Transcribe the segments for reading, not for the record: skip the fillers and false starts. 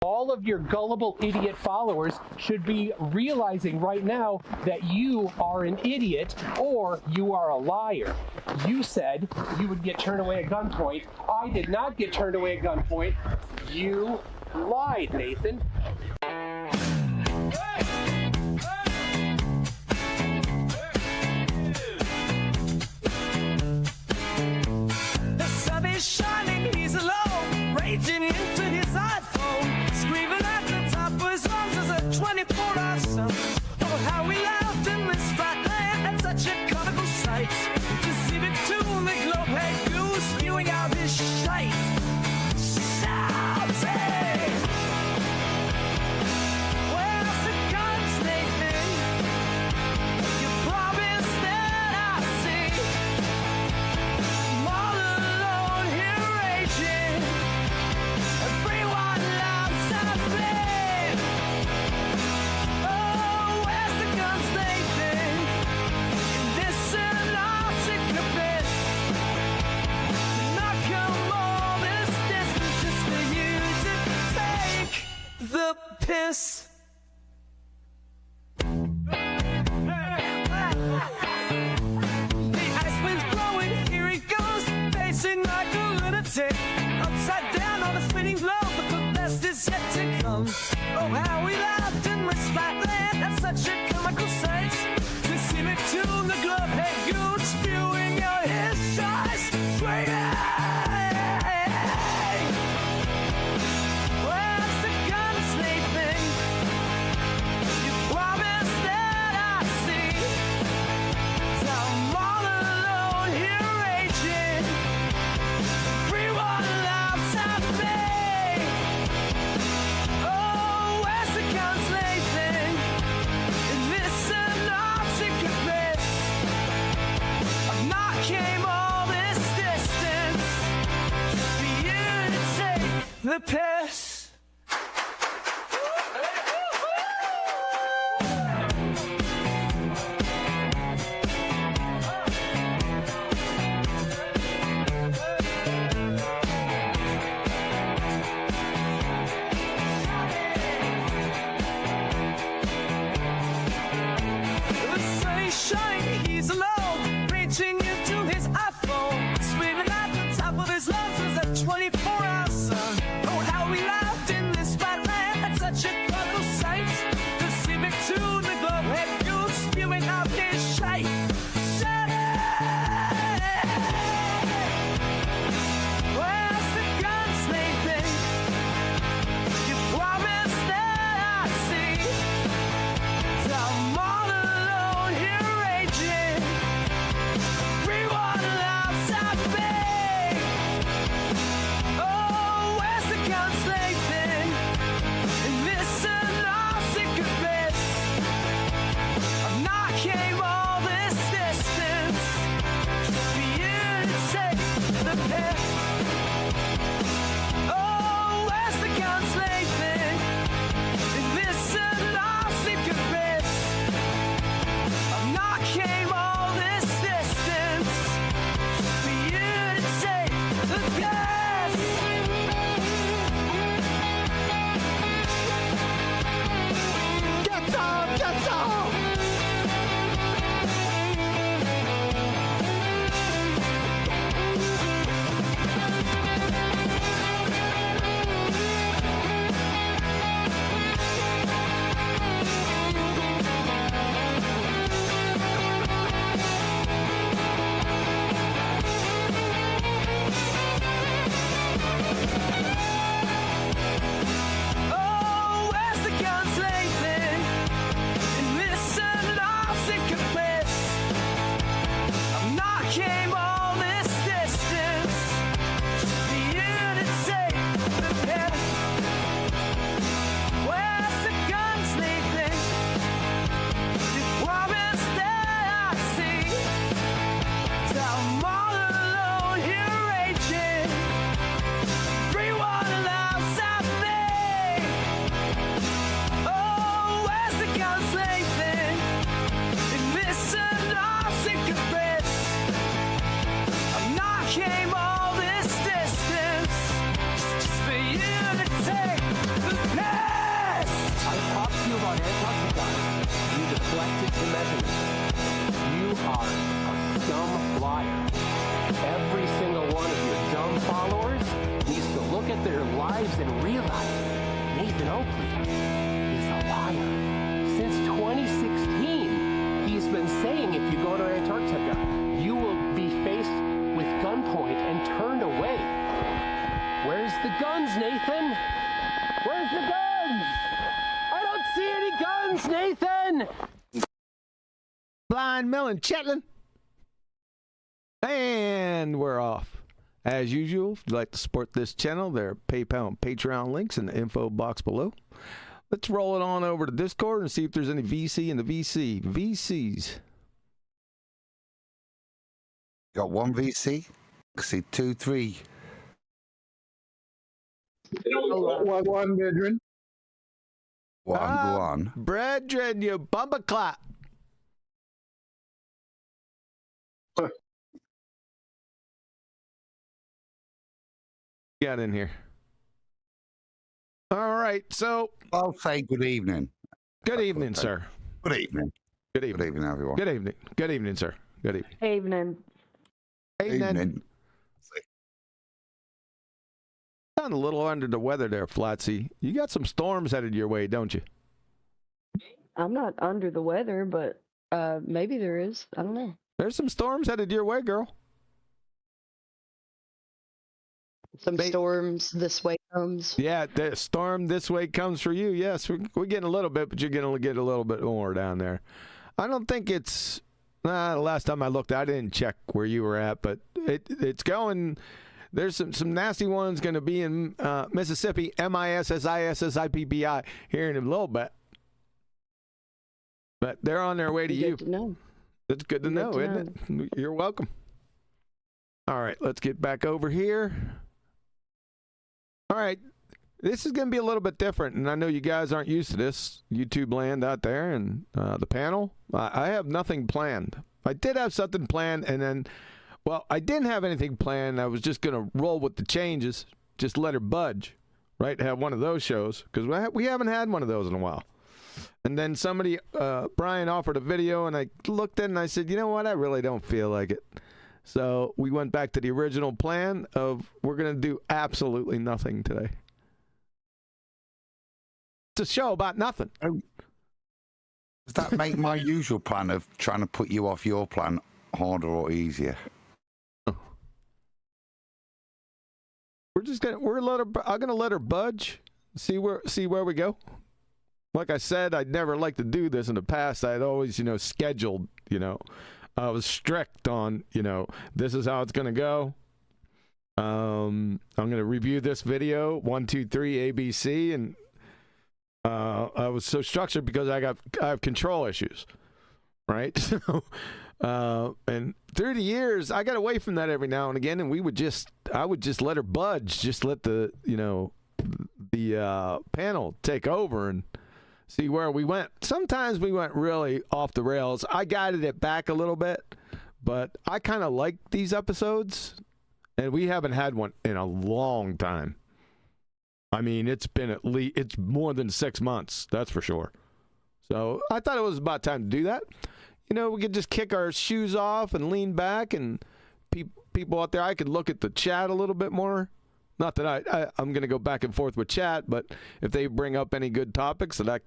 All of your gullible idiot followers should be realizing right now that you are an idiot or you are a liar. You said you would get turned away at gunpoint. I did not get turned away at gunpoint. You lied, Nathan. The sun is shining, he's alone, raging into his iPhone, screaming at the top of his lungs as a 24-hour sun. Oh, how we laughed in this fat land, at such a comical sight, to see the tune, the globe head goose spewing out his shite. Shouting! Where's the guns, Nathan? You promised that I'd see. I'm all alone here raging. Everyone loves and blame. Oh, where's the guns, Nathan? This is our secret place. Not come all this distance just for you to take the piss. The ice wind's blowing, here he goes, pacing like a lunatic, upside down on a spinning globe, but the best is yet to come. Oh, how we laughed in this flat land, that's such a comical sight, to see me tune the globe head goon spewing out his size, swinging. Where's the guns, Nathan? You promised that I'd see. So I'm all alone here raging. Everyone laughs at me. Oh, where's the guns, Nathan? Listen, our secret place. I've not came all this distance just for you to take the piss. The sun is shining, he's alone, reaching into his iPhone, screaming at the top of his lungs as a 24-hour sun. Oh, how we reflected to measurement. You are a dumb liar. Every single one of your dumb followers needs to look at their lives and realize Nathan Oakley is a liar. Since 2016, he's been saying if you go to Antarctica, you will be faced with gunpoint and turned away. Where's the guns, Nathan? Where's the guns? I don't see any guns, Nathan! Blind Melon Chatlin. And we're off. As usual, if you'd like to support this channel, there are PayPal and Patreon links in the info box below. Let's roll it on over to Discord and see if there's any VC in the VC. VCs. Got one VC. See 2, 3. One bedroom. One. Brethren, you bumper clap. Got in here. All right, so I'll say good evening. good evening, sir. Good evening. Good Good evening. evening, everyone. Good evening. Good evening, sir. Good evening. Evening. Evening. Sound a little under the weather there, Flatsy. You got some storms headed your way, don't you? I'm not under the weather, but maybe there is. I don't know. There's some storms headed your way, girl. Some storms this way comes. Yeah, the storm this way comes for you. Yes, we're getting a little bit, but you're going to get a little bit more down there. I don't think it's... the last time I looked, I didn't check where you were at, but it's going... There's some nasty ones going to be in Mississippi, MISSISSIPPI, here in a little bit. But they're on their way to you. Good to know. It's good to know, isn't it? You're welcome. All right, let's get back over here. All right, this is going to be a little bit different, and I know you guys aren't used to this, YouTube land out there, and the panel. I have nothing planned. I did have something planned, and then, well, I didn't have anything planned. I was just going to roll with the changes, just let her budge, right? Have one of those shows, because we haven't had one of those in a while. And then somebody, Brian, offered a video, and I looked at it, and I said, you know what? I really don't feel like it. So we went back to the original plan of we're going to do absolutely nothing today. It's a show about nothing. Does that make my usual plan of trying to put you off your plan harder or easier? I'm gonna let her budge. See where we go. Like I said, I'd never liked to do this in the past. I'd always, scheduled, I was strict on, this is how it's going to go. I'm going to review this video, 1, 2, 3, ABC, and I was so structured because I have control issues, right? And through the years, I got away from that every now and again, and I would just let her budge, just let the panel take over and see where we went. Sometimes we went really off the rails. I guided it back a little bit, but I kind of like these episodes, and we haven't had one in a long time. I mean, it's been it's more than 6 months, that's for sure. So I thought it was about time to do that. We could just kick our shoes off and lean back, and people out there, I could look at the chat a little bit more. Not that I'm going to go back and forth with chat, but if they bring up any good topics that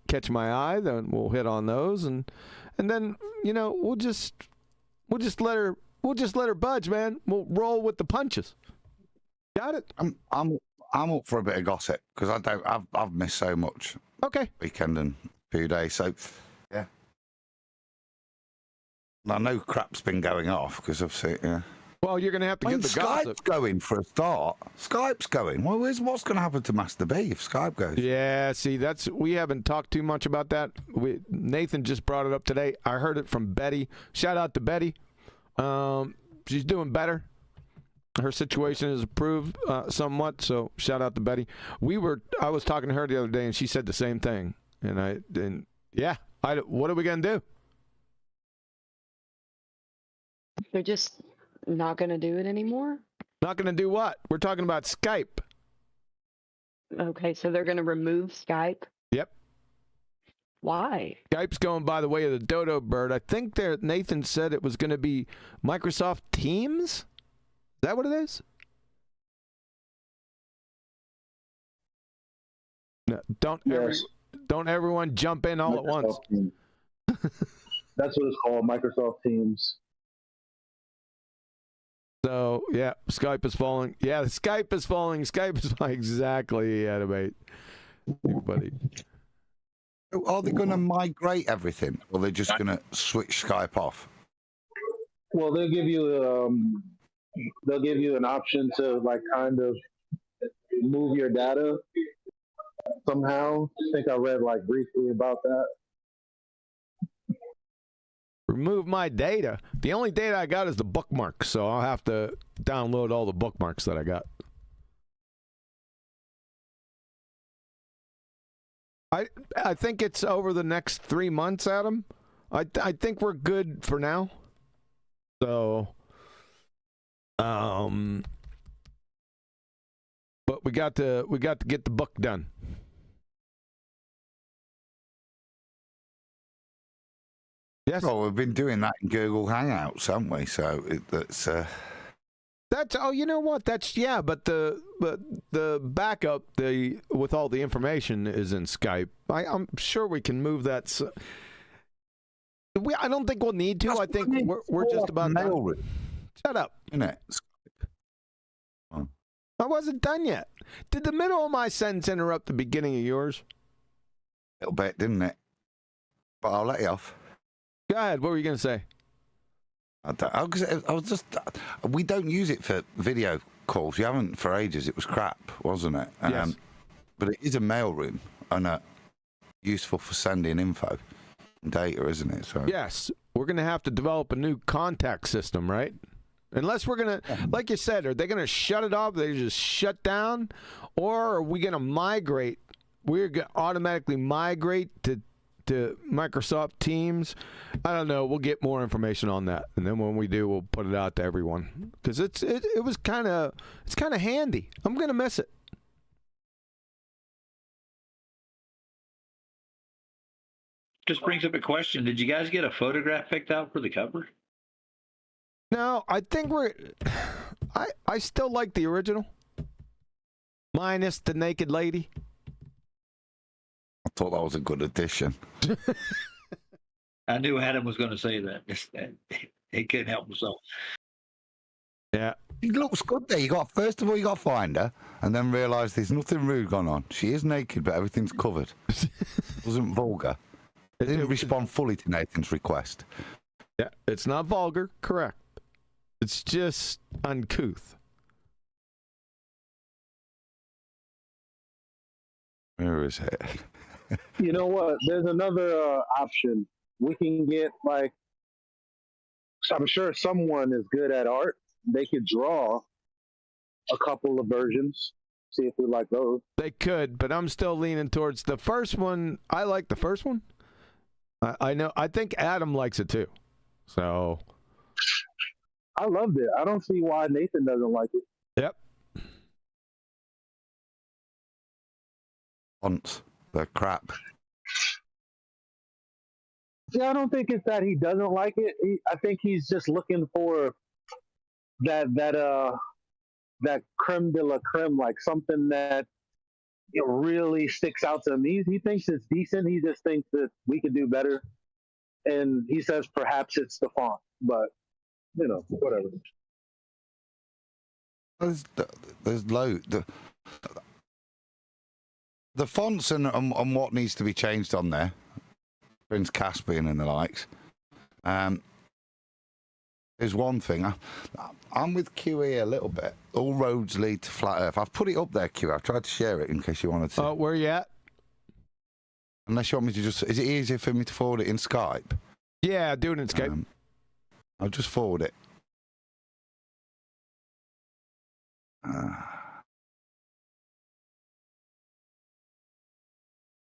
catch my eye, then we'll hit on those, and then we'll just let her budge, man. We'll roll with the punches. Got it? I'm up for a bit of gossip because I've missed so much. Okay. Weekend and few days, so yeah. I know crap's been going off because I've seen, yeah. Well, you're going to have to get the gossip. Skype's going for a start. Skype's going. Well, what's going to happen to Master B if Skype goes? Yeah, see, we haven't talked too much about that. Nathan just brought it up today. I heard it from Betty. Shout out to Betty. She's doing better. Her situation has improved somewhat, so shout out to Betty. I was talking to her the other day, and she said the same thing. And what are we going to do? They're just not going to do it anymore? Not going to do what? We're talking about Skype. Okay, so they're going to remove Skype? Yep. Why? Skype's going by the way of the dodo bird. I think Nathan said it was going to be Microsoft Teams. Is that what it is? No, don't everyone jump in all at once. Teams. That's what it's called, Microsoft Teams. So, yeah, Skype is falling. Yeah, Skype is falling. Skype is falling. Exactly, Animate. Buddy. Are they going to migrate everything, or are they just going to switch Skype off? Well, they'll give you an option to like kind of move your data somehow. I think I read like briefly about that. Remove my data. The only data I got is the bookmarks, so I'll have to download all the bookmarks that I got. I think it's over the next 3 months, Adam. I think we're good for now. So, but we got to get the book done. Yes. Well, we've been doing that in Google Hangouts, haven't we? So that's you know what? That's but the backup with all the information is in Skype. I'm sure we can move that. I don't think we'll need to. I think we're just about done. Shut up. Isn't it? I wasn't done yet. Did the middle of my sentence interrupt the beginning of yours? A little bit, didn't it? But I'll let you off. Go ahead. What were you going to say? We don't use it for video calls. You haven't for ages. It was crap, wasn't it? Yes. But it is a mailroom and useful for sending info and data, isn't it? So yes, we're going to have to develop a new contact system, right? Unless we're going to, like you said, are they going to shut it off? They just shut down? Or are we going to migrate? We're going to automatically migrate to Microsoft Teams. I don't know. We'll get more information on that, and then when we do, we'll put it out to everyone because it's kind of handy. I'm gonna miss it. Just brings up a question. Did you guys get a photograph picked out for the cover? No, I think I still like the original, minus the naked lady. I thought that was a good addition. I knew Adam was going to say that. He couldn't help himself. Yeah. She looks good there. First of all, you got to find her, and then realise there's nothing rude going on. She is naked, but everything's covered. Wasn't vulgar. It didn't respond fully to Nathan's request. Yeah, it's not vulgar, correct. It's just uncouth. Where is it? You know what? There's another option. We can get I'm sure someone is good at art. They could draw a couple of versions. See if we like those. They could, but I'm still leaning towards the first one. I like the first one. I know. I think Adam likes it too. So I loved it. I don't see why Nathan doesn't like it. Yep. Fonts. They're crap. See, I don't think it's that he doesn't like it. I think he's just looking for that creme de la creme, like something that really sticks out to him. He thinks it's decent. He just thinks that we could do better. And he says perhaps it's the font, but whatever. There's loads. The fonts and what needs to be changed on there, Prince Caspian and the likes. There's one thing. I'm with QE a little bit. All roads lead to flat Earth. I've put it up there, QE. I've tried to share it in case you wanted to. Where are you at? Unless you want me to just... Is it easier for me to forward it in Skype? Yeah, do it in Skype. I'll just forward it.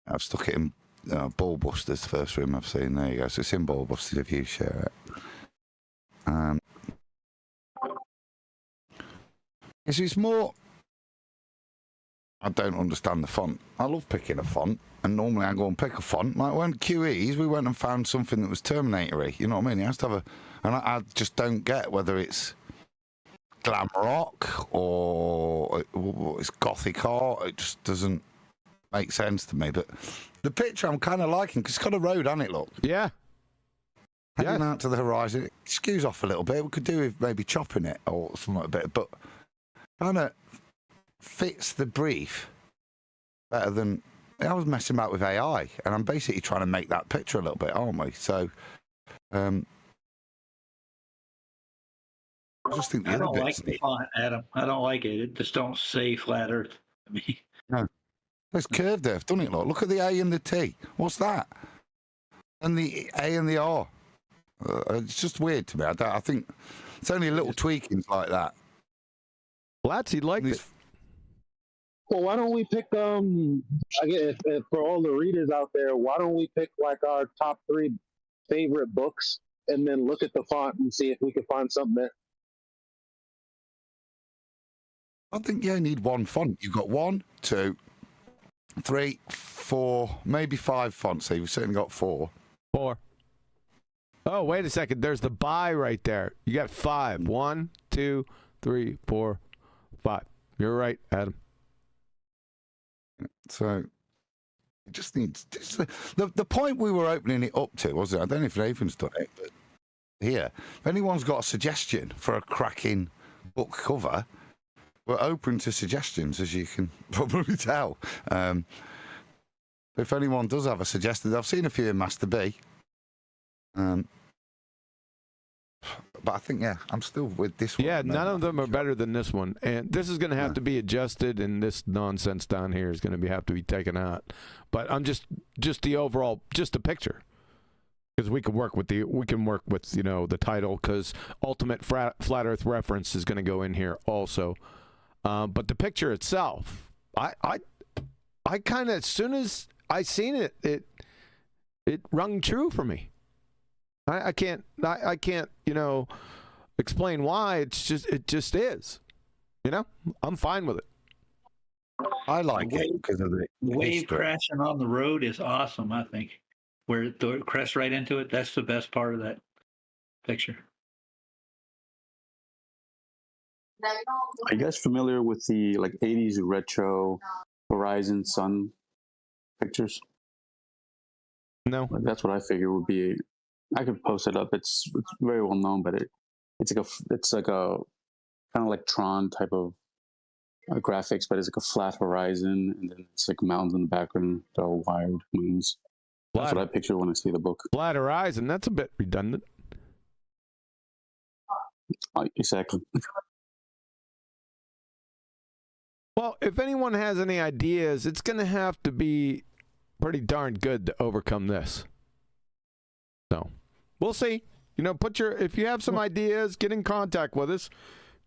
I've stuck it in BALLBUSTERS, the first room I've seen. There you go. So it's in BALLBUSTERS if you share it. It's more... I don't understand the font. I love picking a font, and normally I go and pick a font. Like when QEs, we went and found something that was Terminator-y, you know what I mean? It has to have a... And I just don't get whether it's glam rock or it's gothic art. It just doesn't make sense to me. But the picture I'm kind of liking, because it's got a road on it, look. Yeah. Heading out to the horizon. It skews off a little bit. We could do with maybe chopping it or something a bit, but kind of fits the brief better than... I was messing about with AI, and I'm basically trying to make that picture a little bit, aren't we? So, I just think the I other don't like bits... the font, Adam. I don't like it. It just don't say flat Earth to me. No. It's curved Earth, doesn't it? Look at the A and the T. What's that? And the A and the R. It's just weird to me. I think it's only little tweakings like that. Latsy liked it. Well, why don't we pick I guess if for all the readers out there, why don't we pick like our top 3 favorite books and then look at the font and see if we can find something that... I think you only need one font. You've got 1, 2, 3, 4, maybe 5 fonts. So you've certainly got 4. 4. Oh, wait a second. There's the by right there. You got 5. 1, 2, 3, 4, 5. You're right, Adam. So it just needs the point we were opening it up to, wasn't it? I don't know if Nathan's done it, but here, if anyone's got a suggestion for a cracking book cover, we're open to suggestions, as you can probably tell. If anyone does have a suggestion, I've seen a few in Master B. But I think, yeah, I'm still with this one. Yeah, none of them are better than this one. And this is going to have to be adjusted, and this nonsense down here is going to have to be taken out. But I'm just the overall, just the picture. Because we can work with the title, because Ultimate Flat Earth Reference is going to go in here also. But the picture itself, I kind of, as soon as I seen it, it rung true for me. I can't explain why. It just is. I'm fine with it. I like it because of the wave crashing on the road is awesome. I think where the crest right into it. That's the best part of that picture. Are you guys familiar with the 80s retro Horizon Sun pictures? No. That's what I figure would be. I could post it up. It's very well known, but it's like a kind of like Tron type of graphics, but it's like a flat horizon, and then it's like mountains in the background. They're all wired moons. That's what I picture when I see the book. Flat horizon. That's a bit redundant. Exactly. Well, if anyone has any ideas, it's going to have to be pretty darn good to overcome this. So, we'll see. If you have some ideas, get in contact with us.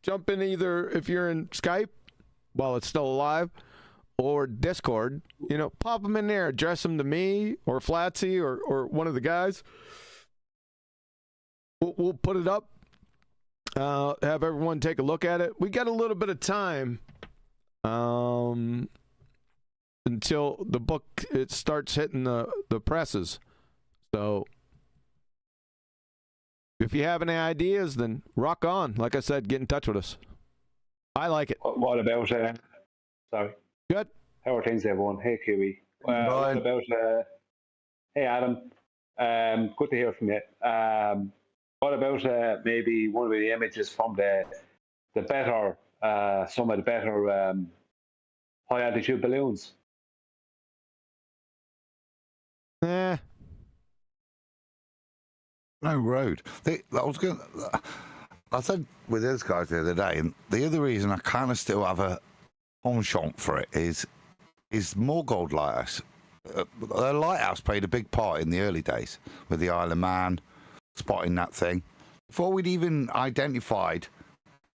Jump in either if you're in Skype while it's still alive, or Discord. Pop them in there. Address them to me or Flatsy or one of the guys. We'll put it up. Have everyone take a look at it. We got a little bit of time until the book starts hitting the presses. So if you have any ideas, then rock on. Like I said, get in touch with us. I like it. What about sorry. Good. How are things, everyone? Hey, Kiwi. What about hey, Adam. Good to hear from you. What about maybe one of the images from the better some of the better high altitude balloons? No road. I said with those guys the other day, and the other reason I kind of still have a penchant for it is Morgold Lighthouse. The lighthouse played a big part in the early days with the Isle of Man, spotting that thing. Before we'd even identified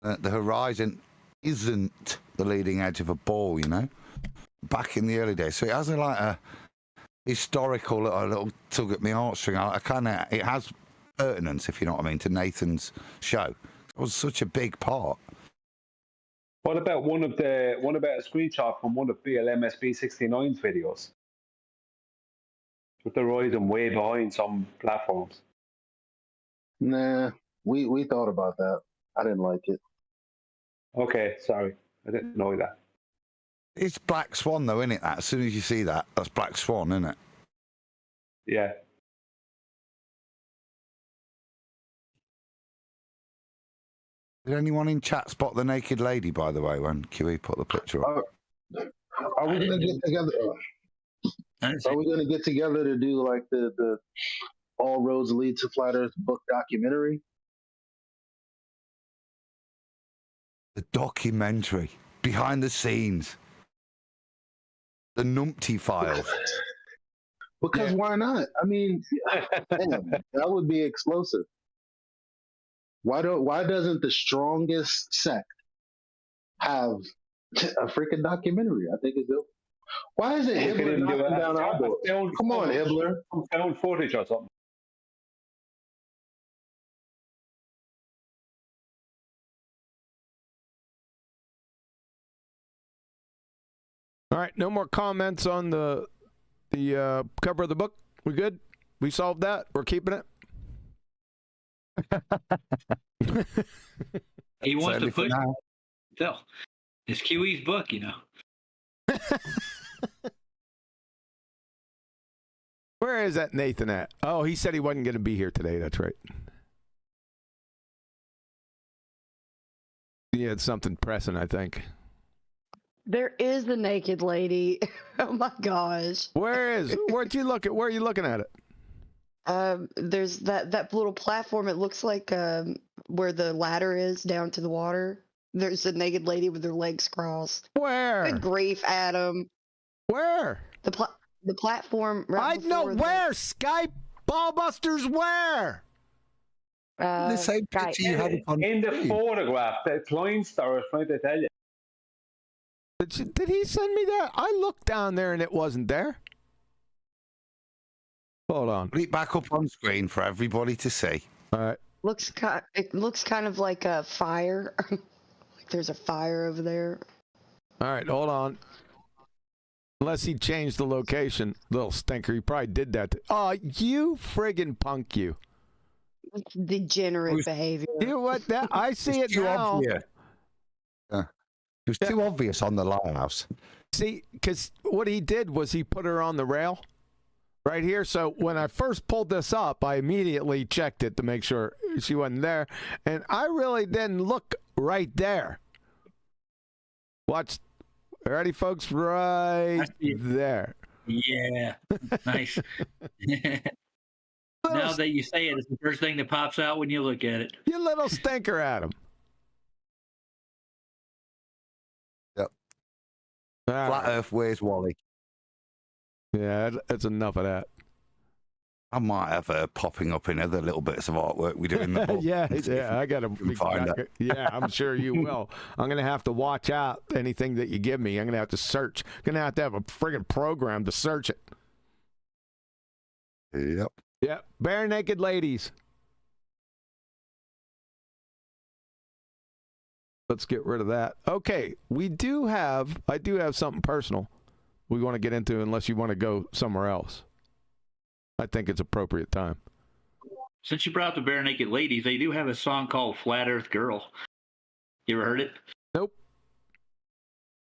that the horizon isn't the leading edge of a ball, back in the early days. So it has a historical little tug at my heartstring. It has pertinence, if you know what I mean, to Nathan's show. It was such a big part. What about a screenshot from one of BLMSB69's videos? With the rising way behind some platforms. Nah, we thought about that. I didn't like it. Okay, sorry. I didn't know that. It's Black Swan, though, isn't it? As soon as you see that, that's Black Swan, isn't it? Yeah. Did anyone in chat spot the naked lady, by the way, when QE put the picture up? Are we going to get together? Are we going to get together to do like the All Roads Lead to Flat Earth book documentary? The documentary, behind the scenes, the Numpty files. Because why not? I mean, damn, that would be explosive. Why doesn't the strongest sect have a freaking documentary? I think it's dope. Why is it Hibbler knocking down our door? Come on, Hibbler. Found footage or something. All right, no more comments on the cover of the book. We good? We solved that? We're keeping it? He wants to push Phil. It's QE's book, you know. Where is that Nathan at? Oh, he said he wasn't going to be here today. That's right. He had something pressing, I think. There is the naked lady. Oh my gosh. Where'd you look at? Where are you looking at it? There's that little platform. It looks like where the ladder is down to the water. There's a naked lady with her legs crossed. Where? Good grief, Adam. Where? The platform. Right I know where. Skype BALLBUSTERS where? The same picture you had on in the photograph that Klein Star is trying to tell you. Did he send me that? I looked down there and it wasn't there. Hold on. Put it back up on screen for everybody to see. All right. It looks kind of like a fire. Like there's a fire over there. All right, hold on. Unless he changed the location. Little stinker. He probably did that. Oh, you friggin' punk, you. It's degenerate behavior. You know what? I see it now. Obvious. It was too obvious on the lighthouse. See, because what he did was he put her on the rail right here. So when I first pulled this up, I immediately checked it to make sure she wasn't there. And I really didn't look right there. Watch. Ready, folks? Right there. Yeah. Nice. Now that you say it, it's the first thing that pops out when you look at it. You little stinker, Adam. Flat Earth, where's Wally? Yeah, that's enough of that. I might have her popping up in other little bits of artwork we do in the book. yeah, I got to find it. Yeah, I'm sure you will. I'm going to have to watch out anything that you give me. I'm going to have to search. I'm going to have a friggin' program to search it. Yep. Yep. Bare naked ladies. Let's get rid of that. Okay, I do have something personal we want to get into unless you want to go somewhere else. I think it's appropriate time. Since you brought up the Bare Naked Ladies, they do have a song called Flat Earth Girl. You ever heard it? Nope.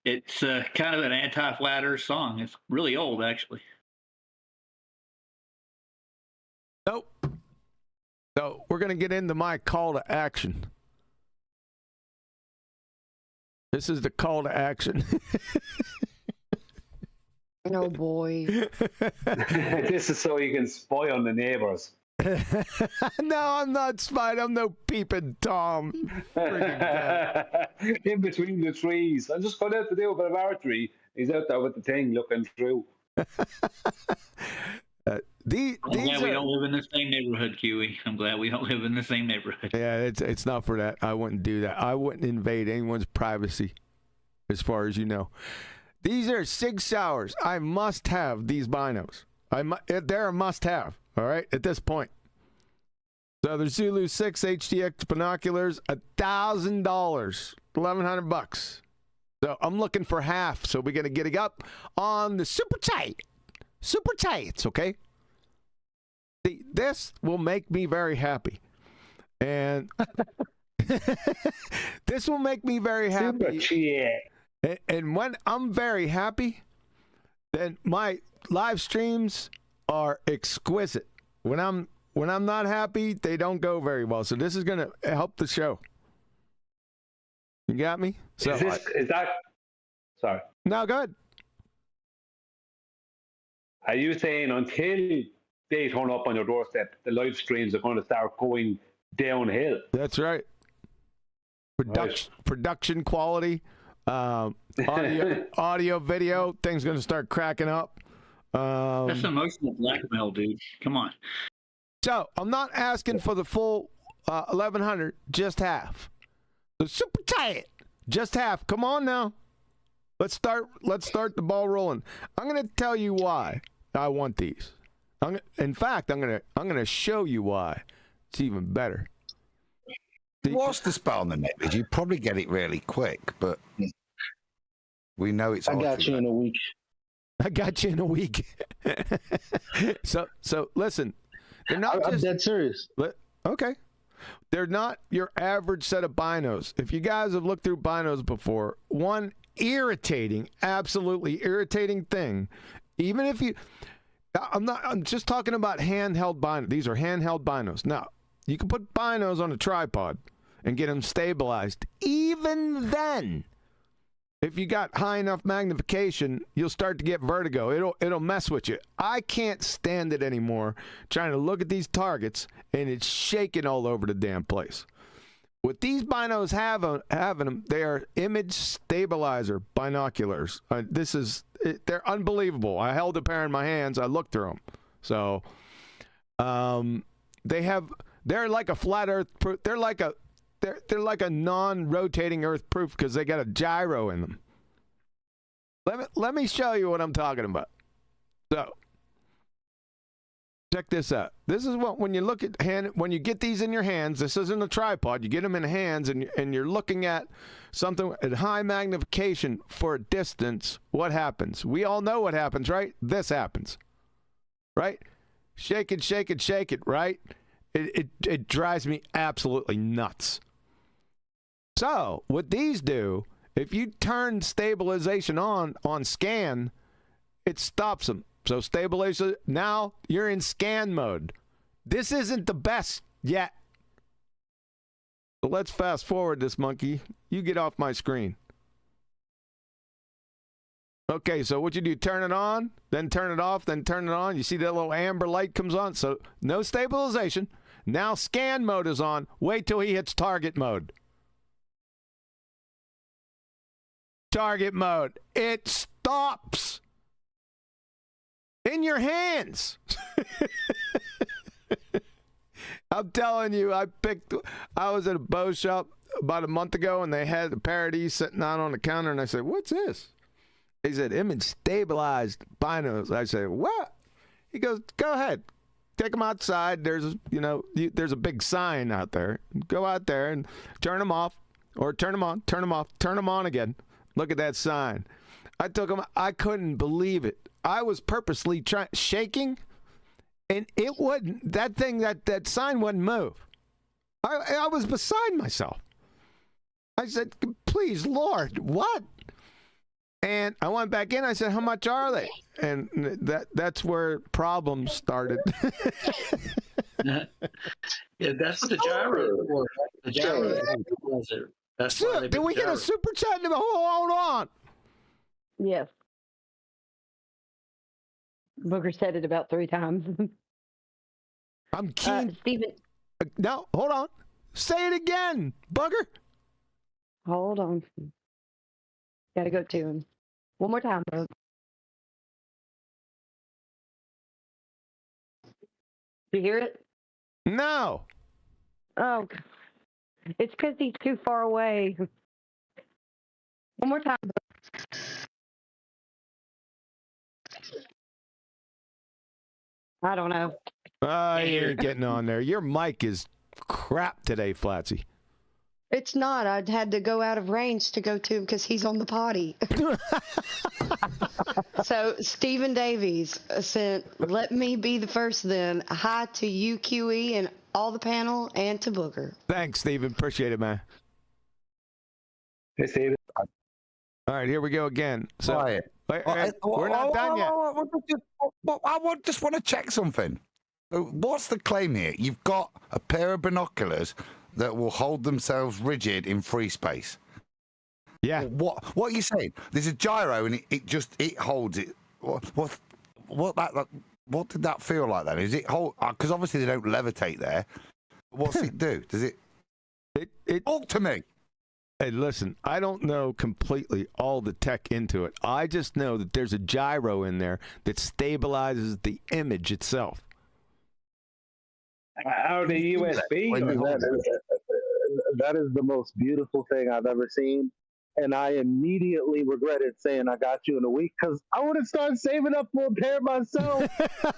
It's kind of an anti-Flat Earth song. It's really old, actually. Nope. So we're going to get into my call to action. This is the call to action. Oh boy. This is so you can spy on the neighbors. No, I'm not spying. I'm no peeping Tom. In between the trees. I'm just going out to do a bit of archery. He's out there with the thing looking through. I'm glad we don't live in the same neighborhood, QE. I'm glad we don't live in the same neighborhood. Yeah, it's not for that. I wouldn't do that. I wouldn't invade anyone's privacy, as far as you know. These are Sig Sauers. I must have these binos. They're a must-have, all right, at this point. So the Zulu 6 HDX binoculars, $1,000, $1,100. So I'm looking for half. So we're going to get it up on the Super Chat. Super Chats, okay? See, this will make me very happy. And this will make me very happy. Super Chat. And when I'm very happy, then my live streams are exquisite. When I'm not happy, they don't go very well. So this is going to help the show. You got me? So Is that? Sorry. No, go ahead. Are you saying until they turn up on your doorstep, the live streams are going to start going downhill? That's right. Production quality, audio, video, things going to start cracking up. That's emotional blackmail, dude. Come on. So I'm not asking for the full 1,100, just half. So super tight, just half. Come on now. Let's start the ball rolling. I'm going to tell you why I want these. In fact, I'm going to show you why. It's even better. What's the spell on the net? You probably get it really quick, but we know it's. I got you in a week. I got you in a week. So listen, they're not. I'm dead serious. Okay, they're not your average set of binos. If you guys have looked through binos before, one absolutely irritating thing, even if you, I'm just talking about handheld binos. These are handheld binos. Now, you can put binos on a tripod and get them stabilized. Even then, if you got high enough magnification, you'll start to get vertigo. It'll mess with you. I can't stand it anymore trying to look at these targets and it's shaking all over the damn place. What these binos having them, they are image stabilizer binoculars. They're unbelievable. I held a pair in my hands. I looked through them. So, they're like a flat Earth proof. They're like a non-rotating Earth proof because they got a gyro in them. Let me show you what I'm talking about. So, check this out. This is what when you look at when you get these in your hands. This isn't a tripod. You get them in hands, and you're looking at something at high magnification for a distance. What happens? We all know what happens, right? This happens, right? Shake it, right? It drives me absolutely nuts. So what these do, if you turn stabilization on scan, it stops them. So stabilization, now you're in scan mode. This isn't the best yet. So let's fast forward this monkey. You get off my screen. Okay, so what you do, turn it on, then turn it off, then turn it on. You see that little amber light comes on. So no stabilization. Now scan mode is on. Wait till he hits target mode. Target mode. It stops. In your hands. I'm telling you, I was at a bow shop about a month ago and they had a pair of these sitting out on the counter and I said, what's this? He said, image stabilized binos. I said, what? He goes, go ahead. Take them outside. There's a big sign out there. Go out there and turn them off or turn them on, turn them off, turn them on again. Look at that sign. I took them. I couldn't believe it. I was purposely shaking and it wouldn't, that sign wouldn't move. I was beside myself. I said, please, Lord, what? And I went back in. I said, how much are they? And that's where problems started. Yeah, that's what the gyro is for. The gyro is it. That's why they did we get a super chat? Hold on. Yes. Booger said it about 3 times. I'm keen. Steven. No, hold on. Say it again, Booger. Hold on. Gotta go to him. One more time, bro. You hear it? No. Oh. It's because he's too far away. One more time, bro. I don't know. You're getting on there. Your mic is crap today, Flatsy. It's not. I'd had to go out of range to go to him because he's on the potty. So Stephen Davies sent, let me be the first then. Hi to you, QE, and all the panel, and to Booker. Thanks, Stephen. Appreciate it, man. Hey, Steve. All right, here we go again. So Quiet. we're not done yet. I just want to check something. What's the claim here? You've got a pair of binoculars that will hold themselves rigid in free space. Yeah. What are you saying? There's a gyro and it holds it. What did that feel like then? Is it hold? Because obviously they don't levitate there. What's it do? Does it? It talk to me. Hey, listen, I don't know completely all the tech into it. I just know that there's a gyro in there that stabilizes the image itself. Are they USB? That is the most beautiful thing I've ever seen. And I immediately regretted saying I got you in a week because I would have started saving up for a pair myself.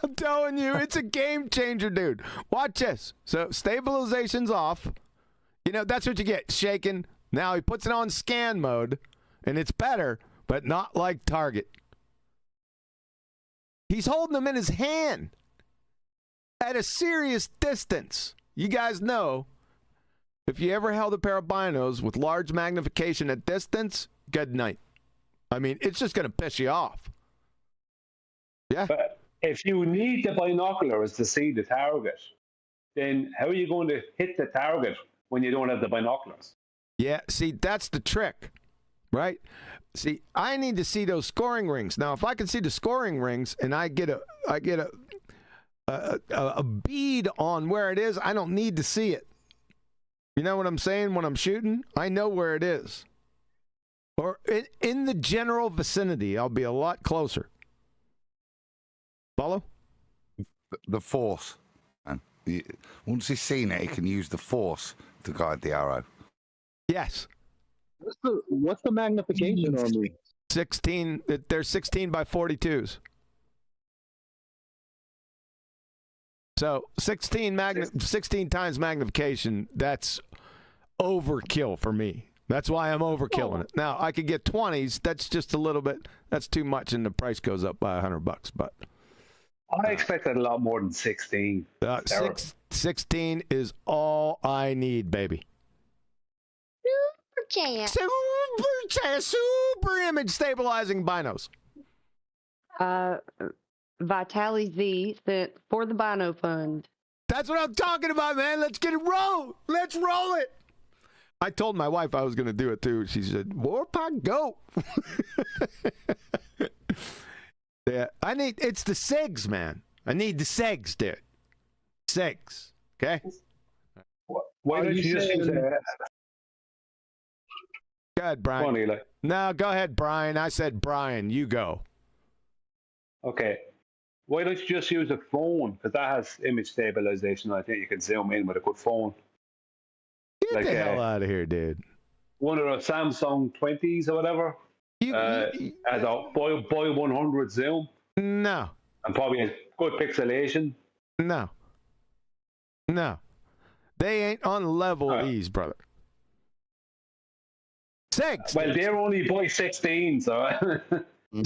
I'm telling you, it's a game changer, dude. Watch this. So stabilization's off. You know, that's what you get. Shaking. Now he puts it on scan mode, and it's better, but not like Target. He's holding them in his hand at a serious distance. You guys know, if you ever held a pair of binos with large magnification at distance, good night. I mean, it's just going to piss you off. Yeah. But if you need the binoculars to see the target, then how are you going to hit the target when you don't have the binoculars? Yeah, see, that's the trick, right? See, I need to see those scoring rings. Now, if I can see the scoring rings and I get a bead on where it is, I don't need to see it. You know what I'm saying? When I'm shooting, I know where it is. Or in the general vicinity, I'll be a lot closer. Follow? The force. And once he's seen it, he can use the force to guide the arrow. Yes. What's the magnification normally? 16. They're 16 by 42s. So 16 times magnification, that's overkill for me. That's why I'm overkilling it. Now, I could get 20s. That's just a little bit, that's too much, and the price goes up by $100, but. I expected a lot more than 16. 16 is all I need, baby. Super image stabilizing binos. Vitali Z sent for the Bino Fund. That's what I'm talking about, man. Let's get it roll. Let's roll it. I told my wife I was going to do it too. She said, "Warpack, go." Yeah, it's the SIGs, man. I need the SIGs, dude. SIGs, okay? Why don't you just use a... Go ahead, Brian. Go on, Eli. No, go ahead, Brian. I said Brian. You go. Okay. Why don't you just use a phone? Because that has image stabilization. I think you can zoom in with a good phone. Get the hell out of here, dude. One of the Samsung 20s or whatever. Has a boy 100 zoom. No. And probably a good pixelation. No. They ain't on level ease, brother. SIGs. Well, they're only by 16, so. My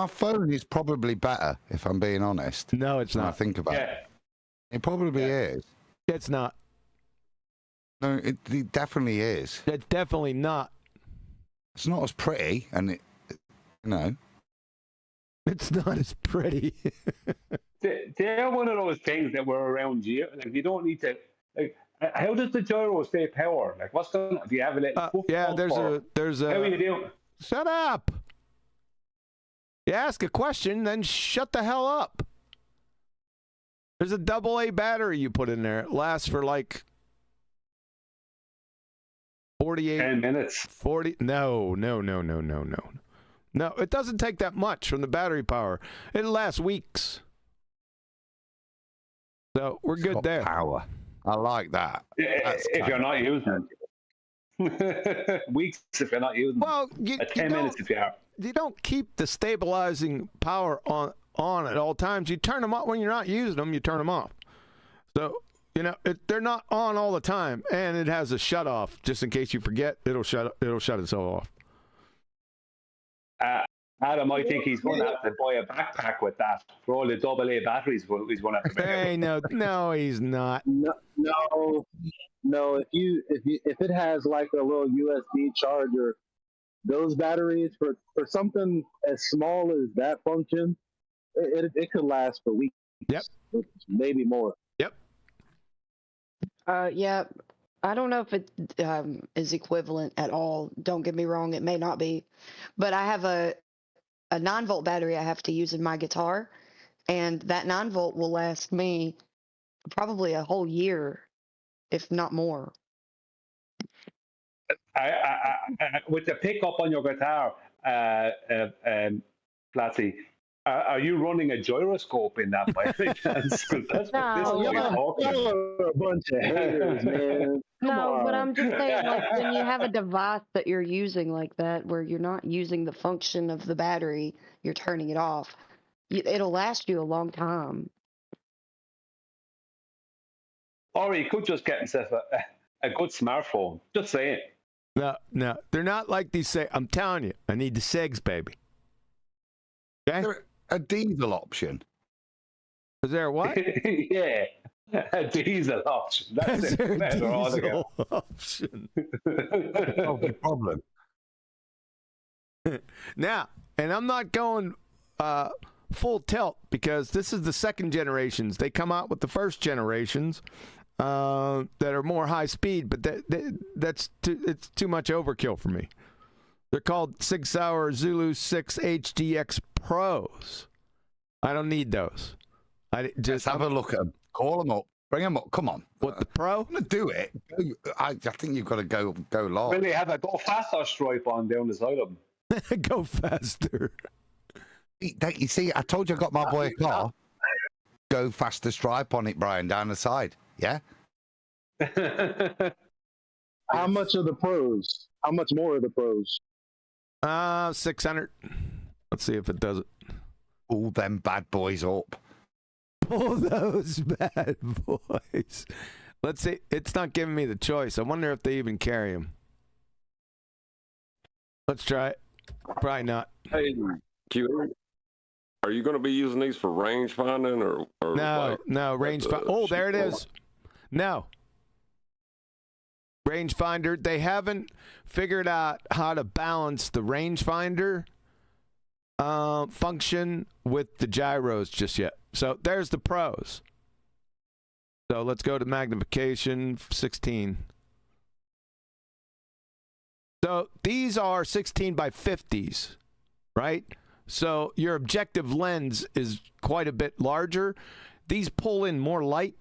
phone is probably better, if I'm being honest. No, it's not. I think about it. It probably is. It's not. No, it definitely is. It's definitely not. It's not as pretty, and it, you know. It's not as pretty. They're one of those things that were around you. Like, you don't need to. Like, how does the gyro stay powered? Like, what's going on? If you have a little. Yeah, there's a. How are you doing? Shut up. You ask a question, then shut the hell up. There's a AA battery you put in there. It lasts for like 48 10 minutes. 40. No, it doesn't take that much from the battery power. It lasts weeks. So we're good there. Power. I like that. If you're not using it. Weeks if you're not using it. Well, 10 minutes if you are. You don't keep the stabilizing power on at all times. You turn them off when you're not using them. You turn them off. So You know, they're not on all the time, and it has a shut off just in case you forget. It'll shut itself off. Adam, I think he's going to have to buy a backpack with that for all the AA batteries. He's going to have to bring Hey, no, he's not. No. If it has like a little USB charger, those batteries for something as small as that function, it could last for weeks. Yep. Maybe more. Yep. Yeah, I don't know if it is equivalent at all. Don't get me wrong, it may not be, but I have a 9-volt battery I have to use in my guitar, and that 9-volt will last me probably a whole year, if not more. With the pickup on your guitar, Flatsy, are you running a gyroscope in that by any chance? That's No, You're a bunch of haters, man. No, but I'm just saying, like, when you have a device that you're using like that, where you're not using the function of the battery, you're turning it off, it'll last you a long time. Or he could just get himself a good smartphone. Just saying. No, they're not like these. I'm telling you, I need the SIGs, baby. Okay. Is there a diesel option? Is there what? Yeah, a diesel option. That's Is it. there a That's all they diesel got. option? Solve the problem. Now, and I'm not going full tilt because this is the second generations. They come out with the first generations that are more high speed, but it's too much overkill for me. They're called Sig Sauer Zulu 6 HDX Pros. I don't need those. Just have a look at them. Call them up. Bring them up. Come on. What, the Pro? I'm going to do it. I think you've got to go live. Will they have a go faster stripe on down the side of them? Go faster. You see, I told you I got my boy a car. Go faster stripe on it, Brian, down the side. Yeah? How much are the pros? How much more are the pros? 600. Let's see if it does it. Pull them bad boys up. Pull those bad boys. Let's see. It's not giving me the choice. I wonder if they even carry them. Let's try it. Probably not. Hey, Q, are you going to be using these for range finding or no range finder? Oh, there it is. No. Rangefinder. They haven't figured out how to balance the rangefinder function with the gyros just yet. So there's the pros. So let's go to magnification 16. So these are 16 by 50s, right? So your objective lens is quite a bit larger. These pull in more light.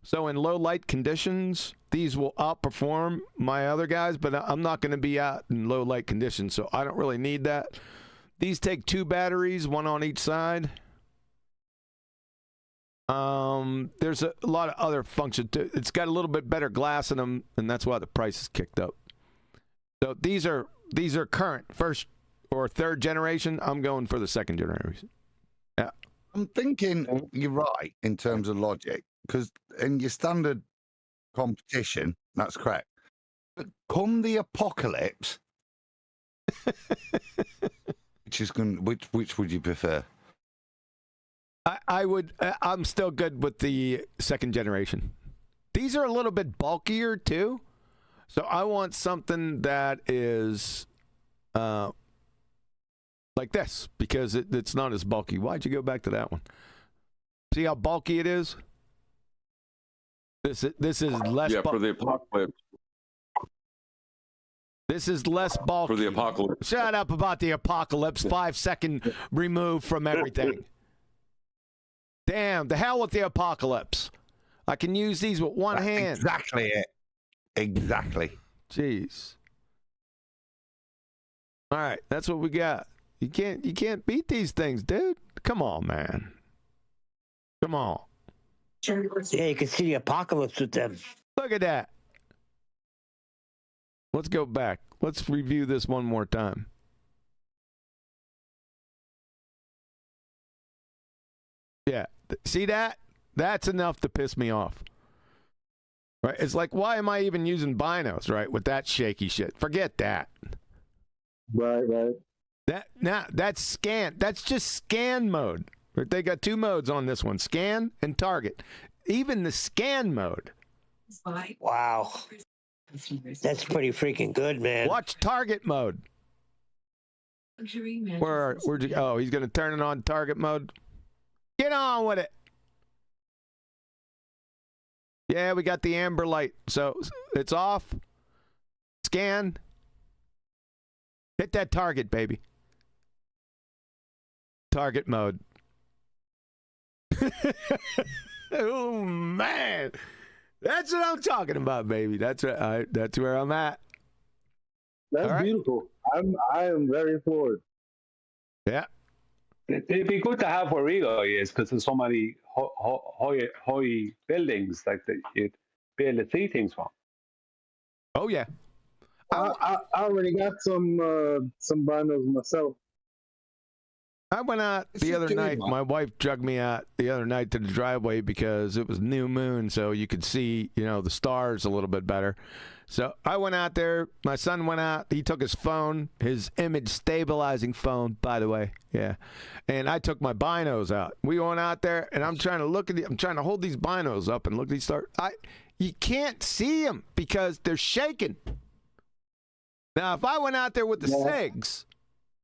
So in low light conditions, these will outperform my other guys, but I'm not going to be out in low light conditions, so I don't really need that. These take 2 batteries, 1 on each side. There's a lot of other functions too. It's got a little bit better glass in them, and that's why the price is kicked up. So these are current, first or third generation. I'm going for the second generation. Yeah. I'm thinking you're right in terms of logic, because in your standard competition, that's correct. But come the apocalypse, which would you prefer? I'm still good with the second generation. These are a little bit bulkier too. So I want something that is like this, because it's not as bulky. Why'd you go back to that one? See how bulky it is? This is less bulky. For the apocalypse. This is less bulky. For the apocalypse. Shut up about the apocalypse. 5-second remove from everything. Damn, the hell with the apocalypse. I can use these with one hand. Exactly it. Exactly. Jeez. All right, that's what we got. You can't beat these things, dude. Come on, man. Come on. Yeah, you can see the apocalypse with them. Look at that. Let's go back. Let's review this one more time. Yeah. See that? That's enough to piss me off. Right? It's like, why am I even using binos, right? With that shaky shit. Forget that. Right. That's scan. That's just scan mode. Right? They got two modes on this one, scan and target. Even the scan mode. Wow. That's pretty freaking good, man. Watch target mode. Where'd you? Oh, he's gonna turn it on target mode. Get on with it. Yeah, we got the amber light, so it's off. Scan. Hit that target, baby. Target mode. Oh man, that's what I'm talking about, baby. That's where I'm at. That's right. Beautiful. I am very floored. Yeah. It'd be good to have where Eli is because there's so many high buildings like that you'd be able to see things from. Oh yeah. I already got some binos myself. I went out the other night. My wife drugged me out the other night to the driveway because it was new moon, so you could see, the stars a little bit better. So I went out there. My son went out. He took his phone, his image stabilizing phone, by the way. Yeah. And I took my binos out. We went out there, and I'm trying to look at I'm trying to hold these binos up and look at these stars. You can't see them because they're shaking. Now, if I went out there with the SIGs,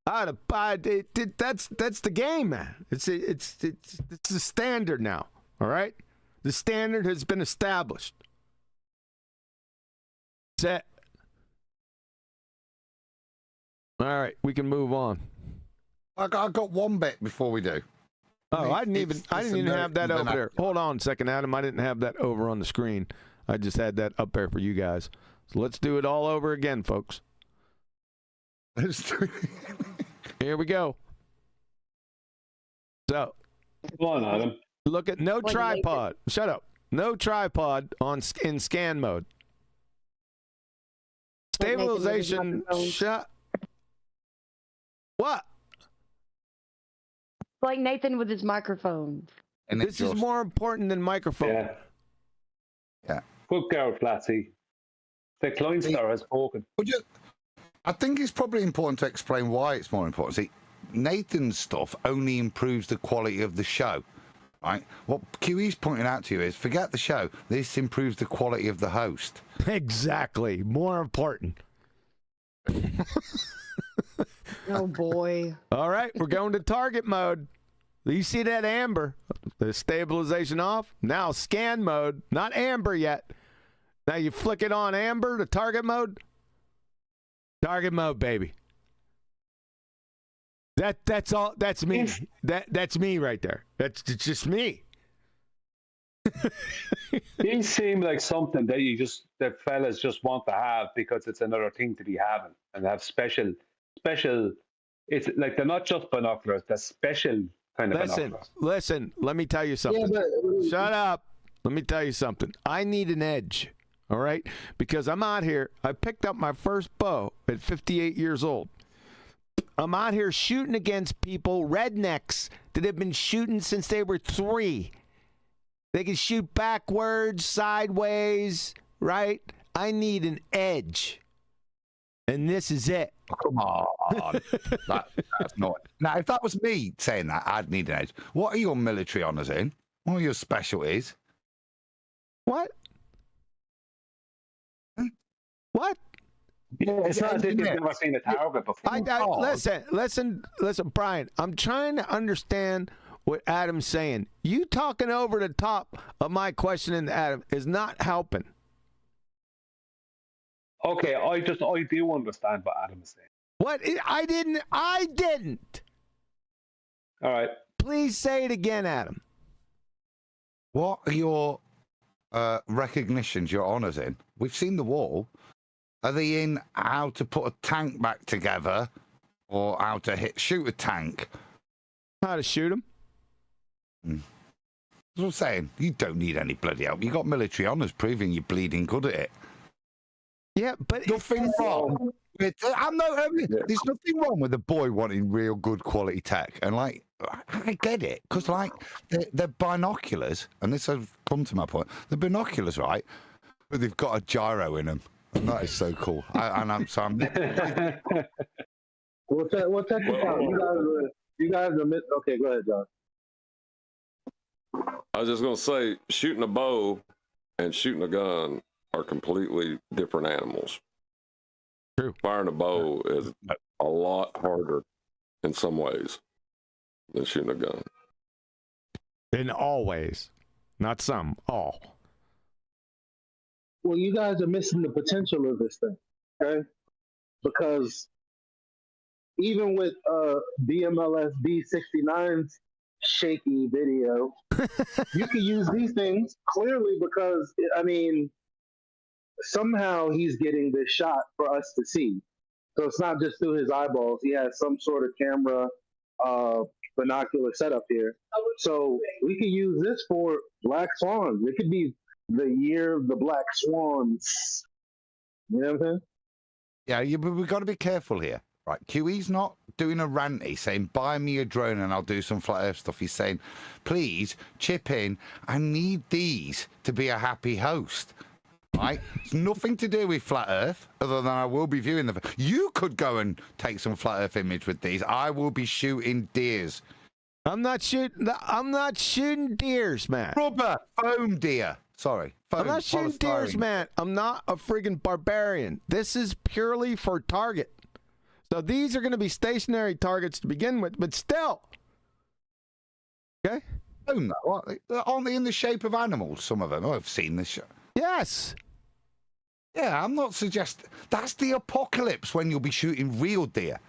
I'd have that's the game, man. It's the standard now. All right, the standard has been established. Set. All right, we can move on. I got one bit before we do. Oh, I didn't even have that over there. Hold on a second, Adam. I didn't have that over on the screen. I just had that up there for you guys. So let's do it all over again, folks. Here we go. So, go on, Adam. Look at no tripod. Shut up. No tripod in scan mode. Stabilization. Shut. What? Like Nathan with his microphone. And this is more important than microphone. Yeah. Good girl, Flatsy. The client star has spoken. I think it's probably important to explain why it's more important. See, Nathan's stuff only improves the quality of the show, right? What QE's pointing out to you is, forget the show. This improves the quality of the host. Exactly. More important. Oh, boy. All right, we're going to target mode. You see that amber? The stabilization off. Now scan mode. Not amber yet. Now you flick it on amber to target mode. Target mode, baby. That's all. That's me. That's me right there. That's just me. These seem like something that fellas just want to have because it's another thing to be having and have special. It's like they're not just binoculars; they're special kind of binoculars. Listen. Let me tell you something. Yeah, shut up. Let me tell you something. I need an edge. All right, because I'm out here. I picked up my first bow at 58 years old. I'm out here shooting against people, rednecks, that have been shooting since they were 3. They can shoot backwards, sideways, right? I need an edge. And this is it. Come on. That's not. Now, if that was me saying that, I'd need an edge. What are your military honors in? What are your specialties? What? What? Yeah, it's not as if you've never seen a target before. Listen, Brian. I'm trying to understand what Adam's saying. You talking over the top of my question and Adam is not helping. Okay, I do understand what Adam is saying. What? I didn't. All right. Please say it again, Adam. What are your recognitions, your honors in? We've seen the wall. Are they in how to put a tank back together or how to shoot a tank? How to shoot them? That's what I'm saying. You don't need any bloody help. You got military honors proving you're bleeding good at it. Yeah, but nothing wrong. There's nothing wrong with a boy wanting real good quality tech. And like, I get it. Because like, they're binoculars. And this has come to my point. The binoculars, right? but they've got a gyro in them. And that is so cool. I'm We'll check this out. You guys are okay, go ahead, John. I was just gonna say, shooting a bow and shooting a gun are completely different animals. True. Firing a bow is a lot harder in some ways than shooting a gun. In all ways, not some, all. Well, you guys are missing the potential of this thing, okay? Because even with BMLS B69's shaky video, you can use these things clearly because, I mean, somehow he's getting this shot for us to see. So it's not just through his eyeballs. He has some sort of camera binocular setup here. So we could use this for black swans. It could be the year of the black swans. You know what I'm saying? Yeah, but we've got to be careful here. Right, QE's not doing a ranty saying, buy me a drone and I'll do some flat earth stuff. He's saying, please chip in. I need these to be a happy host. Right? It's nothing to do with flat earth other than I will be viewing them. You could go and take some flat earth image with these. I will be shooting deers. I'm not shooting deers, man. Rubber, foam deer. Sorry. Foam, I'm not shooting deers, polystyrene. man. I'm not a friggin' barbarian. This is purely for target. So these are going to be stationary targets to begin with, but still. Okay? Foam, though, aren't they in the shape of animals, some of them? I've seen this show. Yes. Yeah, I'm not suggesting. That's the apocalypse when you'll be shooting real deer.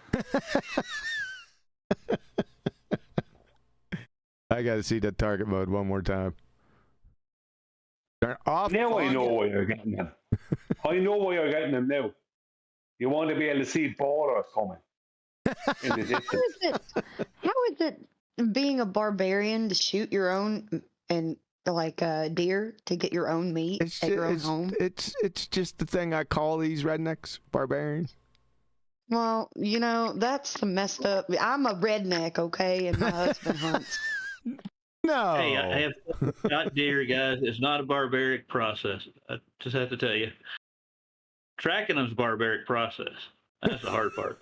I got to see that target mode one more time. Turn off. Now I know why you're getting them. I know why you're getting them now. You want to be able to see borders coming in the distance. How is it being a barbarian to shoot your own and like deer to get your own meat at your own home? It's just the thing I call these rednecks, barbarians. Well, you know, that's the messed up. I'm a redneck, okay, and my husband hunts. No. Hey, I have shot deer, guys. It's not a barbaric process. I just have to tell you. Tracking them's a barbaric process. That's the hard part.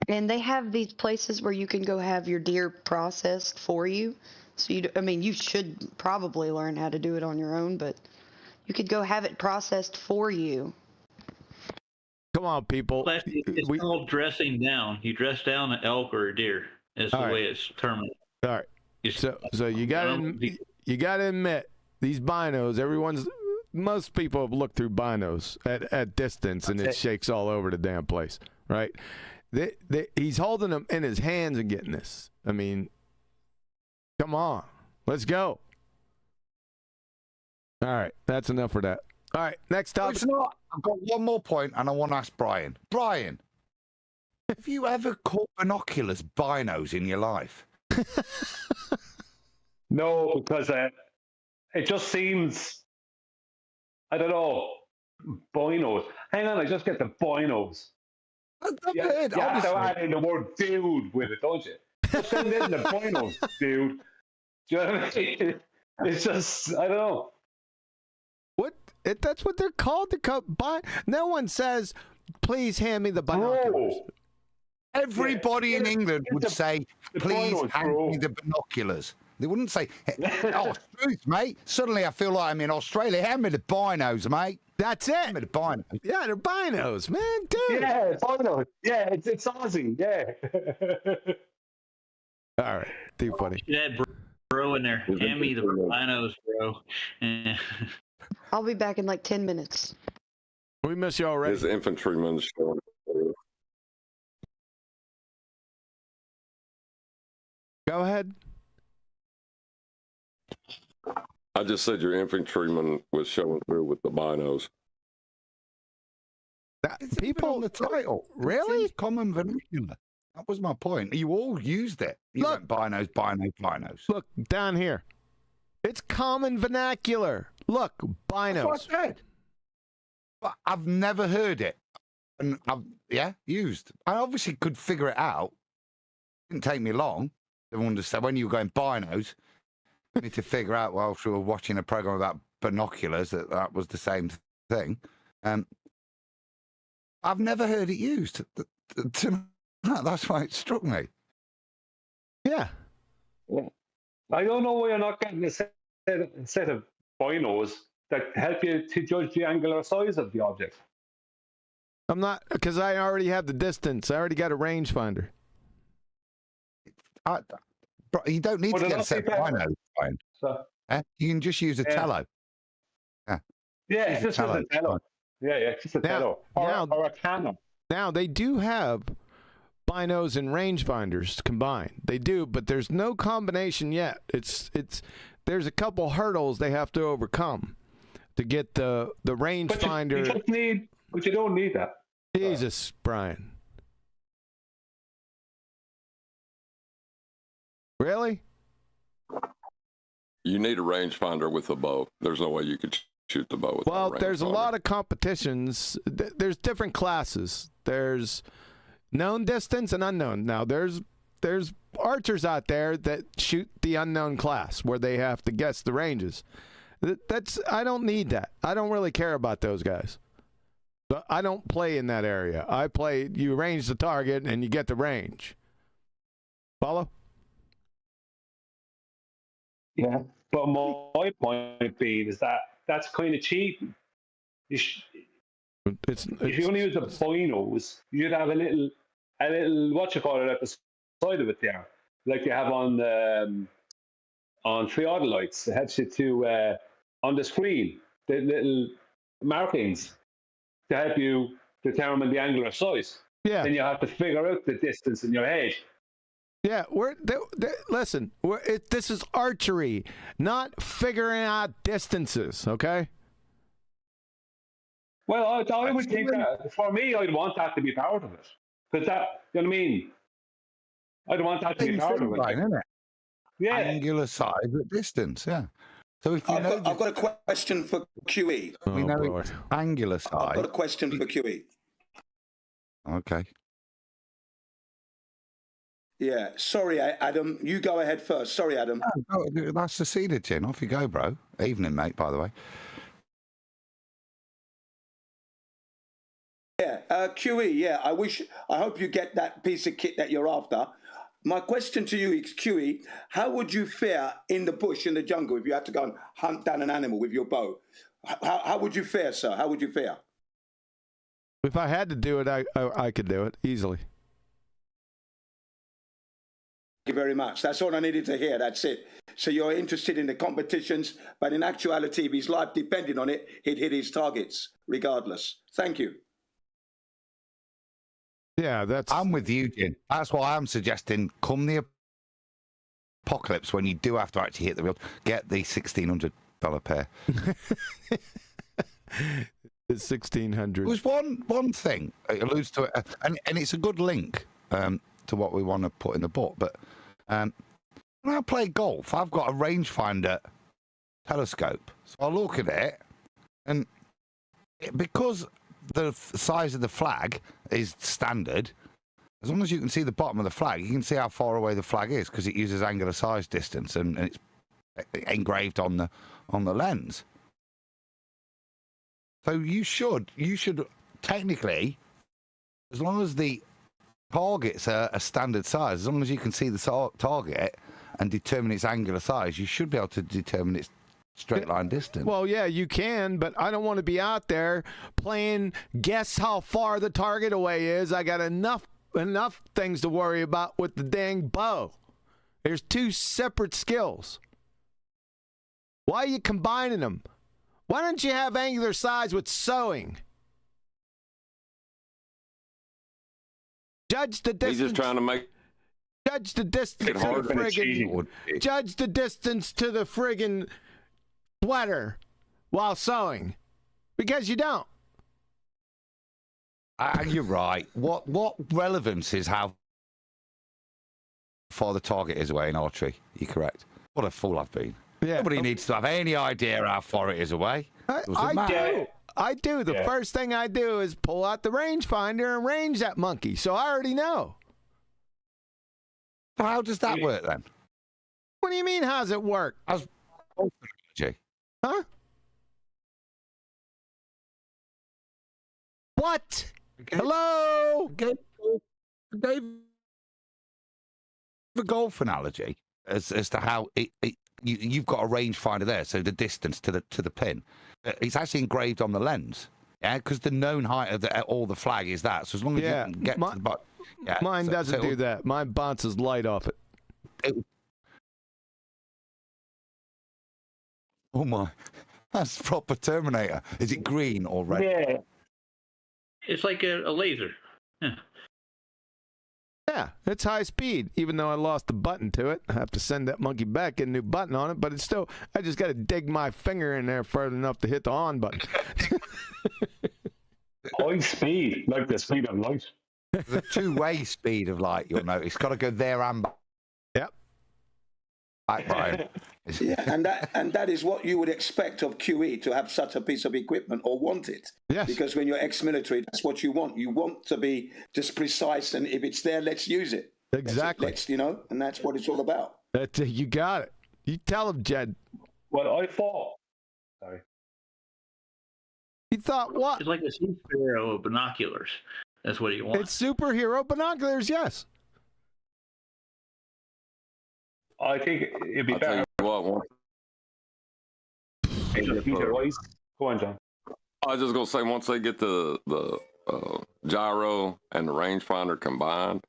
And they have these places where you can go have your deer processed for you. So you should probably learn how to do it on your own, but you could go have it processed for you. Come on, people. It's called dressing down. You dress down an elk or a deer. That's the way it's terminated. All right. So you got to admit these binos. Most people have looked through binos at distance, and it shakes all over the damn place, right? He's holding them in his hands and getting this. I mean, come on, let's go. All right, that's enough for that. All right, next topic. It's not. I've got one more point, and I want to ask Brian. Brian, have you ever caught binoculars, binos in your life? No, because it just seems, I don't know, binos. Hang on, I just get the binos. You have to add in the word dude with it, don't you? Just send in the binos, dude. Do you know what I mean? It's just, I don't know. That's what they're called. No one says, please hand me the binoculars. Bro. Everybody in England would say, please hand me the binoculars. They wouldn't say, oh, truth, mate. Suddenly I feel like I'm in Australia. Hand me the binos, mate. That's it. Hand me the binos. Yeah, they're binos, man, dude. Yeah, binos. Yeah, it's Aussie. Yeah. All right, too funny. That bro in there. Hand me the binos, bro. I'll be back in like 10 minutes. We miss you already. His infantryman's showing. Go ahead. I just said your infantryman was showing through with the binos. People on the title. Really? It's common vernacular. That was my point. You all used it. You went binos, binos. Look, down here. It's common vernacular. Look, binos. That's what I said. But I've never heard it. And used. I obviously could figure it out. It didn't take me long to understand when you were going binos. You need to figure out whilst we were watching a program about binoculars that was the same thing. I've never heard it used. That's why it struck me. Yeah. I don't know why you're not getting a set of binos that help you to judge the angular size of the object. I'm not, because I already have the distance. I already got a rangefinder. Bro, you don't need to get a set of binos. So, you can just use a tello. Yeah, just a tello. Yeah, just a tello. Or a Canon. Now, they do have binos and rangefinders combined. They do, but there's no combination yet. There's a couple hurdles they have to overcome to get the rangefinder. But you don't need that. Jesus, Brian. Really? You need a rangefinder with a bow. There's no way you could shoot the bow with a rangefinder. Well, there's a lot of competitions. There's different classes. There's known distance and unknown. Now, there's archers out there that shoot the unknown class where they have to guess the ranges. I don't need that. I don't really care about those guys. But I don't play in that area. I play, you range the target and you get the range. Follow? Yeah. But my point being is that that's kind of cheating. If you only use the binos, you'd have a little what you call it at the side of it there, like you have on theodolites. It helps you to on the screen, the little markings to help you determine the angular size. Yeah. Then you have to figure out the distance in your head. Yeah, listen, this is archery, not figuring out distances, okay? Well, I would think that, for me, I'd want that to be part of it. Because that, you know what I mean? I'd want that to be part of it. Right, isn't it? Yeah. Angular size at distance, yeah. So if you I've got a question for QE. We know it's angular size. I've got a question for QE. Okay. Yeah, sorry, Adam. You go ahead first. Sorry, Adam. No, that's the cedar tin. Off you go, bro. Evening, mate, by the way. Yeah, QE, yeah, I hope you get that piece of kit that you're after. My question to you is, QE, how would you fare in the bush, in the jungle, if you had to go and hunt down an animal with your bow? How would you fare, sir? How would you fare? If I had to do it, I could do it easily. Thank you very much. That's all I needed to hear. That's it. So you're interested in the competitions, but in actuality, if his life depended on it, he'd hit his targets regardless. Thank you. Yeah, I'm with you, Jim. That's why I'm suggesting, come the apocalypse, when you do have to actually hit the real, get the $1,600 pair. The 1,600. There's one thing it alludes to it, and it's a good link to what we want to put in the book. But when I play golf, I've got a rangefinder telescope, so I look at it, and because the size of the flag is standard, as long as you can see the bottom of the flag, you can see how far away the flag is because it uses angular size distance and it's engraved on the lens. So you should technically, as long as the targets are a standard size, as long as you can see the target and determine its angular size, you should be able to determine its straight line distance. Well, yeah, you can, but I don't want to be out there playing guess how far the target away is. I got enough things to worry about with the dang bow. There's two separate skills. Why are you combining them? Why don't you have angular size with sewing? Judge the distance. He's just trying to make. Judge the distance to the friggin'. Judge the distance to the friggin' sweater while sewing, because you don't. You're right. What relevance is how far the target is away in archery? You're correct. What a fool I've been. Yeah. Nobody needs to have any idea how far it is away. I do. The first thing I do is pull out the rangefinder and range that monkey. So I already know. So how does that work then? What do you mean? How's it work? Huh? What? Hello? Gave the golf analogy as to how you've got a rangefinder there, so the distance to the pin. It's actually engraved on the lens. Yeah, because the known height of all the flag is that. So as long as you can get to the button. Yeah, mine doesn't do that. Mine bounces light off it. Oh my, that's proper Terminator. Is it green or red? Yeah. It's like a laser. Yeah. Yeah, it's high speed. Even though I lost the button to it, I have to send that monkey back, get a new button on it. But it's still, I just got to dig my finger in there far enough to hit the on button. High speed, like the speed of light. The two-way speed of light, you'll notice. It's got to go there and back. Yep. Back, Brian. Yeah, and that is what you would expect of QE, to have such a piece of equipment, or want it. Yes. Because when you're ex-military, that's what you want. You want to be just precise, and if it's there, let's use it. Exactly. Let's, and that's what it's all about. You got it. You tell him, Jed. Well, I thought. Sorry. You thought what? It's like a superhero of binoculars. That's what you want. It's superhero binoculars, yes. I think it'd be better. What? Go on, John. I was just gonna say, once they get the gyro and the rangefinder combined,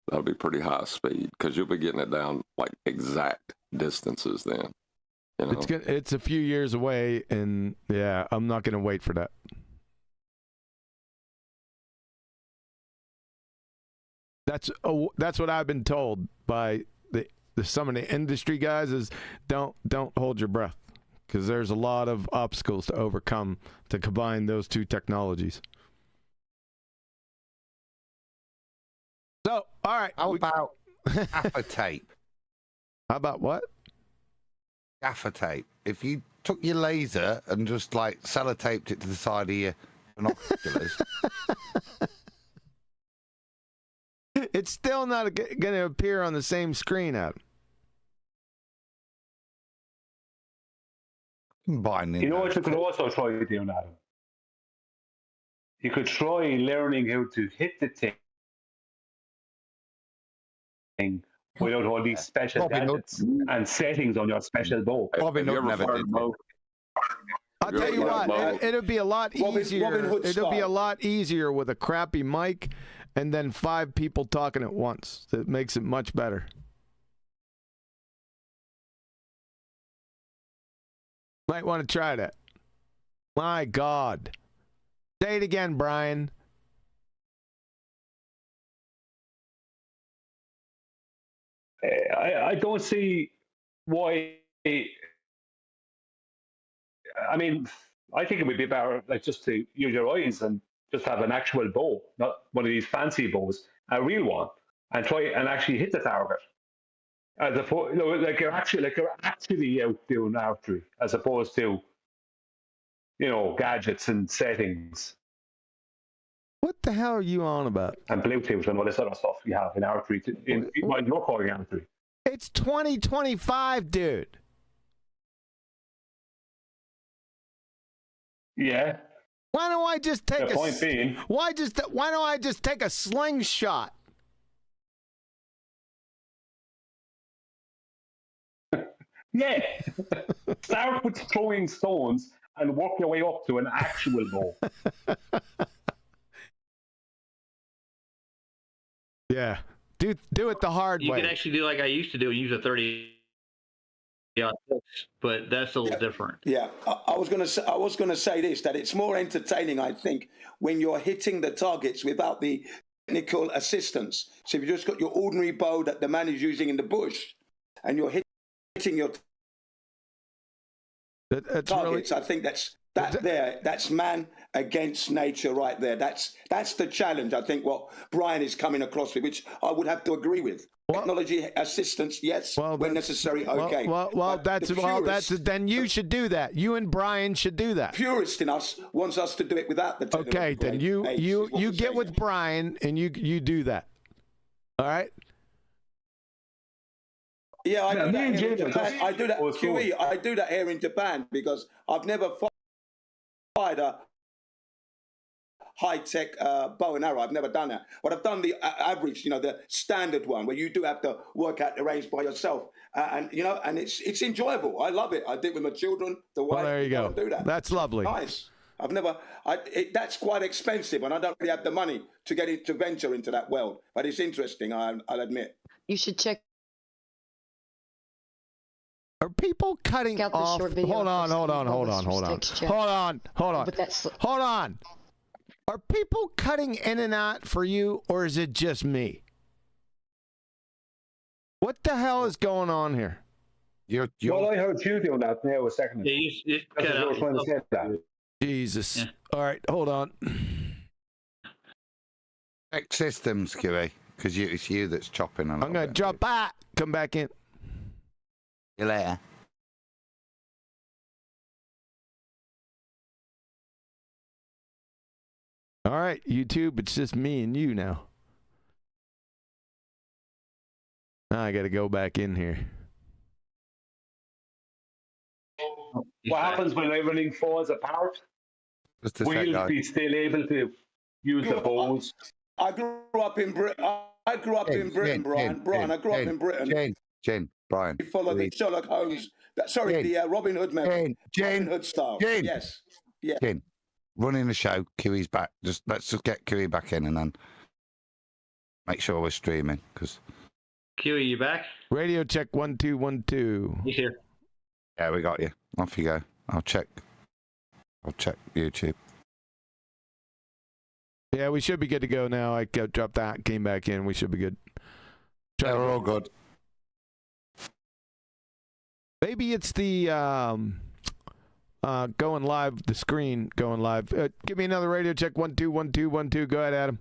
that'll be pretty high speed, because you'll be getting it down like exact distances then. You know? It's a few years away, and yeah, I'm not gonna wait for that. That's what I've been told by some of the industry guys, is don't hold your breath, because there's a lot of obstacles to overcome to combine those two technologies. So, all right. How about gaffer tape? How about what? Gaffer tape. If you took your laser and just like sellotaped it to the side of your binoculars. It's still not going to appear on the same screen, Adam. You know what you could also try doing, Adam? You could try learning how to hit the thing without all these special gadgets and settings on your special bow. Robin Hood never did that. I'll tell you what, it'll be a lot easier. It'll be a lot easier with a crappy mic and then 5 people talking at once. That makes it much better. Might want to try that. My God. Say it again, Brian. I don't see why. I mean, I think it would be better like just to use your eyes and just have an actual bow, not one of these fancy bows, a real one, and try and actually hit the target. As opposed, like you're actually out doing archery, as opposed to, gadgets and settings. What the hell are you on about? And Bluetooth and all this other stuff you have in archery, in your calling archery. It's 2025, dude. Yeah. Why don't I just take why don't I just take a slingshot? Yeah. Start with throwing stones and work your way up to an actual bow. Yeah. Do it the hard way. You could actually do like I used to do and use a 30 but that's a little different. Yeah, I was gonna say this, that it's more entertaining, I think, when you're hitting the targets without the technical assistance. So if you just got your ordinary bow that the man is using in the bush, and you're hitting your targets, I think that's man against nature right there. That's the challenge, I think, what Brian is coming across with, which I would have to agree with. Technology assistance, yes, when necessary, okay. Then you should do that. You and Brian should do that. Purist in us wants us to do it without the technology. Okay, then you get with Brian and you do that. All right? Yeah, I do that here in Japan. I do that, QE, I do that here in Japan because I've never fired a high-tech bow and arrow. I've never done that. But I've done the average, you know, the standard one where you do have to work out the range by yourself. And, you know, and it's enjoyable. I love it. I did it with my children, the wife. Well, there you go. Do that. That's lovely. Nice. I've never, that's quite expensive, and I don't really have the money to get it, to venture into that world. But it's interesting, I'll admit. You should check Are people cutting out the off? short video. Hold on. Are people cutting in and out for you, or is it just me? What the hell is going on here? Well, I heard you doing that now a second ago. Yeah, you cut I out. was trying to say that. Jesus. Yeah. All right, hold on. Check systems, QA, because it's you that's chopping on. I'm going to drop back. Come back in. See you later. All right, YouTube, it's just me and you now. Now I got to go back in here. What happens when everything falls apart? Just a Will sec, you guys. be still able to use the bows? I grew up in Britain. I grew up in Britain, Brian. Brian, I grew up in Britain. Jane, Brian. You follow the Sherlock Holmes. The Robin Hood method. Jane, Robin Hood style. Jane. Yes. Yeah. Jane, running the show. QE's back. Let's just get QE back in and then make sure we're streaming. Because QE, you back? Radio check 1 2 1 2. You here? yeah, we got you. Off you go. I'll check YouTube. Yeah, we should be good to go now. I dropped that, came back in. We should be good. Yeah, we're all good. Maybe it's the going live, the screen going live. Give me another radio check 1 2 1 2 1 2. Go ahead, Adam.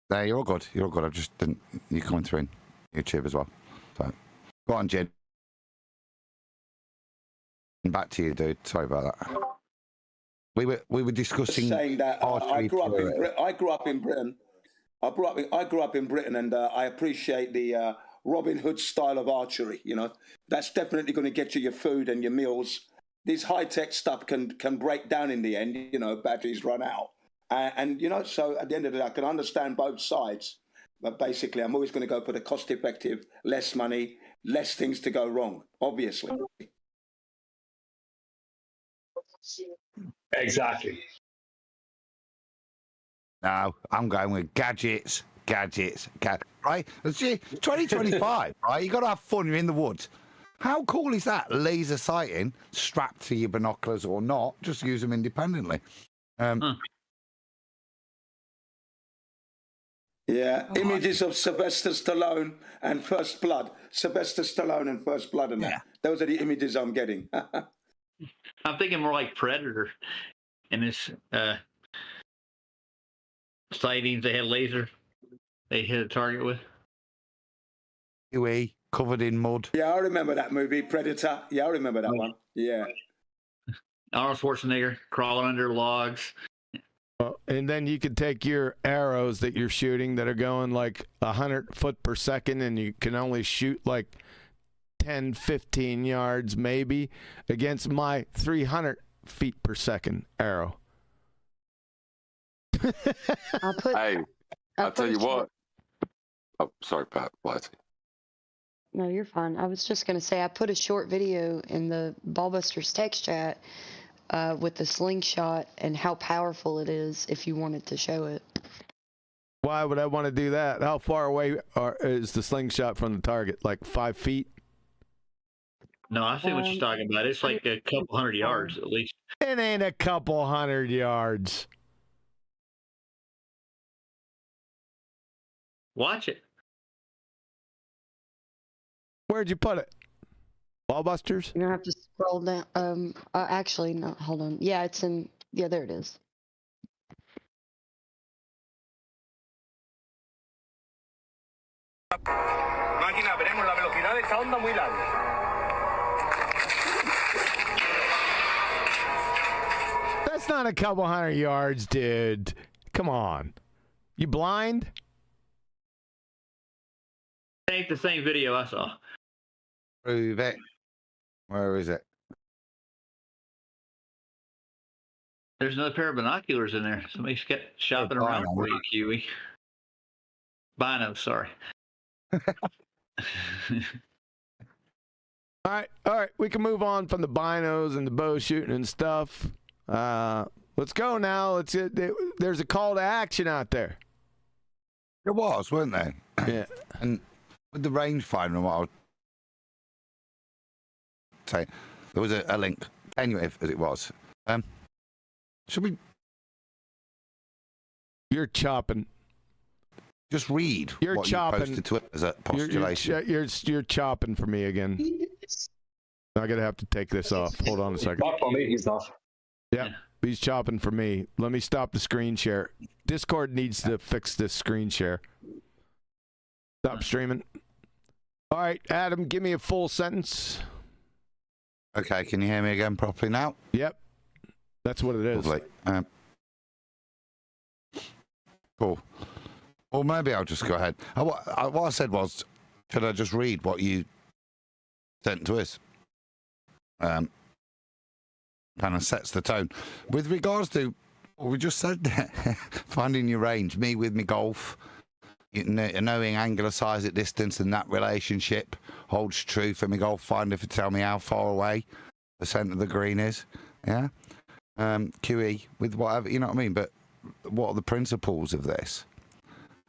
No, you're all good. You're all good. I just didn't. You're coming through in YouTube as well. So go on, Jane. Back to you, dude. Sorry about that. We were discussing saying that I grew up in Britain. I grew up in Britain, and I appreciate the Robin Hood style of archery. You know, that's definitely going to get you your food and your meals. This high tech stuff can break down in the end. You know, batteries run out, and you know. So at the end of the day, I can understand both sides. But basically, I'm always going to go for the cost effective, less money, less things to go wrong. Obviously. Exactly. No, I'm going with gadgets. Right? Let's see, 2025, right? You got to have fun. You're in the woods. How cool is that? Laser sighting, strapped to your binoculars or not, just use them independently. Yeah, images of Sylvester Stallone and First Blood. Sylvester Stallone and First Blood, and that. Those are the images I'm getting. I'm thinking more like Predator in this sightings. They had laser. They hit a target with. QE covered in mud. Yeah, I remember that movie, Predator. Yeah, I remember that one. Yeah. Arnold Schwarzenegger crawling under logs. And then you could take your arrows that you're shooting that are going like 100 foot per second, and you can only shoot like 10, 15 yards maybe against my 300 feet per second arrow. I'll tell you what. Oh, sorry, Pat. No, you're fine. I was just going to say I put a short video in the BALLBUSTERS text chat with the slingshot and how powerful it is if you wanted to show it. Why would I want to do that? How far away is the slingshot from the target? Like 5 feet? No, I see what you're talking about. It's like a couple hundred yards at least. It ain't a couple hundred yards. Watch it. Where'd you put it? BALLBUSTERS? You're gonna have to scroll down. Actually, no. Hold on. Yeah, it's in. Yeah, there it is. Máquina, veremos la velocidad de esta onda muy larga. That's not a couple hundred yards, dude. Come on. You blind? Ain't the same video I saw. Prove it. Where is it? There's another pair of binoculars in there. Somebody's got shopping around for you, Kiwi. Binos, sorry. All right. We can move on from the binos and the bow shooting and stuff. Let's go now. There's a call to action out there. There was, weren't there? Yeah. And with the rangefinder and what I was saying, there was a link, tenuous as it was. Should we? You're chopping. Just read You're what chopping. you posted to it as a postulation. You're chopping for me again. I'm gonna have to take this off. Hold on a second. Not for me, he's not. Yeah, he's chopping for me. Let me stop the screen share. Discord needs to fix this screen share. Stop streaming. All right, Adam, give me a full sentence. Okay, can you hear me again properly now? Yep, that's what it is. Lovely. Cool. Or maybe I'll just go ahead. What I said was, should I just read what you sent to us? Kind of sets the tone. With regards to what we just said there, finding your range, me with me golf, knowing angular size at distance and that relationship holds true for me golf finder to tell me how far away the centre of the green is. Yeah? QE with whatever, you know what I mean? But what are the principles of this?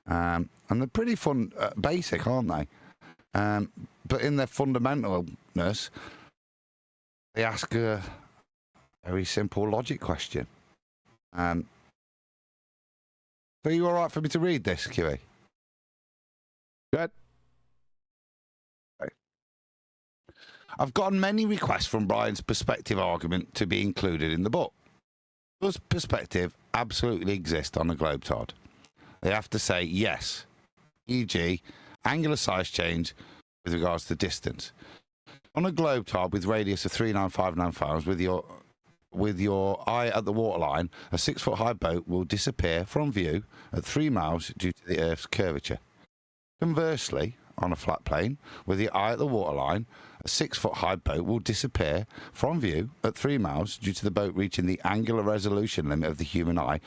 And they're pretty fun, basic, aren't they? But in their fundamentalness, they ask a very simple logic question. So are you all right for me to read this, QE? Good. Okay. I've gotten many requests from Brian's perspective argument to be included in the book. Does perspective absolutely exist on a globetrot? They have to say yes, e.g., angular size change with regards to distance. On a globetrot with radius of 39595 miles, with your eye at the waterline, a 6-foot high boat will disappear from view at 3 miles due to the Earth's curvature. Conversely, on a flat plane, with the eye at the waterline, a 6-foot high boat will disappear from view at 3 miles due to the boat reaching the angular resolution limit of the human eye,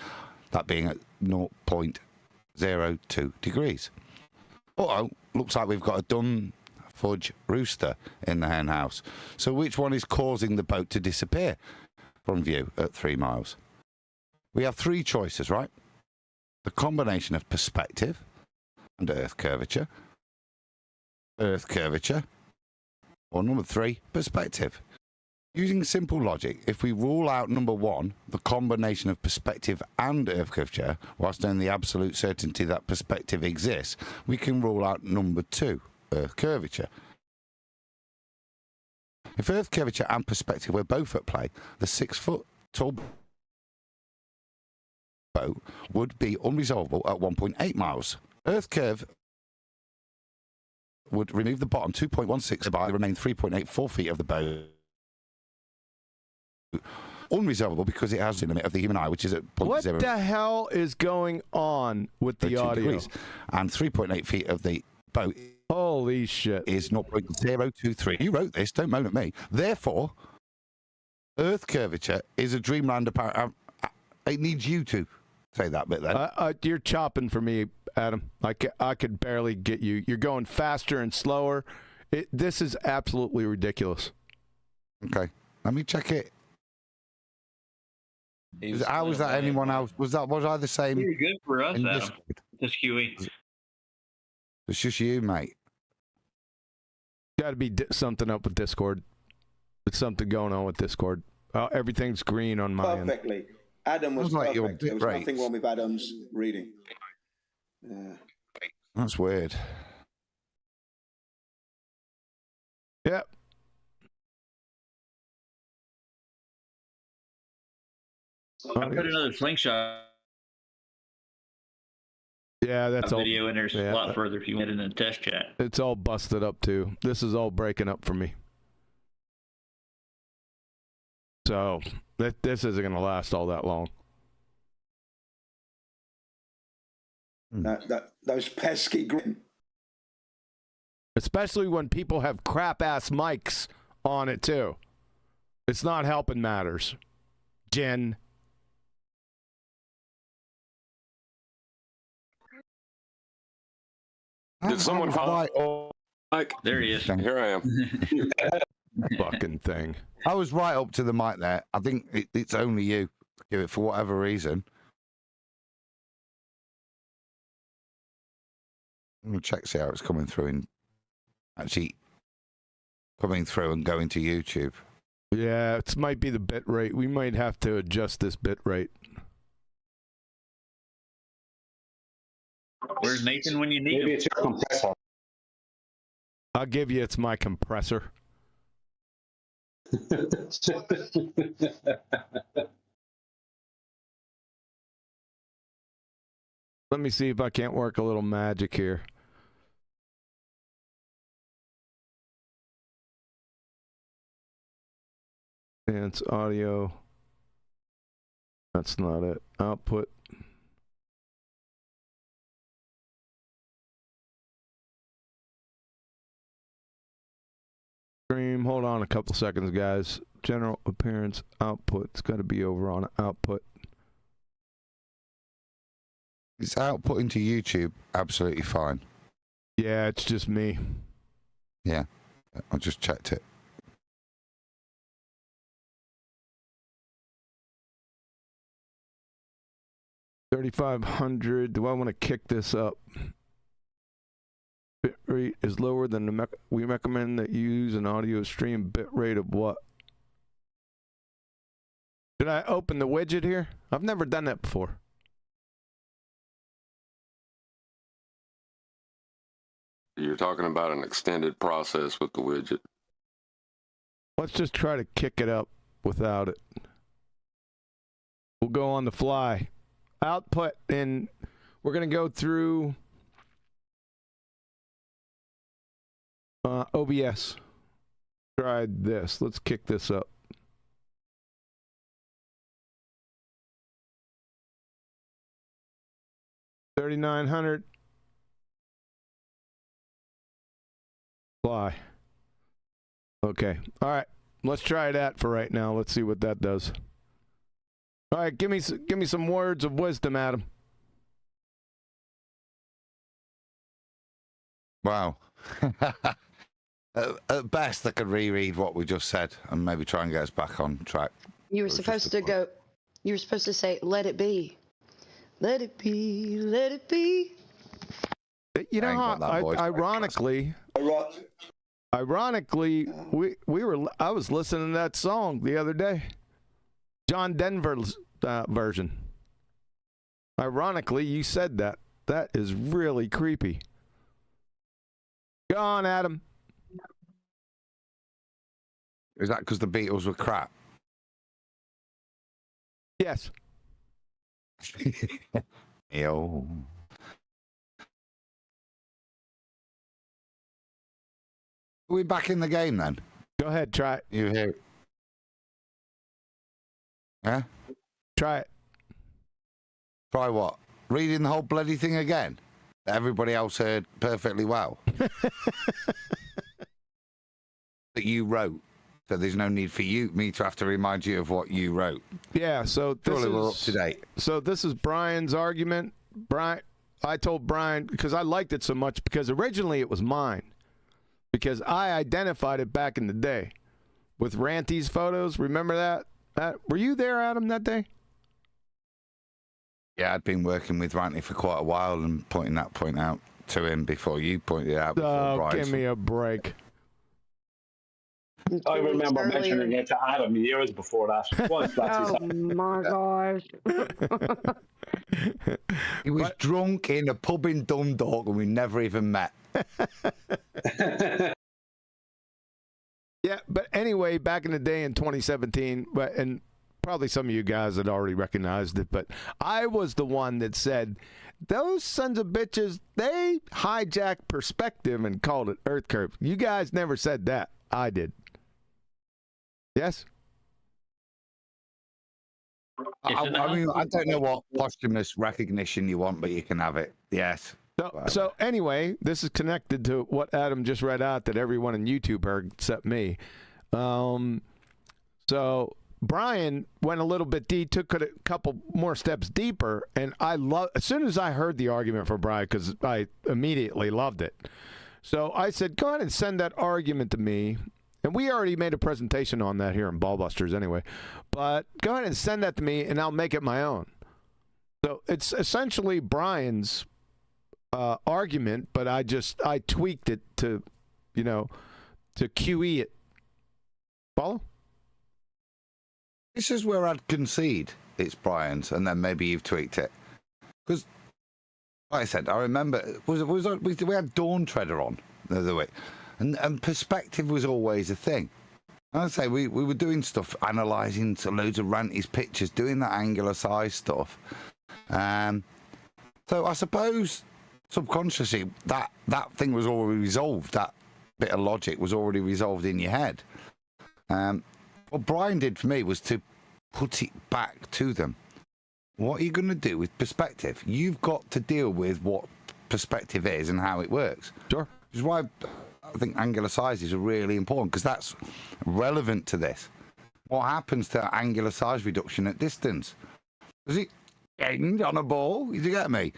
that being at 0.02 degrees. Uh-oh, looks like we've got a dumb fudge rooster in the hen house. So which one is causing the boat to disappear from view at 3 miles? We have 3 choices, right? The combination of perspective and Earth curvature, or number 3, perspective. Using simple logic, if we rule out number 1, the combination of perspective and Earth curvature, whilst knowing the absolute certainty that perspective exists, we can rule out number 2, Earth curvature. If Earth curvature and perspective were both at play, the 6-foot tall boat would be unresolvable at 1.8 miles. Earth curve would remove the bottom 2.16 by the remaining 3.84 feet of the boat. Unresolvable because it has the limit of the human eye, which is at 0.0. What the hell is going on with the audio? Degrees. And 3.8 feet of the boat. Holy shit. Is 0.023. You wrote this, don't moan at me. Therefore, Earth curvature is a dreamland apparent. It needs you to say that bit then. You're chopping for me, Adam. I could barely get you. You're going faster and slower. This is absolutely ridiculous. Okay, let me check it. How was that anyone else? Was I the same? You're good for us, Adam. Just QE. It's just you, mate. Got to be something up with Discord. There's something going on with Discord. Everything's green on my end. Perfectly. Adam was like perfect. There was nothing wrong with Adam's reading. That's weird. Yep. I put another slingshot. Yeah, that's all. Video in there's a lot further if you want it in the test chat. It's all busted up too. This is all breaking up for me. So this isn't going to last all that long. Those pesky green. Especially when people have crap ass mics on it too. It's not helping matters. Jen. Did someone call? Right up. Mike, There he is. here I am. Fucking thing. I was right up to the mic there. I think it's only you. Do it for whatever reason. I'm gonna check see how it's coming through and actually coming through and going to YouTube. Yeah, it might be the bit rate. We might have to adjust this bit rate. Where's Nathan when you need Maybe him? it's your compressor. I'll give you it's my compressor. Let me see if I can't work a little magic here. It's audio. That's not it. Output. Stream. Hold on a couple seconds, guys. General appearance output. It's got to be over on output. It's outputting to YouTube absolutely fine. Yeah, it's just me. Yeah, I just checked it. $3,500. Do I want to kick this up? Bitrate is lower than the we recommend that you use an audio stream. Bitrate of what? Did I open the widget here? I've never done that before. You're talking about an extended process with the widget. Let's just try to kick it up without it. We'll go on the fly. Output, and we're going to go through OBS. Tried this. Let's kick this up. $3,900. Fly. Okay. All right. Let's try that for right now. Let's see what that does. All right. Give me some words of wisdom, Adam. Wow. At best, I could reread what we just said and maybe try and get us back on track. You were supposed to go. You were supposed to say, "Let it be, let it be, let it be." You know how, ironically, I was listening to that song the other day, John Denver's version. Ironically, you said that. That is really creepy. Go on, Adam. Is that because the Beatles were crap? Yes. Yo. Are we back in the game then? Go ahead, try it. You hear? Yeah? Try it. Try what? Reading the whole bloody thing again? That everybody else heard perfectly well. That you wrote. So there's no need for me to have to remind you of what you wrote. Yeah, so this Surely we're up is to date. So this is Brian's argument. I told Brian, because I liked it so much, because originally it was mine. Because I identified it back in the day with Ranty's photos. Remember that? Were you there, Adam, that day? Yeah, I'd been working with Ranty for quite a while and pointing that point out to him before you pointed it out. Oh, give me a break. I remember mentioning it to Adam years before that. Once that's Oh my gosh. He was drunk in a pub in Dundalk and we never even met. Yeah, but anyway, back in the day in 2017, and probably some of you guys had already recognized it, but I was the one that said, those sons of bitches, they hijacked perspective and called it Earth curve. You guys never said that. I did. Yes? I mean, I don't know what posthumous recognition you want, but you can have it. Yes. So anyway, this is connected to what Adam just read out that everyone in YouTube heard except me. So Brian went a little bit deep, took a couple more steps deeper, and as soon as I heard the argument from Brian, because I immediately loved it. So I said, go ahead and send that argument to me. And we already made a presentation on that here in BALLBUSTERS anyway. But go ahead and send that to me, and I'll make it my own. So it's essentially Brian's argument, but I tweaked it to QE it. Follow? This is where I'd concede it's Brian's, and then maybe you've tweaked it. Because, like I said, I remember we had Dawn Treader on the other week, and perspective was always a thing. And I'd say we were doing stuff, analysing loads of Ranty's pictures, doing that angular size stuff. So I suppose subconsciously that thing was already resolved. That bit of logic was already resolved in your head. What Brian did for me was to put it back to them. What are you going to do with perspective? You've got to deal with what perspective is and how it works. Sure. Which is why I think angular sizes are really important, because that's relevant to this. What happens to angular size reduction at distance? Does it end on a ball? You get me?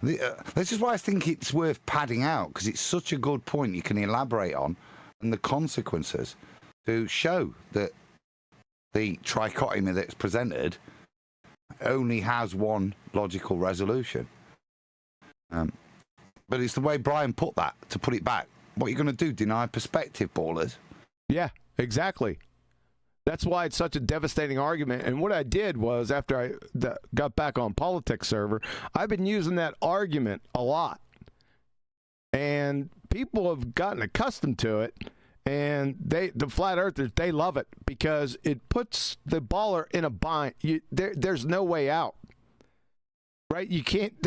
This is why I think it's worth padding out, because it's such a good point you can elaborate on, and the consequences to show that the trichotomy that's presented only has one logical resolution. But it's the way Brian put that, to put it back. What are you going to do? Deny perspective, ballers? Yeah, exactly. That's why it's such a devastating argument. And what I did was, after I got back on Politics server, I've been using that argument a lot. And people have gotten accustomed to it. And the flat earthers, they love it because it puts the baller in a bind. There's no way out, right? You can't.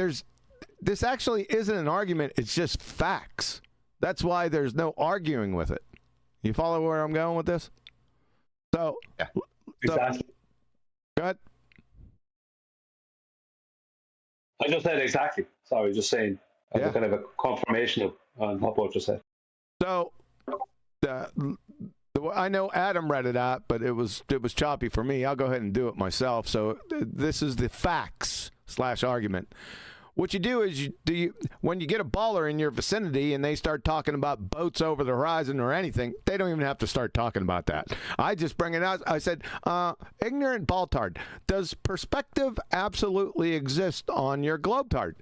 This actually isn't an argument. It's just facts. That's why there's no arguing with it. You follow where I'm going with this? So, yeah, exactly. Go ahead. I just said exactly. Sorry, just saying. Yeah. Kind of a confirmation on what both just said. So. I know Adam read it out, but it was choppy for me. I'll go ahead and do it myself. So this is the facts / argument. What you do is when you get a baller in your vicinity and they start talking about boats over the horizon or anything, they don't even have to start talking about that. I just bring it out. I said, ignorant baltard, does perspective absolutely exist on your globetard?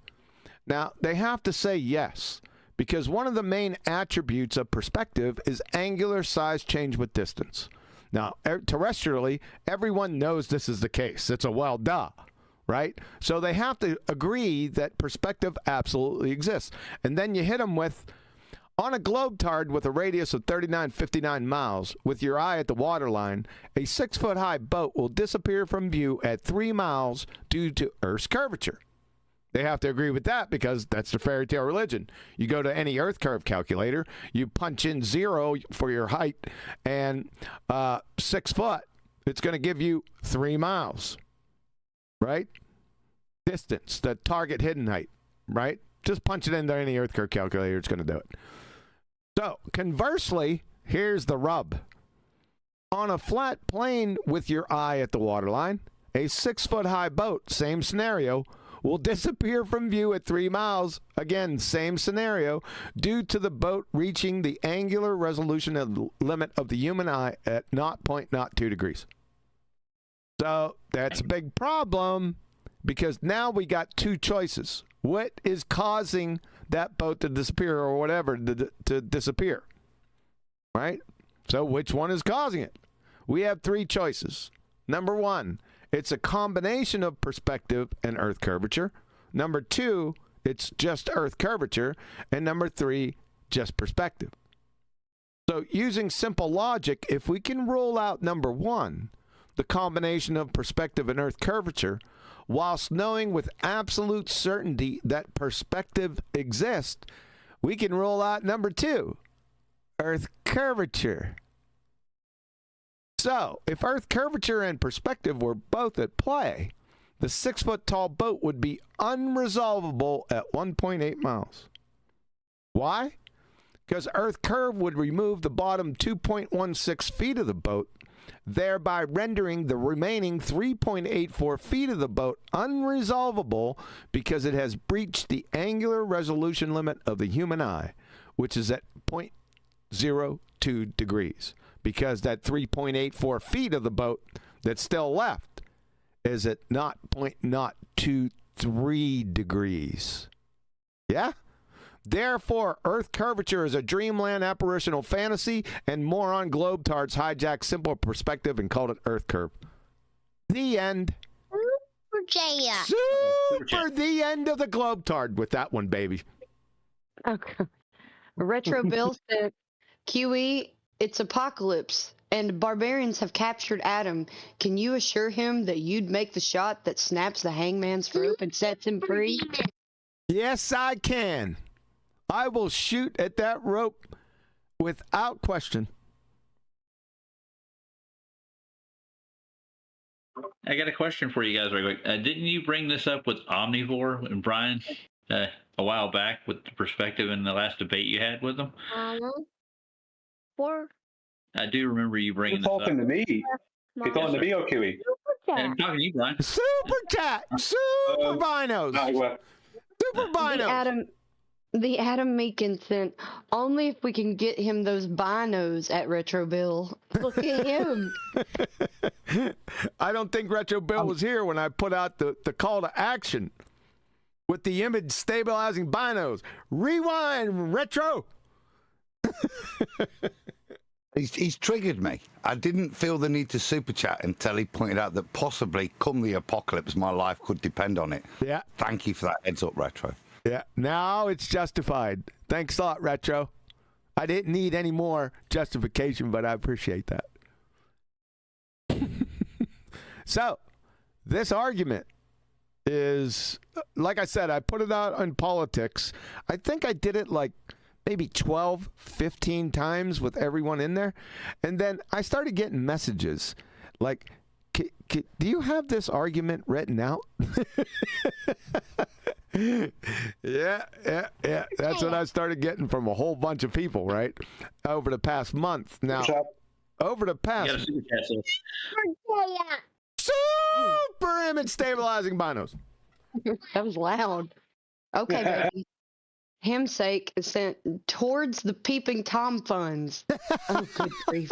Now, they have to say yes. Because one of the main attributes of perspective is angular size change with distance. Now, terrestrially, everyone knows this is the case. It's a well, duh, right? So they have to agree that perspective absolutely exists. And then you hit them with, on a globetard with a radius of 3959 miles, with your eye at the waterline, a 6-foot-high boat will disappear from view at 3 miles due to Earth's curvature. They have to agree with that because that's the fairy tale religion. You go to any Earth curve calculator, you punch in 0 for your height and 6 foot. It's going to give you 3 miles, right? Distance, the target hidden height, right? Just punch it into any Earth curve calculator. It's going to do it. So conversely, here's the rub. On a flat plane with your eye at the waterline, a 6-foot-high boat, same scenario, will disappear from view at 3 miles, again, same scenario, due to the boat reaching the angular resolution limit of the human eye at 0.02 degrees. So that's a big problem because now we got 2 choices. What is causing that boat to disappear or whatever to disappear? Right? So which one is causing it? We have 3 choices. Number 1, it's a combination of perspective and Earth curvature. Number 2, it's just Earth curvature. And number 3, just perspective. So using simple logic, if we can rule out number 1, the combination of perspective and Earth curvature, whilst knowing with absolute certainty that perspective exists, we can rule out number 2, Earth curvature. So, if Earth curvature and perspective were both at play, the 6-foot-tall boat would be unresolvable at 1.8 miles. Why? Because Earth curve would remove the bottom 2.16 feet of the boat, thereby rendering the remaining 3.84 feet of the boat unresolvable because it has breached the angular resolution limit of the human eye, which is at 0.02 degrees. Because that 3.84 feet of the boat that's still left is at 0.023 degrees. Yeah? Therefore, Earth curvature is a dreamland apparitional fantasy, and moron globetards hijack simple perspective and called it Earth curve. The end. Super the end of the globetard with that one, baby. Okay. Retro Bill said, QE, it's apocalypse, and barbarians have captured Adam. Can you assure him that you'd make the shot that snaps the hangman's rope and sets him free? Yes, I can. I will shoot at that rope without question. I got a question for you guys real quick. Didn't you bring this up with Omnivore and Brian a while back with the perspective in the last debate you had with them? I do remember you bringing this up. You're talking to me. You're talking to me or QE? I'm talking to you, Brian. Super chat. Super binos. Super binos. The Adam Meekin sent, only if we can get him those binos at Retro Bill. Look at him. I don't think Retro Bill was here when I put out the call to action with the image stabilizing binos. Rewind, Retro. He's triggered me. I didn't feel the need to super chat until he pointed out that possibly come the apocalypse, my life could depend on it. Yeah. Thank you for that heads up, Retro. Yeah, now it's justified. Thanks a lot, Retro. I didn't need any more justification, but I appreciate that. So, this argument is, like I said, I put it out on politics. I think I did it like maybe 12, 15 times with everyone in there. And then I started getting messages like, do you have this argument written out? Yeah. That's what I started getting from a whole bunch of people, right? Over the past month. Now, over the past... Super image stabilizing binos. That was loud. Okay, baby. Himsake sent towards the Peeping Tom funds. Oh, good grief.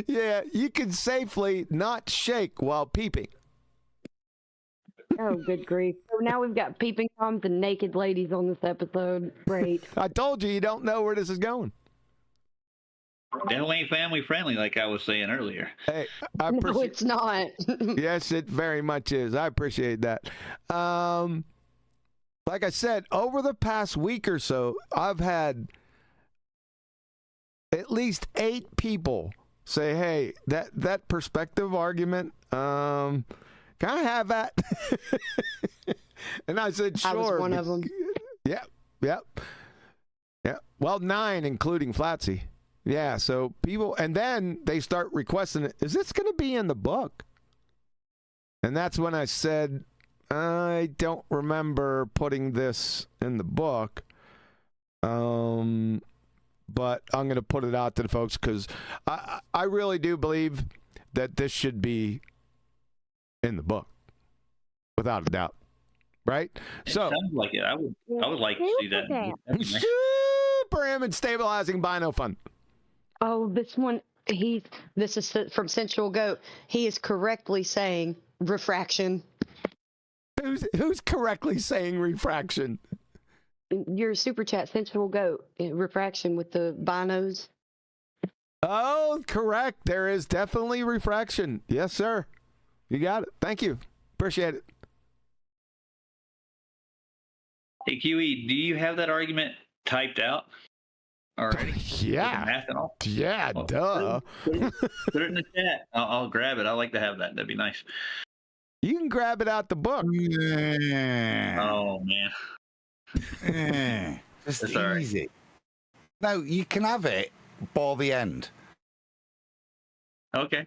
Yeah, you can safely not shake while peeping. Oh, good grief. So now we've got Peeping Toms and naked ladies on this episode. Great. I told you don't know where this is going. That ain't family friendly, like I was saying earlier. Hey, no, it's not. Yes, it very much is. I appreciate that. Like I said, over the past week or so, I've had at least 8 people say, hey, that perspective argument, can I have that? And I said, sure. I was one of them. Yeah. Well, 9, including Flatsy. Yeah, so people, and then they start requesting it. Is this going to be in the book? And that's when I said, I don't remember putting this in the book. But I'm going to put it out to the folks because I really do believe that this should be in the book, without a doubt. Right? It sounds like it. I would like to see that. Super image stabilizing bino fun. Oh, this one, this is from Sensual Goat. He is correctly saying refraction. Who's correctly saying refraction? Your super chat, Sensual Goat, refraction with the binos. Oh, correct. There is definitely refraction. Yes, sir. You got it. Thank you. Appreciate it. Hey, QE, do you have that argument typed out already? Yeah. Math and all? Yeah, duh. Put it in the chat. I'll grab it. I'd like to have that. That'd be nice. You can grab it out the book. Oh, man. Just easy. No, you can have it by the end. Okay.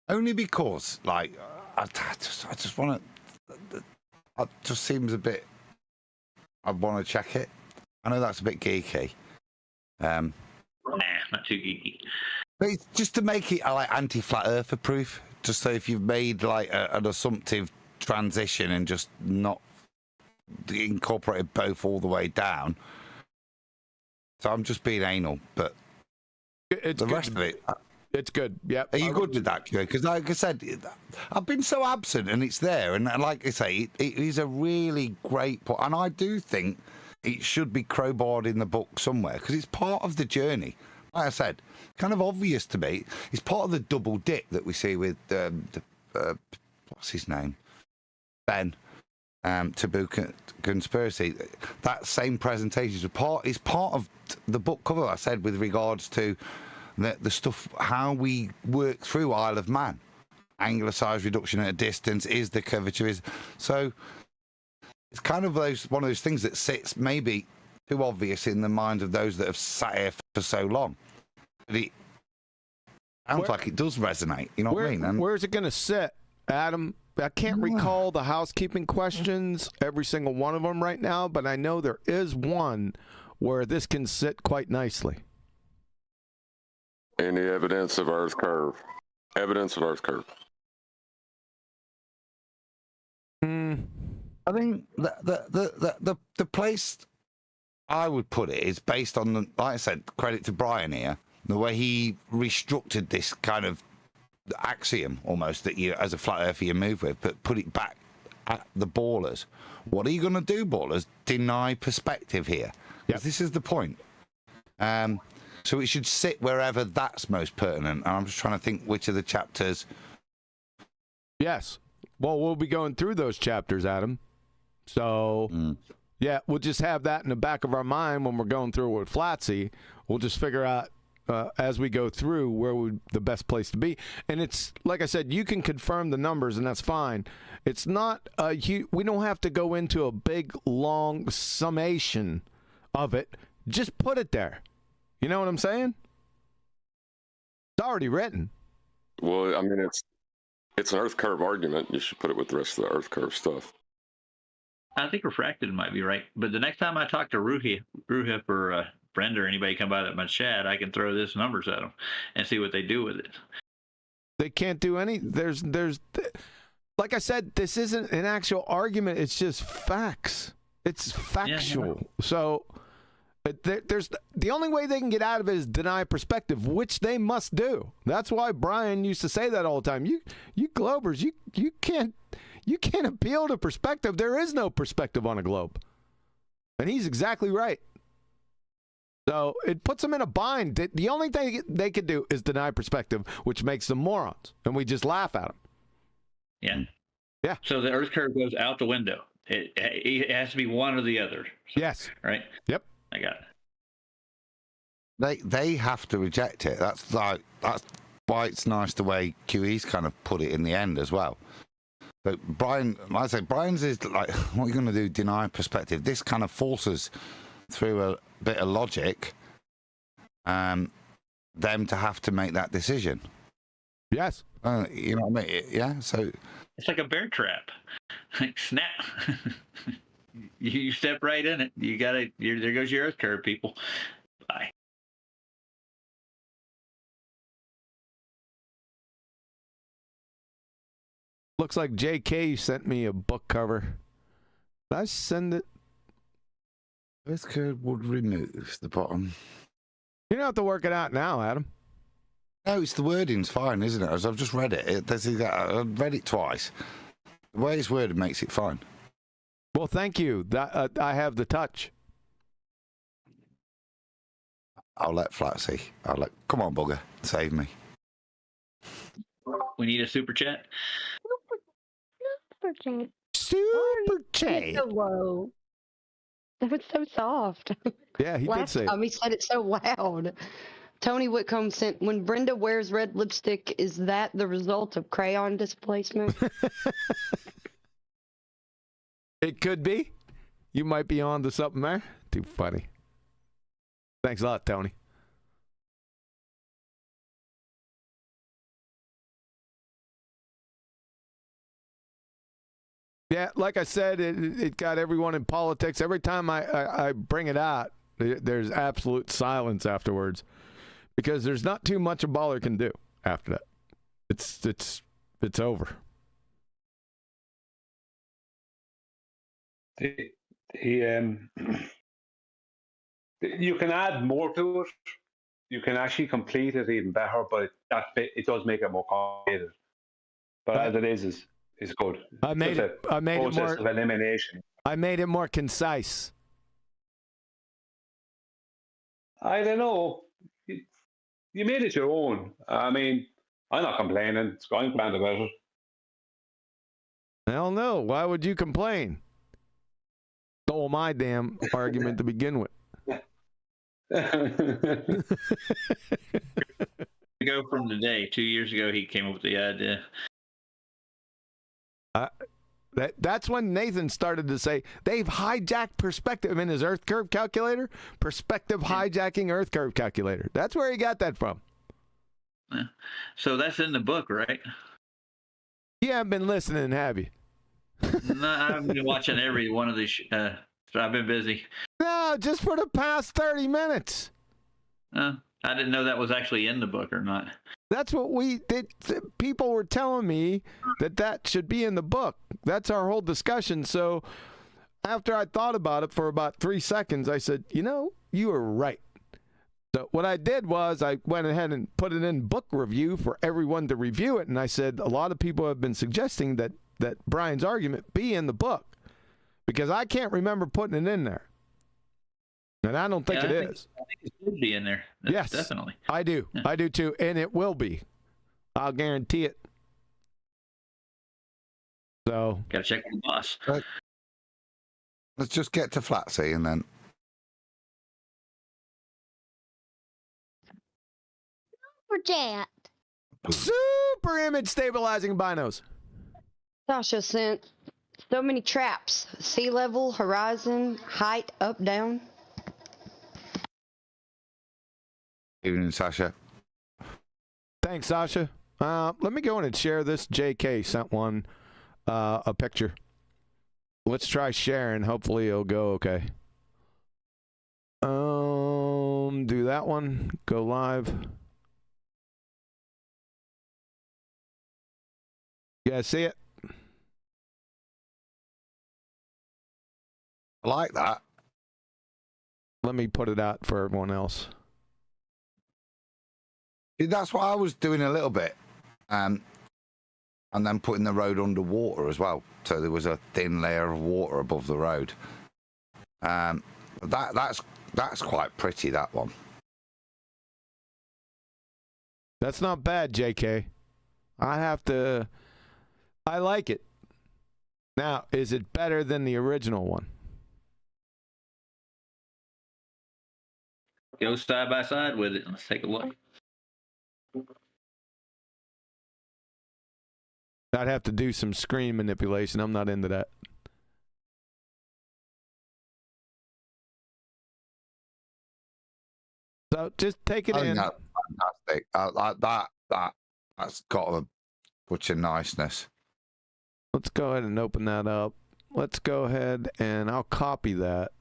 Only because, like, I just want to. It just seems a bit. I want to check it. I know that's a bit geeky. Nah, not too geeky. But it's just to make it like anti-flat earther proof. Just so if you've made like an assumptive transition and just not incorporated both all the way down. So I'm just being anal, but it's the good. rest of it. It's good. Yep. Are you good with that, because like I said, I've been so absent and it's there. And like I say, it is a really great point. And I do think it should be crowbarred in the book somewhere because it's part of the journey. Like I said, kind of obvious to me. It's part of the double dip that we see with, what's his name? Ben. Taboo Conspiracy. That same presentation is part of the book cover, I said, with regards to the stuff, how we work through Isle of Man. Angular size reduction at a distance is the curvature is. So it's kind of one of those things that sits maybe too obvious in the minds of those that have sat here for so long. But it sounds like it does resonate. You know what I mean? And where's it going to sit, Adam? I can't recall the housekeeping questions, every single one of them right now, but I know there is one where this can sit quite nicely. Any evidence of Earth curve? Evidence of Earth curve. I think the place I would put it is based on, like I said, credit to Brian here, the way he restructured this kind of axiom almost that you, as a flat earther, you move with, but put it back at the ballers. What are you going to do, ballers? Deny perspective here. Yep. This is the point. So it should sit wherever that's most pertinent. And I'm just trying to think which of the chapters. Yes. Well, we'll be going through those chapters, Adam. So, yeah, we'll just have that in the back of our mind when we're going through it with Flatsy. We'll just figure out as we go through where would the best place to be. And it's, like I said, you can confirm the numbers, and that's fine. It's not, we don't have to go into a big, long summation of it. Just put it there. You know what I'm saying? It's already written. Well, I mean, it's an Earth curve argument. You should put it with the rest of the Earth curve stuff. I think refracted might be right, but the next time I talk to Ruhip or Brenda or anybody come by my chat, I can throw this numbers at them and see what they do with it. They can't do any. There's, like I said, this isn't an actual argument. It's just facts. It's factual. Yeah. So there's the only way they can get out of it is deny perspective, which they must do. That's why Brian used to say that all the time. You globers, you can't appeal to perspective. There is no perspective on a globe, and he's exactly right. So it puts them in a bind. The only thing they could do is deny perspective, which makes them morons, and we just laugh at them. Yeah. Yeah. So the Earth curve goes out the window. It has to be one or the other. Yes. Right? Yep. I got it. They have to reject it. That's why it's nice the way QE's kind of put it in the end as well. But Brian, like I say, Brian's is like, what are you going to do? Deny perspective. This kind of forces through a bit of logic, them to have to make that decision. Yes. You know what I mean? Yeah. So it's like a bear trap. Like snap. You step right in it. You got to. There goes your Earth curve, people. Bye. Looks like JK sent me a book cover. Did I send it? Earth curve would remove the bottom. You don't have to work it out now, Adam. No, it's the wording's fine, isn't it? As I've just read it. I've read it twice. The way it's worded makes it fine. Well, thank you. I have the touch. I'll let Flatsy. Come on, bugger, save me. We need a super chat. Super chat. Super chat. So low. That was so soft. Yeah, he did say it. He said it so loud. Tony Whitcomb sent, when Brenda wears red lipstick, is that the result of crayon displacement? It could be. You might be on to something there. Too funny. Thanks a lot, Tony. Yeah, like I said, it got everyone in politics. Every time I bring it out, there's absolute silence afterwards. because there's not too much a baller can do after that. It's over. You can add more to it. You can actually complete it even better, but it does make it more complicated. But as it is good. I made it more of elimination. I made it more concise. I don't know. You made it your own. I mean, I'm not complaining. I'm glad about it. Hell no. Why would you complain? Stole my damn argument to begin with. Go from today. 2 years ago, he came up with the idea. That's when Nathan started to say they've hijacked perspective in his Earth curve calculator. Perspective hijacking Earth curve calculator. That's where he got that from. So that's in the book, right? You haven't been listening, have you? No, I've been watching every one of these. So I've been busy. No, just for the past 30 minutes. I didn't know that was actually in the book or not. That's what we did. People were telling me that should be in the book. That's our whole discussion. So after I thought about it for about 3 seconds, I said, you were right. So what I did was I went ahead and put it in book review for everyone to review it. And I said, a lot of people have been suggesting that Brian's argument be in the book because I can't remember putting it in there. And I don't think it is. I think it should be in there. Yes, definitely. I do. Yeah. I do too. And it will be. I'll guarantee it. So. Got to check with the boss. Let's just get to Flatsy and then. Superchat. Super image stabilizing binos. Sasha sent so many traps. Sea level, horizon, height, up, down. Evening, Sasha. Thanks, Sasha. Let me go in and share this. JK sent one, a picture. Let's try sharing. Hopefully it'll go okay. Do that one. Go live. You guys see it? I like that. Let me put it out for everyone else. That's what I was doing a little bit. And then putting the road underwater as well. So there was a thin layer of water above the road. That's quite pretty, that one. That's not bad, JK. I like it. Now, is it better than the original one? Go side by side with it. Let's take a look. I'd have to do some screen manipulation. I'm not into that. So just take it in. That's fantastic. That's got a bunch of niceness. Let's go ahead and open that up. Let's go ahead and I'll copy that.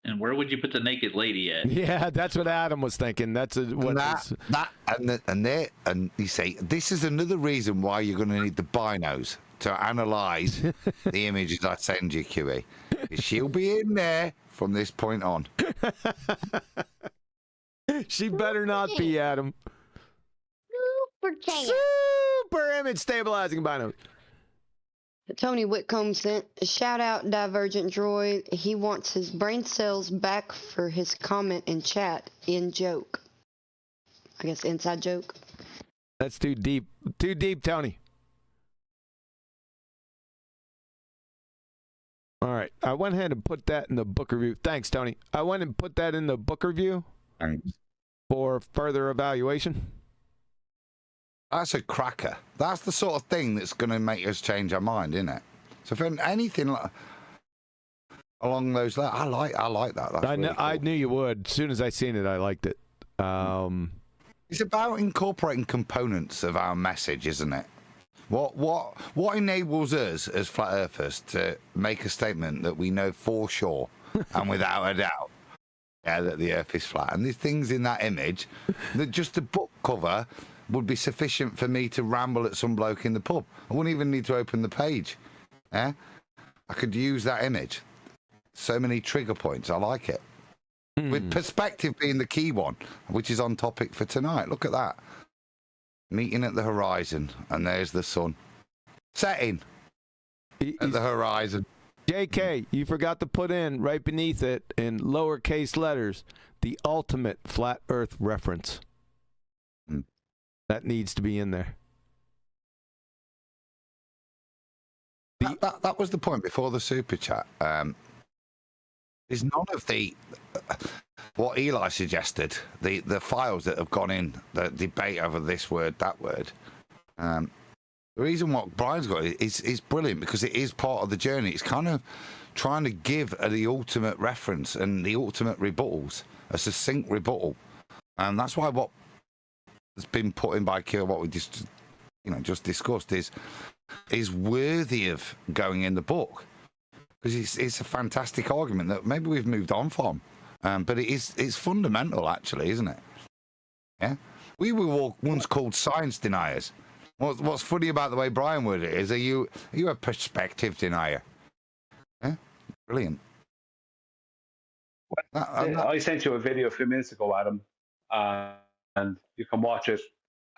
And where would you put the naked lady at? Yeah, that's what Adam was thinking. That's and you say this is another reason why you're going to need the binos to analyze the images I send you, QE. She'll be in there from this point on. She better not be, Adam. Super image stabilizing binos. Tony Whitcomb sent a shout out Divergent Droid. He wants his brain cells back for his comment in chat in joke. I guess inside joke. That's too deep. Too deep, Tony. All right. I went ahead and put that in the book review. Thanks, Tony. I went and put that in the book review. Thanks. For further evaluation. That's a cracker. That's the sort of thing that's going to make us change our mind, isn't it? So for anything like along those lines, I like that. That's really cool. I knew you would. As soon as I seen it, I liked it. It's about incorporating components of our message, isn't it? What enables us as flat earthers to make a statement that we know for sure and without a doubt Yeah, that the Earth is flat. And there's things in that image that just the book cover would be sufficient for me to ramble at some bloke in the pub. I wouldn't even need to open the page. Yeah? I could use that image. So many trigger points. I like it. With perspective being the key one, which is on topic for tonight. Look at that. Meeting at the horizon, and there's the sun. Setting at the horizon. JK, you forgot to put in right beneath it in lowercase letters the ultimate flat Earth reference. That needs to be in there. That was the point before the super chat. There's none of the what Eli suggested, the files that have gone in, the debate over this word, that word. The reason what Brian's got is brilliant because it is part of the journey. It's kind of trying to give the ultimate reference and the ultimate rebuttals, a succinct rebuttal. And that's why what has been put in by Kira, what we just discussed, is worthy of going in the book. Because it's a fantastic argument that maybe we've moved on from. But it's fundamental, actually, isn't it? Yeah? We were once called science deniers. What's funny about the way Brian worded it is, are you a perspective denier? Yeah? Brilliant. I sent you a video a few minutes ago, Adam, and you can watch it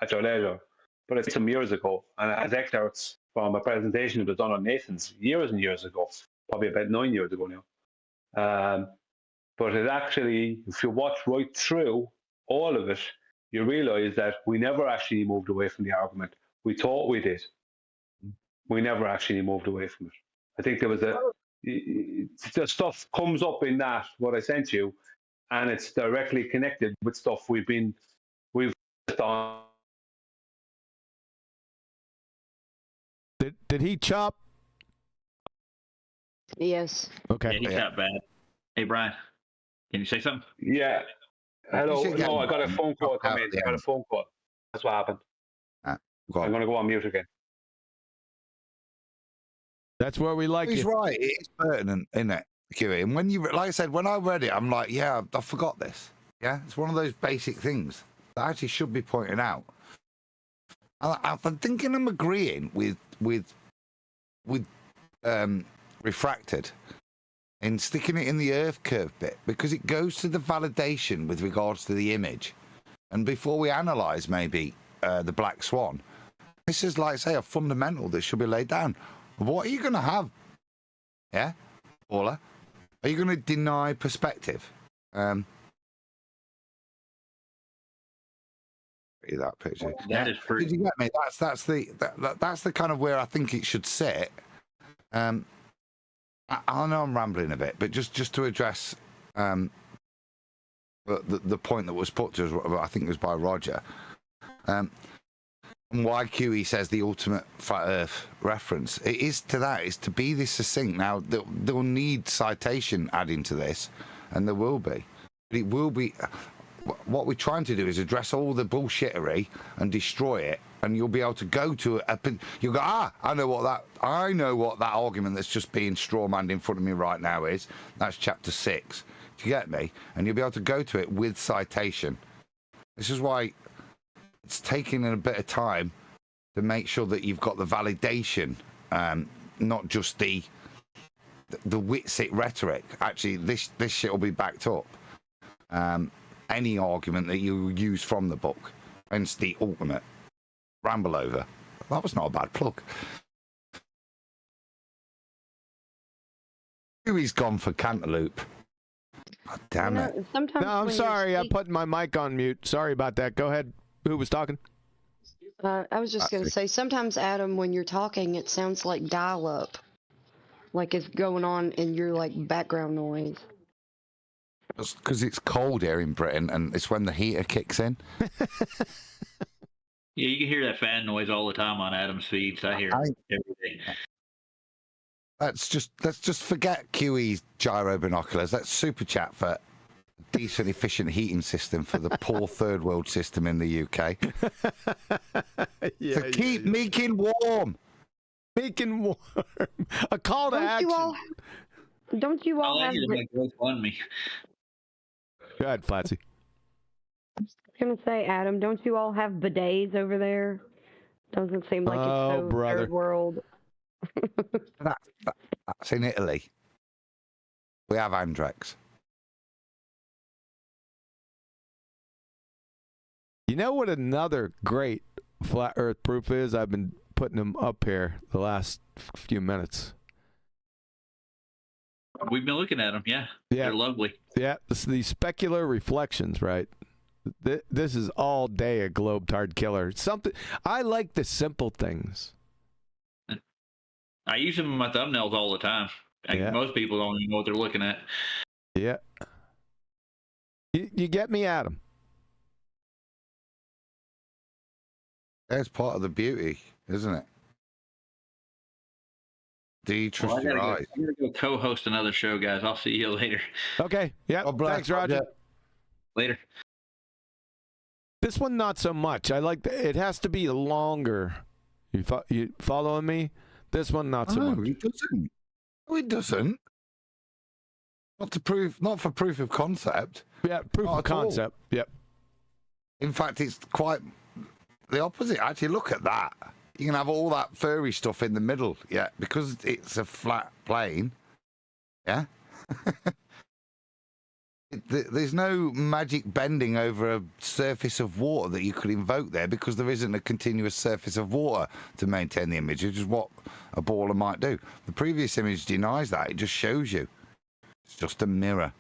at your leisure. But it's some years ago, and as excerpts from a presentation that was done on Nathan's years and years ago, probably about 9 years ago now. But it actually, if you watch right through all of it, you realise that we never actually moved away from the argument. We thought we did. We never actually moved away from it. I think there was the stuff comes up in that, what I sent you, and it's directly connected with stuff we've done. Did he chop? Yes. Okay. Yeah, he chopped bad. Hey, Brian, can you say something? Yeah. Hello. No, I got a phone call come in. I got a phone call. That's what happened. I'm going to go on mute again. That's where we like He's it. right. It is pertinent, isn't it, Kiwi? And when you, like I said, when I read it, I'm like, yeah, I forgot this. Yeah, it's one of those basic things that actually should be pointed out. I'm thinking I'm agreeing with refracted in sticking it in the Earth curve bit because it goes to the validation with regards to the image. And before we analyse maybe the black swan, this is like, say, a fundamental that should be laid down. What are you going to have? Yeah, Paula? Are you going to deny perspective? That picture. That is pretty. Did you get me? That's the kind of where I think it should sit. I know I'm rambling a bit, but just to address the point that was put to us, I think it was by Roger. Why QE says the ultimate flat Earth reference. It is to that. It's to be this succinct. Now they'll need citation adding to this, and there will be. But it will be. What we're trying to do is address all the bullshittery and destroy it, and you'll be able to go to you'll go, I know what that argument that's just being strawmanned in front of me right now is. That's chapter 6. Do you get me? And you'll be able to go to it with citation. This is why it's taking a bit of time to make sure that you've got the validation, not just the Witsit rhetoric. Actually, this shit will be backed up. Any argument that you use from the book, hence the ultimate ramble over. That was not a bad plug. He's gone for Cantaloupe. God damn it. Sometimes no, I'm sorry. I put my mic on mute. Sorry about that. Go ahead. Who was talking? I was just going to say, sometimes, Adam, when you're talking, it sounds like dial-up. Like it's going on in your, background noise. Because it's cold here in Britain, and it's when the heater kicks in. Yeah, you can hear that fan noise all the time on Adam's feeds. I hear it every day. Let's just forget QE's gyro binoculars. That's super chat for a decent, efficient heating system for the poor third world system in the UK. To keep making warm. Making warm. A call to action. Don't you all have... on me. Go ahead, Flatsy. I was gonna say, Adam, don't you all have bidets over there? Doesn't seem like it's so brother. third world. That's in Italy. We have Andrex. You know what another great flat earth proof is? I've been putting them up here the last few minutes. We've been looking at them, yeah. They're lovely. Yeah, these specular reflections, right? This is all day a globetard killer. Something I like the simple things. I use them in my thumbnails all the time. Most people don't even know what they're looking at. Yeah. You get me, Adam. That's part of the beauty, isn't it? Do you trust your eyes? I'm going to go co-host another show, guys. I'll see you later. Okay. Yeah. Thanks, Roger. Later. This one, not so much. I like it has to be longer. You following me? This one, not so much. It doesn't. No, it doesn't. Not for proof of concept. Yeah, proof of concept. Yep. In fact, it's quite the opposite. Actually, look at that. You can have all that furry stuff in the middle, yeah, because it's a flat plane. Yeah. There's no magic bending over a surface of water that you could invoke there because there isn't a continuous surface of water to maintain the image, which is what a baller might do. The previous image denies that. It just shows you. It's just a mirror.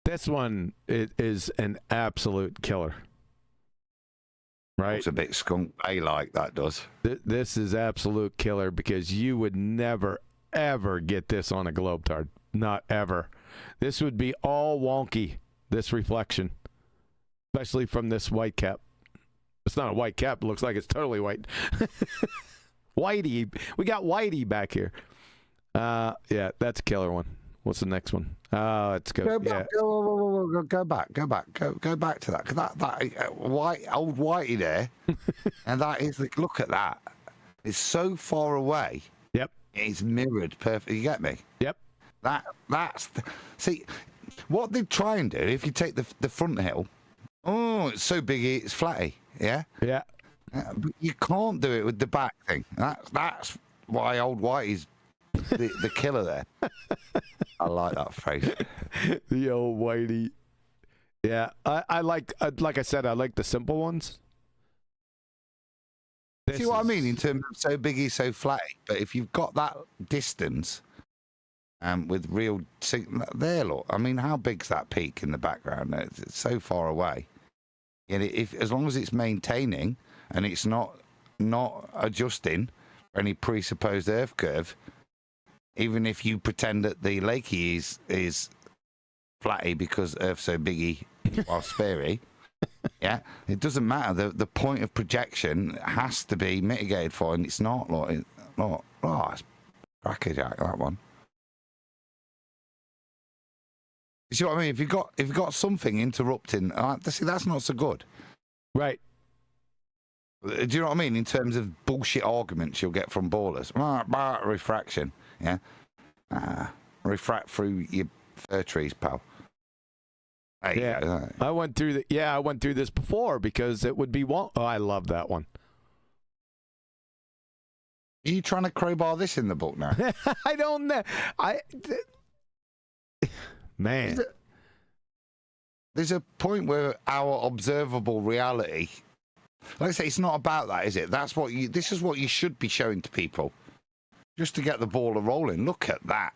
This one is an absolute killer. Right? It's a bit skunk bay-like, that does. This is absolute killer because you would never, ever get this on a globetard. Not ever. This would be all wonky, this reflection, especially from this white cap. It's not a white cap. It looks like it's totally white. Whitey. We got Whitey back here. Yeah, that's a killer one. What's the next one? Let's go. Go back. Yeah. Go back. Go back to that. Cause that old Whitey there, and that is look at that. It's so far away. Yep. It's mirrored perfectly. You get me? Yep. See, what they try and do if you take the front hill. Oh, it's so big, it's flatty. Yeah. Yeah. But you can't do it with the back thing. That's why old Whitey's the killer there. I like that phrase. The old Whitey. Yeah, I like I said, I like the simple ones. See what I mean in terms of so biggy, so flatty. But if you've got that distance, with real there, look. I mean, how big's that peak in the background? It's so far away. And as long as it's maintaining and it's not adjusting for any presupposed Earth curve, even if you pretend that the lakey is flatty because Earth's so biggy while sphairy, yeah, it doesn't matter. The point of projection has to be mitigated for, and it's not. It's crackerjack, that one. You see what I mean? If you've got something interrupting, see, that's not so good. Right. Do you know what I mean? In terms of bullshit arguments you'll get from ballers. Refraction, yeah? Refract through your fir trees, pal. Yeah. I went through this before because it would be one. Oh, I love that one. Are you trying to crowbar this in the book now? I don't know. Man. There's a point where our observable reality, like I say, it's not about that, is it? This is what you should be showing to people. Just to get the ball rolling. Look at that.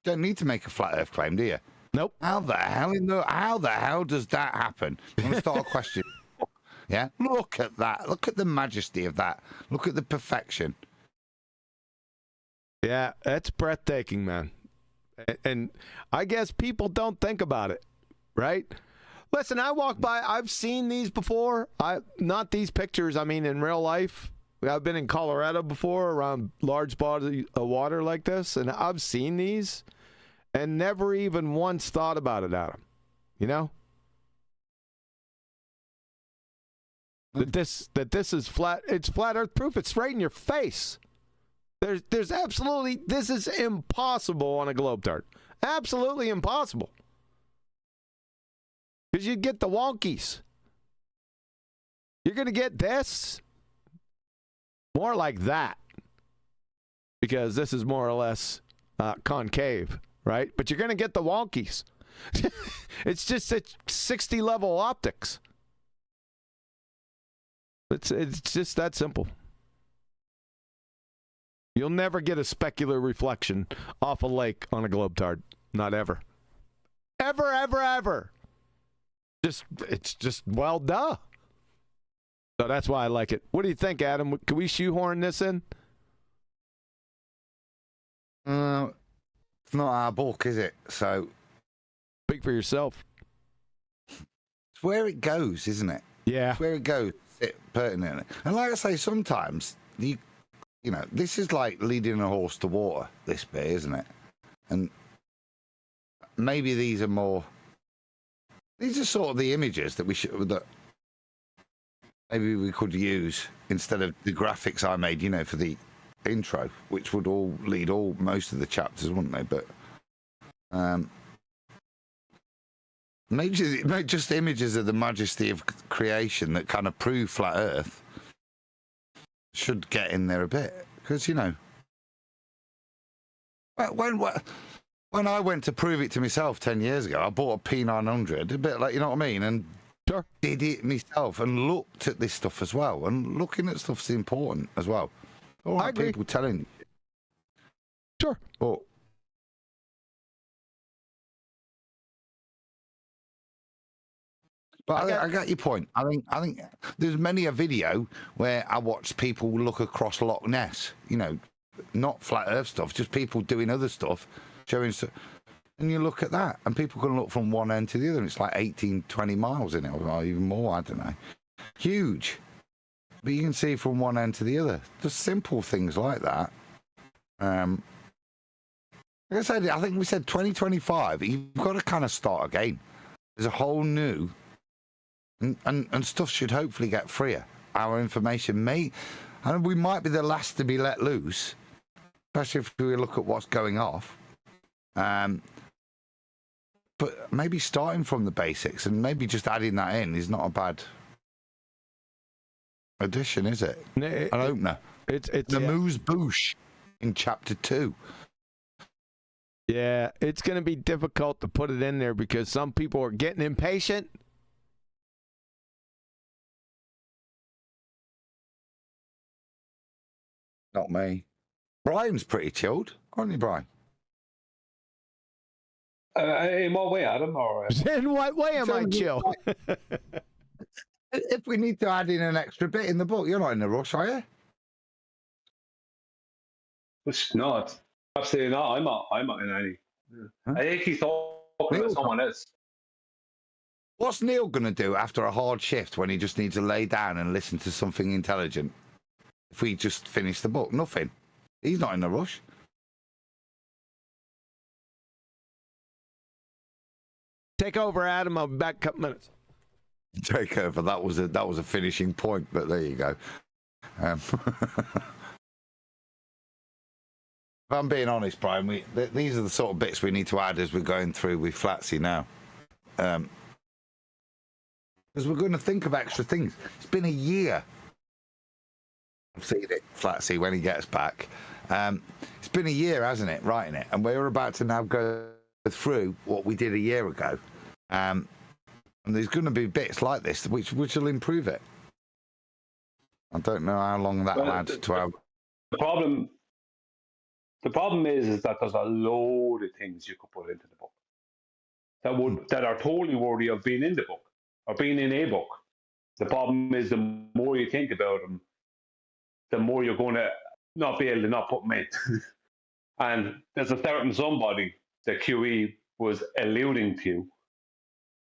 You don't need to make a flat earth claim, do you? Nope. How the hell does that happen? I'm going to start a question. Yeah? Look at that. Look at the majesty of that. Look at the perfection. Yeah, that's breathtaking, man. And I guess people don't think about it, right? Listen, I walk by, I've seen these before. Not these pictures, I mean in real life. I've been in Colorado before around large bodies of water like this, and I've seen these and never even once thought about it, Adam. You know? That this is flat, it's flat earth proof. It's right in your face. There's absolutely, this is impossible on a globetard. Absolutely impossible. Because you'd get the wonkies. You're going to get this more like that. Because this is more or less concave, right? But you're going to get the wonkies. It's just 60 level optics. It's just that simple. You'll never get a specular reflection off a lake on a globetard. Not ever. Ever, ever, ever. It's just, well, duh. So that's why I like it. What do you think, Adam? Can we shoehorn this in? It's not our book, is it? So speak for yourself. It's where it goes, isn't it? Yeah. It's where it goes. It's pertinent. And like I say, sometimes you know, this is like leading a horse to water. This bit, isn't it? And maybe these are more. These are sort of the images that maybe we could use instead of the graphics I made, you know, for the intro, which would all lead most of the chapters, wouldn't they? But maybe just images of the majesty of creation that kind of prove flat Earth should get in there a bit, because you know, when I went to prove it to myself 10 years ago, I bought a P900, a bit like, you know what I mean, and sure, did it myself and looked at this stuff as well. And looking at stuff's important as well. All right, people telling you. Sure. But I got your point. I think there's many a video where I watch people look across Loch Ness, you know, not flat Earth stuff, just people doing other stuff, showing stuff. And you look at that, and people can look from one end to the other, and it's like 18, 20 miles in it, or even more, I don't know. Huge. But you can see from one end to the other. Just simple things like that. Like I said, I think we said 2025, you've got to kind of start again. There's a whole new... And stuff should hopefully get freer. Our information and we might be the last to be let loose, especially if we look at what's going off. But maybe starting from the basics and maybe just adding that in is not a bad addition, is it? An opener. It's the Moose Boosh in chapter 2. Yeah, it's going to be difficult to put it in there because some people are getting impatient. Not me. Brian's pretty chilled, aren't you, Brian? In what way, Adam? Or in what way am I chill? If we need to add in an extra bit in the book, you're not in a rush, are you? It's not. Absolutely not. I'm not in any. Huh? I think he's talking about someone else. What's Neil going to do after a hard shift when he just needs to lay down and listen to something intelligent? If we just finish the book, nothing. He's not in a rush. Take over, Adam. I'll be back in a couple minutes. Take over. That was a finishing point, but there you go. If I'm being honest, Brian, these are the sort of bits we need to add as we're going through with Flatsy now. Because we're going to think of extra things. It's been a year. I've seen it, Flatsy, when he gets back. It's been a year, hasn't it, writing it? And we're about to now go through what we did a year ago. And there's going to be bits like this which will improve it. I don't know how long that adds to our... The problem is that there's a load of things you could put into the book that are totally worthy of being in the book or being in a book. The problem is the more you think about them, the more you're going to not be able to not put them in. And there's a certain somebody that QE was alluding to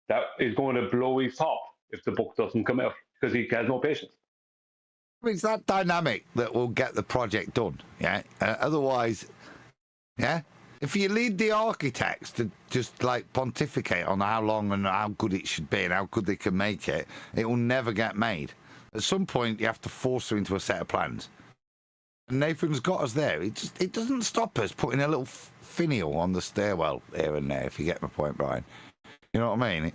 that is going to blow his top if the book doesn't come out because he has no patience. It's that dynamic that will get the project done, yeah? Otherwise, yeah? If you lead the architects to just, like, pontificate on how long and how good it should be and how good they can make it, it will never get made. At some point, you have to force her into a set of plans. And Nathan's got us there. It doesn't stop us putting a little finial on the stairwell here and there, if you get my point, Brian. You know what I mean?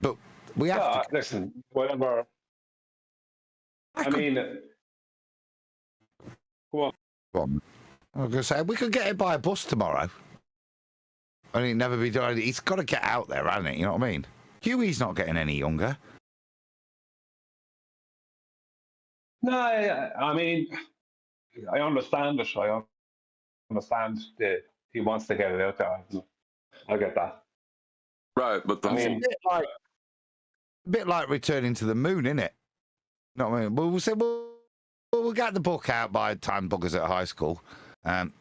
But we have to. Listen, whatever. I mean, go on. Go on. I was going to say, we could get hit by a bus tomorrow. And he'd never be done. He's got to get out there, hasn't he? You know what I mean? Huey's not getting any younger. No, I mean, I understand it. I understand that he wants to get it out there. I get that. Right, but the It's whole a bit like returning to the moon, isn't it? You know what I mean? We'll say, we'll get the book out by the time Bugger's at high school, and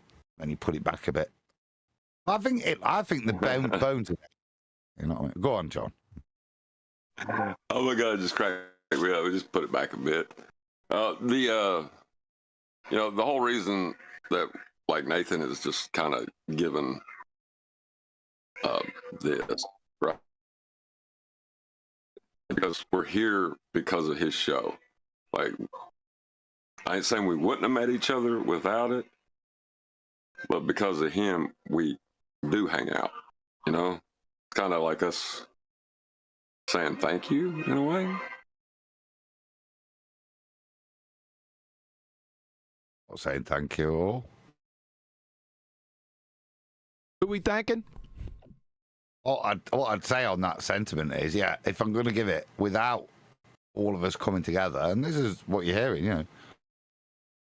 you put it back a bit. I think the bones. You know what I mean? Go on, John. Oh my God, just crack me up. We just put it back a bit. The whole reason that like Nathan is just kind of given this, right? Because we're here because of his show. Like, I ain't saying we wouldn't have met each other without it, but because of him, we do hang out. You know, kind of like us saying thank you in a way. I'll say thank you all. Who we thanking? What I'd say on that sentiment is, yeah, if I'm going to give it without all of us coming together, and this is what you're hearing, you know,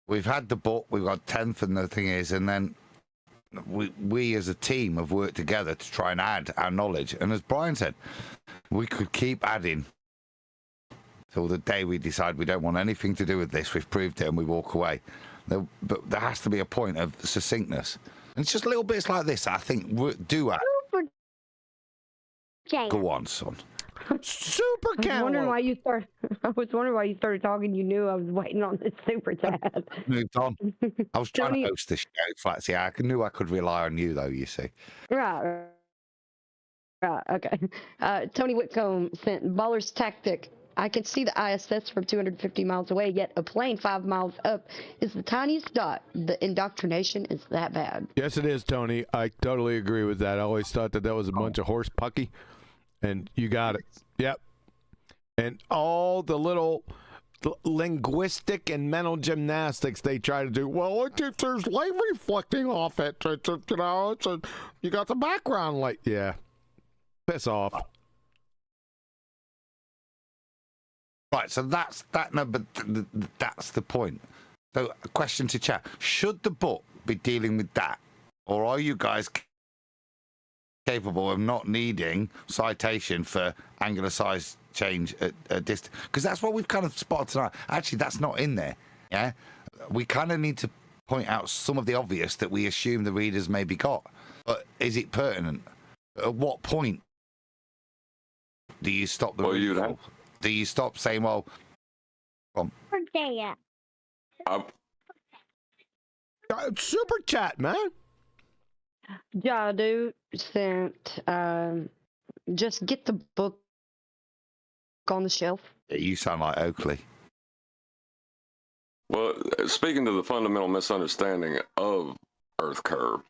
we've had the book, we've got 10th, and the thing is, and then we as a team have worked together to try and add our knowledge. And as Brian said, we could keep adding till the day we decide we don't want anything to do with this. We've proved it and we walk away. But there has to be a point of succinctness. And it's just little bits like this, I think, do add. Go on, son. Super I was wondering why you started talking. You knew I was waiting on this super chat. Moved on. I was trying to host this show, Flatsy. I knew I could rely on you, though, you see. Right, okay. Tony Whitcomb sent Baller's Tactic. I can see the ISS from 250 miles away, yet a plane 5 miles up is the tiniest dot. The indoctrination is that bad. Yes, it is, Tony. I totally agree with that. I always thought that was a bunch of horse pucky, and you got it. Yep. And all the little linguistic and mental gymnastics they try to do. Well, there's light reflecting off it. You got the background light. Yeah. Piss off. Right, so that's the point. So, a question to chat: should the book be dealing with that, or are you guys capable of not needing citation for angular size change at distance? Because that's what we've kind of spotted tonight. Actually, that's not in there. Yeah, we kind of need to point out some of the obvious that we assume the readers maybe got. But is it pertinent? At what point do you stop the reading? Do you stop saying, well, super chat, man. Jadu sent, just get the book on the shelf. You sound like Oakley. Well, speaking to the fundamental misunderstanding of Earth curve,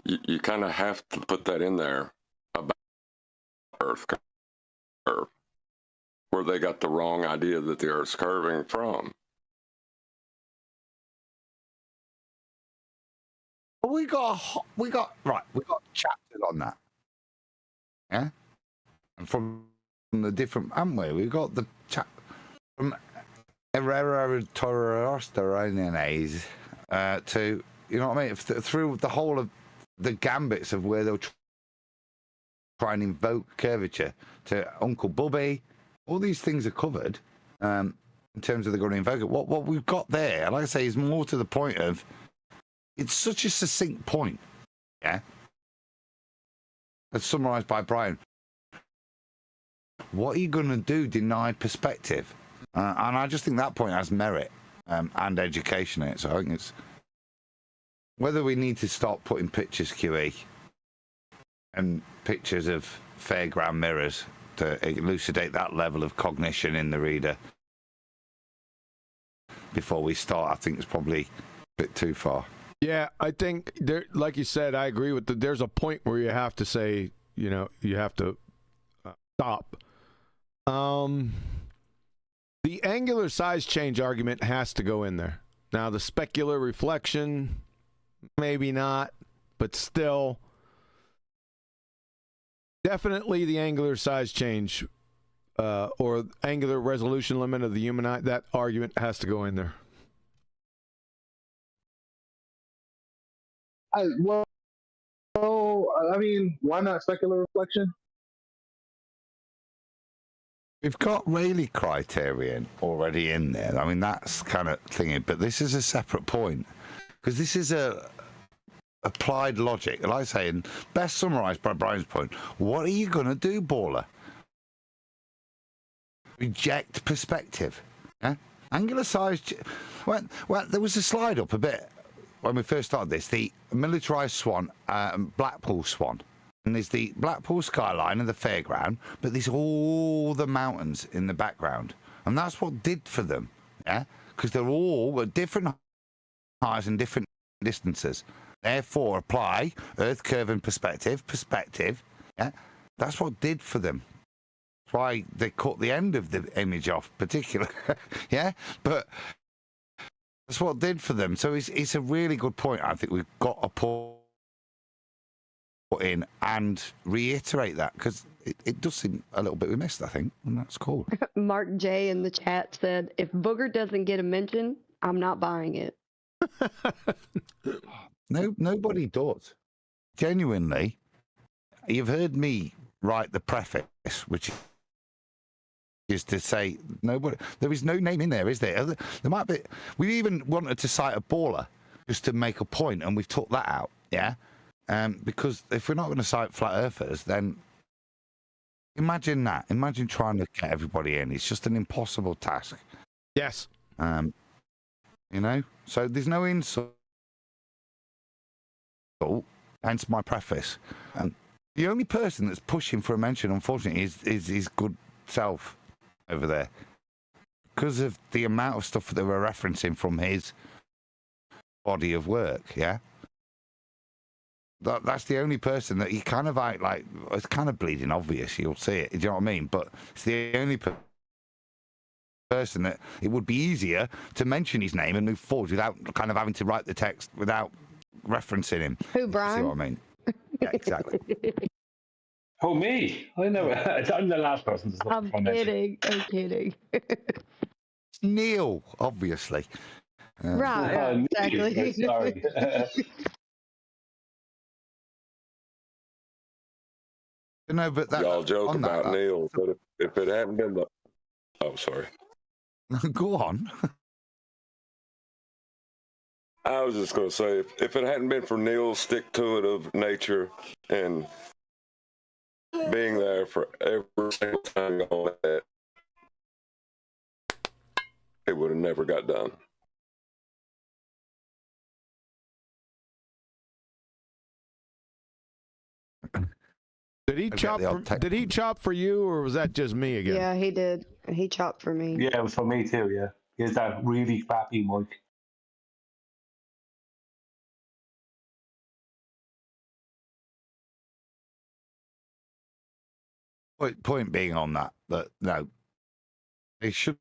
you kind of have to put that in there about Earth curve, where they got the wrong idea that the Earth's curving from. We got chapters on that. Yeah, and from the different, haven't we? We got the chat from Herrera Torrestoranes to, you know what I mean, through the whole of the gambits of where they'll try and invoke curvature to Uncle Bubby. All these things are covered in terms of they're going to invoke it. What we've got there, like I say, is more to the point of, it's such a succinct point, yeah? As summarised by Brian. What are you going to do, deny perspective? And I just think that point has merit and education in it. So I think it's whether we need to stop putting pictures, QE, and pictures of fairground mirrors to elucidate that level of cognition in the reader before we start, I think it's probably a bit too far. Yeah, I think there, like you said, I agree with there's a point where you have to say, you know, you have to stop. The angular size change argument has to go in there. Now, the specular reflection, maybe not, but still, definitely the angular size change or angular resolution limit of the human eye, that argument has to go in there. I mean, why not specular reflection? We've got Rayleigh criterion already in there. I mean, that's kind of thingy, but this is a separate point because this is a applied logic. Like I say, and best summarized by Brian's point, what are you going to do, baller? Reject perspective. Yeah? Angular size. Well, there was a slide up a bit when we first started this, the militarized swan, Blackpool swan. And there's the Blackpool skyline and the fairground, but there's all the mountains in the background. And that's what did for them, yeah? Because they're all at different heights and different distances. Therefore, apply Earth curve and perspective, yeah? That's what did for them. That's why they cut the end of the image off, particularly, yeah? But that's what did for them. So it's a really good point. I think we've got to put in and reiterate that because it does seem a little bit we missed, I think, and that's cool. Mark J in the chat said, if Booger doesn't get a mention, I'm not buying it. No, nobody does. Genuinely, you've heard me write the preface, which is to say nobody. There is no name in there, is there? There might be. We even wanted to cite a baller just to make a point, and we've took that out. Yeah. Because if we're not going to cite flat earthers, then imagine that. Imagine trying to get everybody in. It's just an impossible task. Yes. You know? So there's no insult. Hence my preface. The only person that's pushing for a mention, unfortunately, is his good self over there. Because of the amount of stuff that they were referencing from his body of work, yeah? That's the only person that he kind of like it's kind of bleeding obvious. You'll see it. Do you know what I mean? But it's the only person that it would be easier to mention his name and move forward without kind of having to write the text without referencing him. Who, Brian? See what I mean? Yeah, exactly. Oh, me? I know. I'm the last person to stop. I'm kidding. I'm kidding. It's Neil, obviously. Right, exactly. Sorry. No, but that, y'all joke about Neil, but if it hadn't been the... Oh, sorry. Go on. I was just going to say, if it hadn't been for Neil's stick-to-it of nature and being there for every single time on that, it would have never got done. Did he chop for you, or was that just me again? Yeah, he did. He chopped for me. Yeah, it was for me too, yeah. He has that really crappy mic. Point being on that no, it shouldn't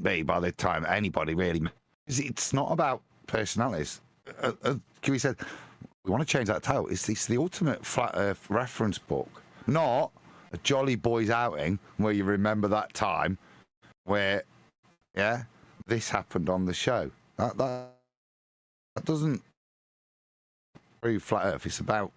be by the time anybody really. It's not about personalities. Kiwi said, we want to change that title. It's the ultimate flat earth reference book, not a Jolly Boys outing where you remember that time where, yeah, this happened on the show. That doesn't prove flat earth. It's about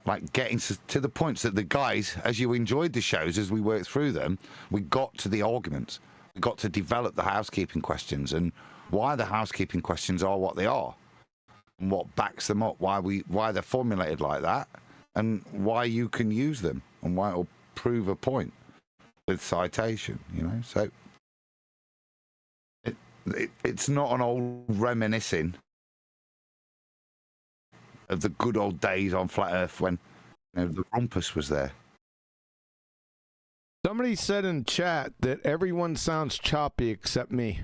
like getting to the points that the guys, as you enjoyed the shows, as we worked through them, we got to the arguments. We got to develop the housekeeping questions and why the housekeeping questions are what they are. And what backs them up, why they're formulated like that, and why you can use them, and why it'll prove a point with citation, you know. So it's not an old reminiscing of the good old days on Flat Earth when the rumpus was there. Somebody said in chat that everyone sounds choppy except me.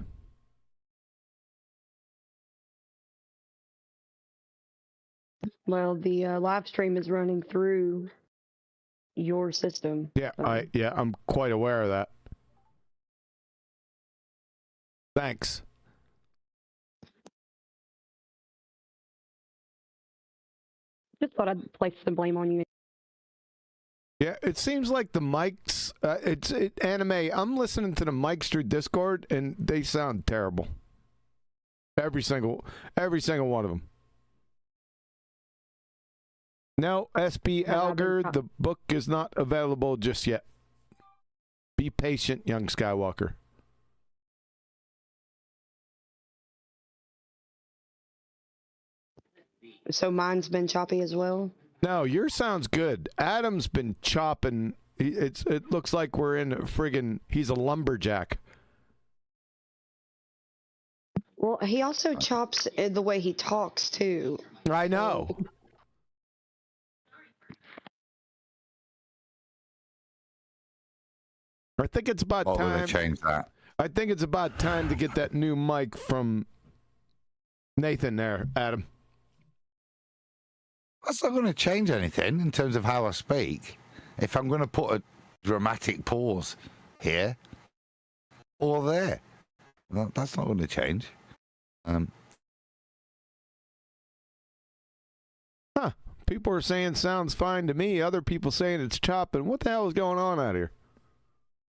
Well, the live stream is running through your system. Yeah, so. I'm quite aware of that. Thanks. Just thought I'd place the blame on you. Yeah, it seems like the mics. Anime. I'm listening to the mics through Discord, and they sound terrible. Every single one of them. No, SB Alger, the book is not available just yet. Be patient, young Skywalker. So mine's been choppy as well? No, yours sounds good. Adam's been chopping. It looks like we're in a friggin'. He's a lumberjack. Well, he also chops the way he talks, too. I know. I think it's about time. Will they change that? I think it's about time to get that new mic from Nathan there, Adam. That's not going to change anything in terms of how I speak. If I'm going to put a dramatic pause here or there, that's not going to change. People are saying sounds fine to me. Other people saying it's chopping. What the hell is going on out here?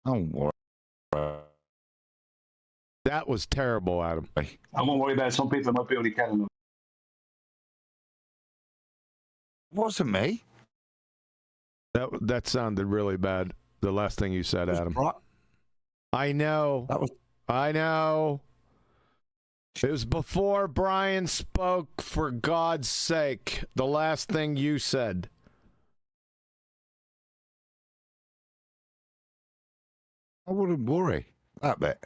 Don't worry. That was terrible, Adam. I won't worry about it. Some people might be only telling them. Wasn't me. That sounded really bad. The last thing you said, Adam. I know. I know. It was before Brian spoke, for God's sake. The last thing you said. I wouldn't worry that bit.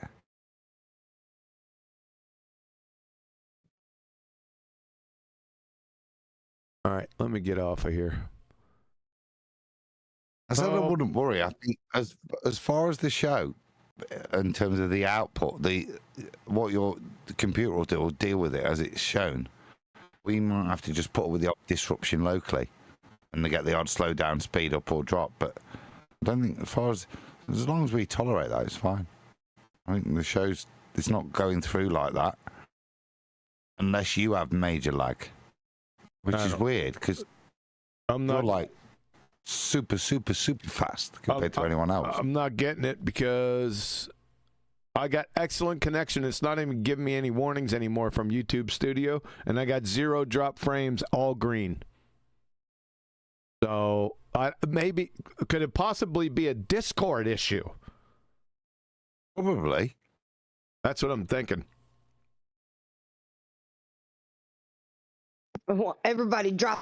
All right, let me get off of here. I said I wouldn't worry. I think as far as the show, in terms of the output, what the computer will deal with it as it's shown. We might have to just put up with the odd disruption locally, and they get the odd slow down, speed up or drop. But I don't think as long as we tolerate that, it's fine. I think the show's it's not going through like that, unless you have major lag, which is weird because I'm not like super fast compared to anyone else. I'm not getting it because I got excellent connection. It's not even giving me any warnings anymore from YouTube Studio, and I got 0 drop frames, all green. So could it possibly be a Discord issue? Probably. That's what I'm thinking. Well, everybody drop.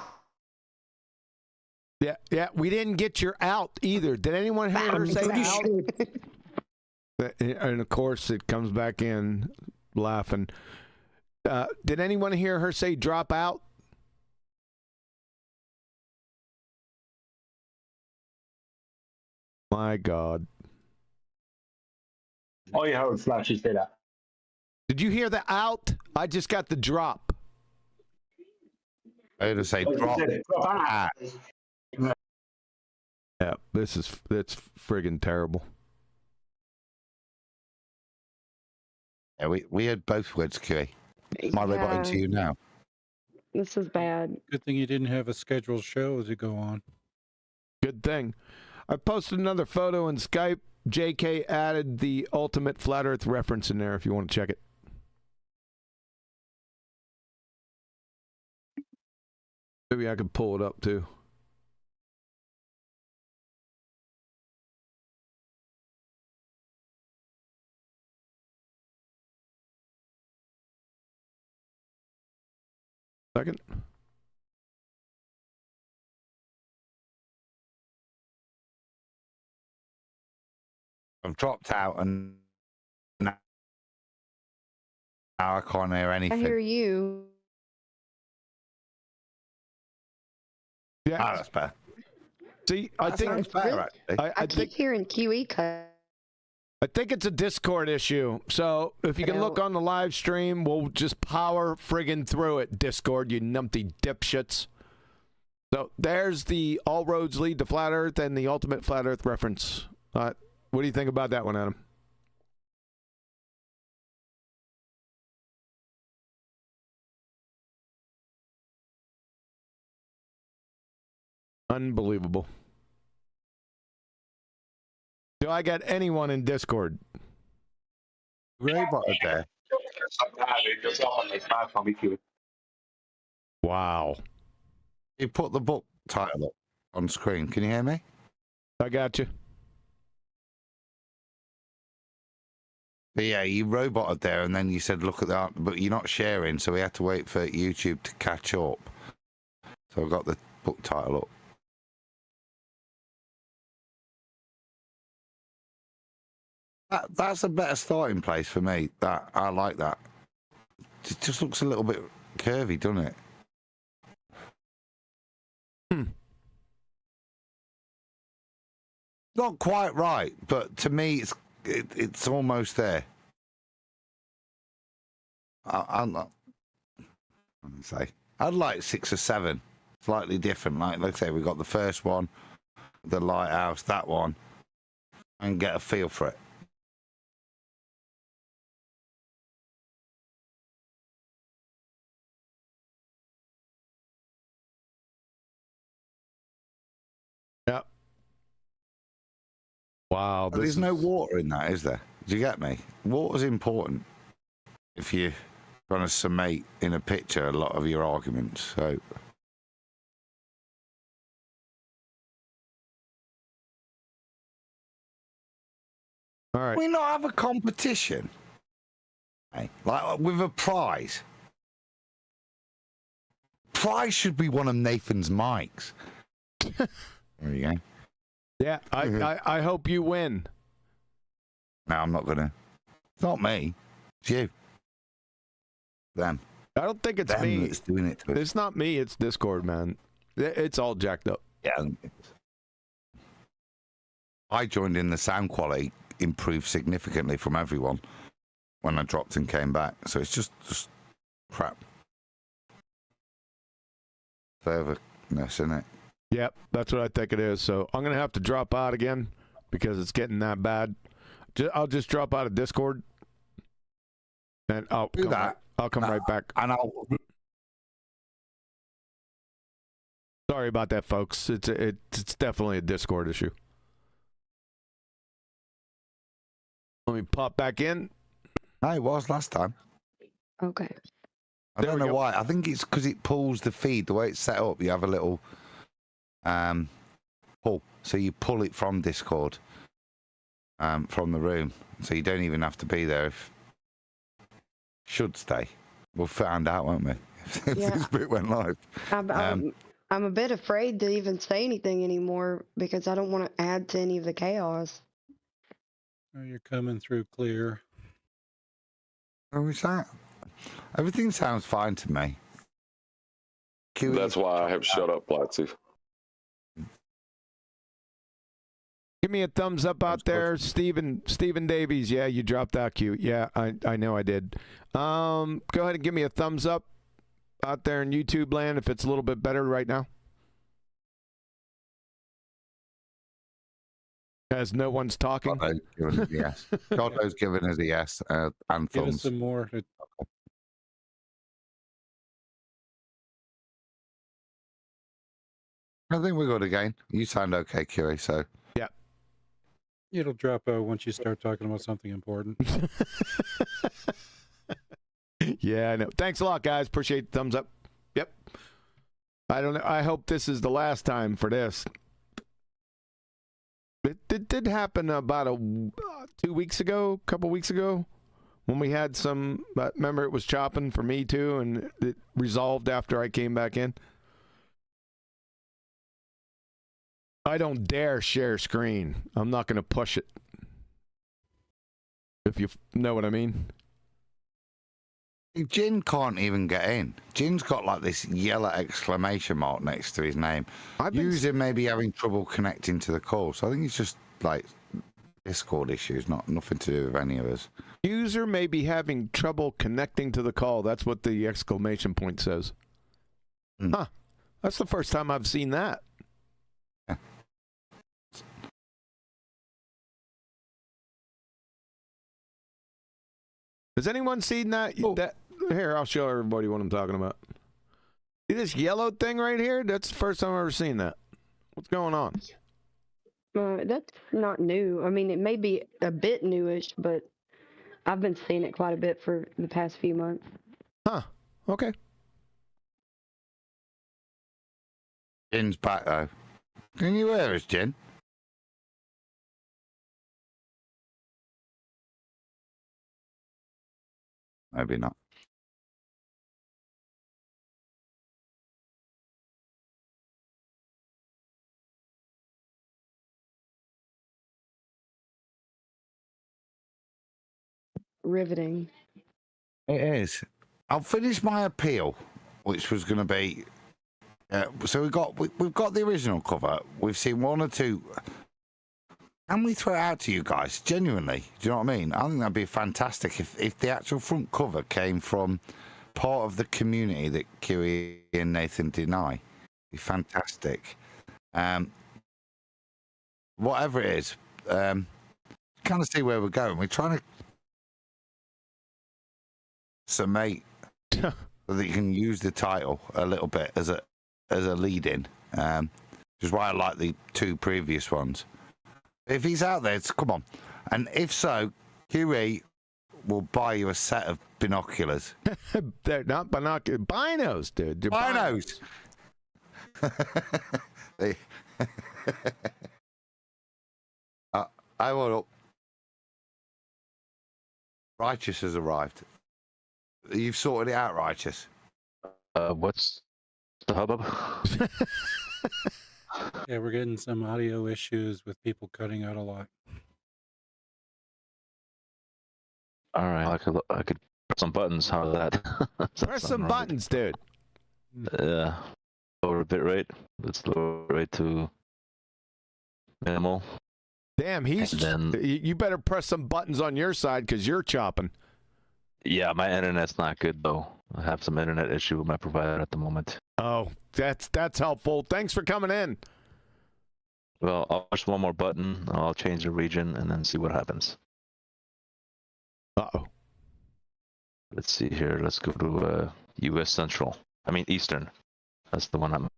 Yeah, we didn't get your out either. Did anyone hear her say out? And of course, it comes back in laughing. Did anyone hear her say drop out? My God. Oh, you heard Flashy say that. Did you hear the out? I just got the drop. I had to say drop. Yeah, that's friggin' terrible. Yeah, we had both words, QA. My robot into you now. This is bad. Good thing you didn't have a scheduled show as you go on. Good thing. I posted another photo in Skype. JK added the ultimate flat earth reference in there if you want to check it. Maybe I could pull it up too. Second. I've dropped out and now I can't hear anything. I hear you. Yeah, that's better. See, I think better, actually. I keep hearing QE cut. I think it's a Discord issue. So if you can look on the live stream, we'll just power friggin' through it. Discord, you numpty dipshits. So there's the all roads lead to flat Earth and the ultimate flat Earth reference. What do you think about that one, Adam? Unbelievable. Do I get anyone in Discord? Robot there. Wow. You put the book title up on screen. Can you hear me? I got you. But yeah, you roboted there, and then you said, look at that, but you're not sharing, so we had to wait for YouTube to catch up. So I got the book title up. That's a better starting place for me. That I like that. It just looks a little bit curvy, doesn't it? Not quite right, but to me, it's almost there. I'm not. I'd say I'd like 6 or 7, slightly different. Like I say, we got the first one, the lighthouse, that one, and get a feel for it. Yep. Wow. There's no water in that, is there? Do you get me? Water's important if you're trying to summate in a picture a lot of your arguments. So. All right. We not have a competition, hey? Like with a prize. Prize should be one of Nathan's mics. There you go. Yeah, I hope you win. No, I'm not gonna. It's not me. It's you. Them. I don't think it's Them me. that's doing it to us. It's not me. It's Discord, man. It's all jacked up. Yeah. I joined in. The sound quality improved significantly from everyone when I dropped and came back. So it's just crap. Serverness, isn't it? Yep, that's what I think it is. So I'm going to have to drop out again because it's getting that bad. I'll just drop out of Discord. And I'll come right back. And Sorry about that, folks. It's definitely a Discord issue. Let me pop back in. No, it was last time. Okay. I don't know why. I think it's because it pulls the feed. The way it's set up, you have a little pull. So you pull it from Discord, from the room. So you don't even have to be there. Should stay. We'll find out, won't we? If this bit went live. I'm a bit afraid to even say anything anymore because I don't want to add to any of the chaos. Oh, you're coming through clear. What was that? Everything sounds fine to me. That's why I have shut up, Platzi. Give me a thumbs up out there, Stephen Davies. Yeah, you dropped out, cute. Yeah, I know I did. Go ahead and give me a thumbs up out there in YouTube land if it's a little bit better right now. As no one's talking. Goddo's giving us a yes. Goddo's giving us a yes and Give thumbs. us some more. I think we're good again. You sound okay, Curie, so. Yeah. It'll drop out once you start talking about something important. Yeah, I know. Thanks a lot, guys. Appreciate the thumbs up. Yep. I don't know. I hope this is the last time for this. It did happen about 2 weeks ago, a couple weeks ago, when we had some. Remember, it was chopping for me too, and it resolved after I came back in. I don't dare share screen. I'm not going to push it. If you know what I mean. Jin can't even get in. Jin's got like this yellow exclamation mark next to his name. User may be having trouble connecting to the call. So I think it's just like Discord issues, nothing to do with any of us. User may be having trouble connecting to the call. That's what the exclamation point says. Huh. That's the first time I've seen that. Has anyone seen that? That here, I'll show everybody what I'm talking about. See this yellow thing right here? That's the first time I've ever seen that. What's going on? That's not new. I mean, it may be a bit newish, but I've been seeing it quite a bit for the past few months. Huh. Okay. Jen's back though. Can you hear us, Jen? Maybe not. Riveting. It is. I'll finish my appeal, which was going to be. So we've got the original cover. We've seen one or two. Can we throw it out to you guys? Genuinely, do you know what I mean? I think that'd be fantastic if the actual front cover came from part of the community that QE and Nathan deny. It'd be fantastic. Whatever it is, kind of see where we're going. We're trying to summate so that you can use the title a little bit as a lead-in, which is why I like the two previous ones. If he's out there, come on. And if so, QE will buy you a set of binoculars. They're not binoculars. Binos, dude. They're binos. I want up. Righteous has arrived. You've sorted it out, Righteous. What's the hubbub? Yeah, we're getting some audio issues with people cutting out a lot. All right, I could press some buttons. How's that? Press some buttons, dude. Yeah, lower bit rate. Let's lower rate to minimal. Damn, you better press some buttons on your side because you're chopping. Yeah, my internet's not good though. I have some internet issue with my provider at the moment. Oh, that's helpful. Thanks for coming in. Well, I'll push one more button. I'll change the region and then see what happens. Uh-oh. Let's see here. Let's go to U.S. Central. I mean Eastern. That's the one I'm.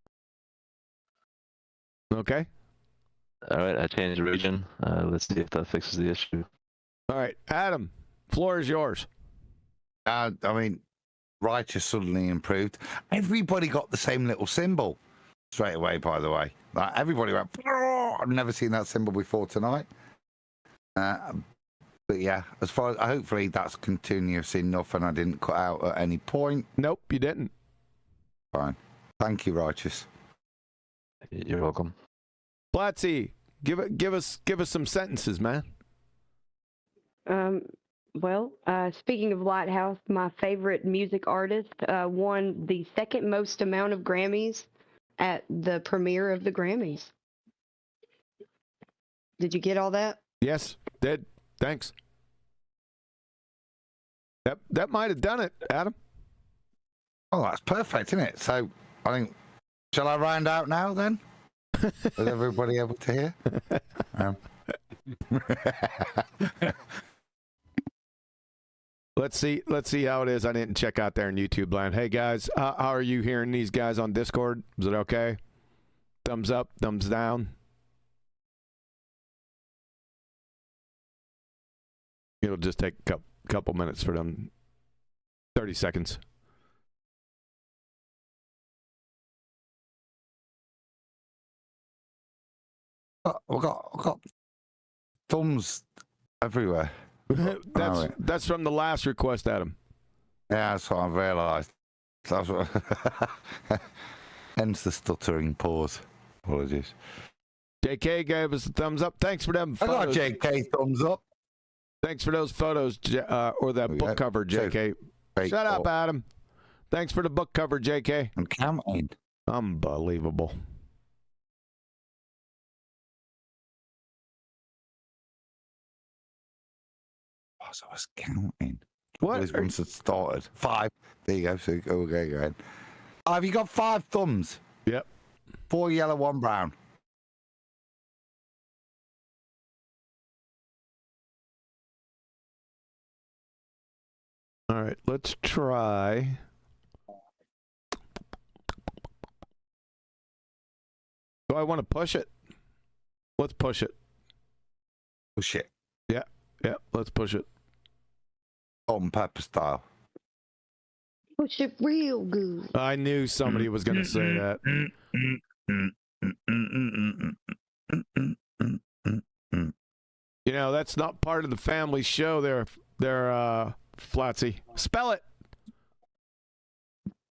Okay. All right, I changed the region. Let's see if that fixes the issue. All right, Adam, floor is yours. I mean, Righteous suddenly improved. Everybody got the same little symbol straight away, by the way. Like, everybody went, I've never seen that symbol before tonight. But yeah, as far as hopefully that's continuous enough and I didn't cut out at any point. Nope, you didn't. Fine. Thank you, Righteous. You're welcome. Platzi, give us some sentences, man. Well, speaking of Lighthouse, my favorite music artist won the second most amount of Grammys at the premiere of the Grammys. Did you get all that? Yes, did. Thanks. That might have done it, Adam. Oh, that's perfect, isn't it? So, I think, shall I round out now then? Is everybody able to hear? Let's see how it is. I didn't check out there in YouTube land. Hey guys, how are you hearing these guys on Discord? Is it okay? Thumbs up, thumbs down. It'll just take a couple minutes for them. 30 seconds. I've got thumbs everywhere. That's from the last request, Adam. Yeah, that's what I've realised. That's what. Hence the stuttering pause. Apologies. JK gave us a thumbs up. Thanks for them photos. I got JK thumbs up. Thanks for those photos, or that book cover, JK. Shut up, Adam. Thanks for the book cover, JK. I'm counting. Unbelievable. So I was counting. What? Once it started. 5. There you go. So go ahead. Have you got 5 thumbs? Yep. 4 yellow, 1 brown. All right, let's try. Do I want to push it? Let's push it. Push it. Yeah, let's push it. Salt and pepper style. Push it real good. I knew somebody was going to say that. You know, that's not part of the family show there, Flatsy. Spell it.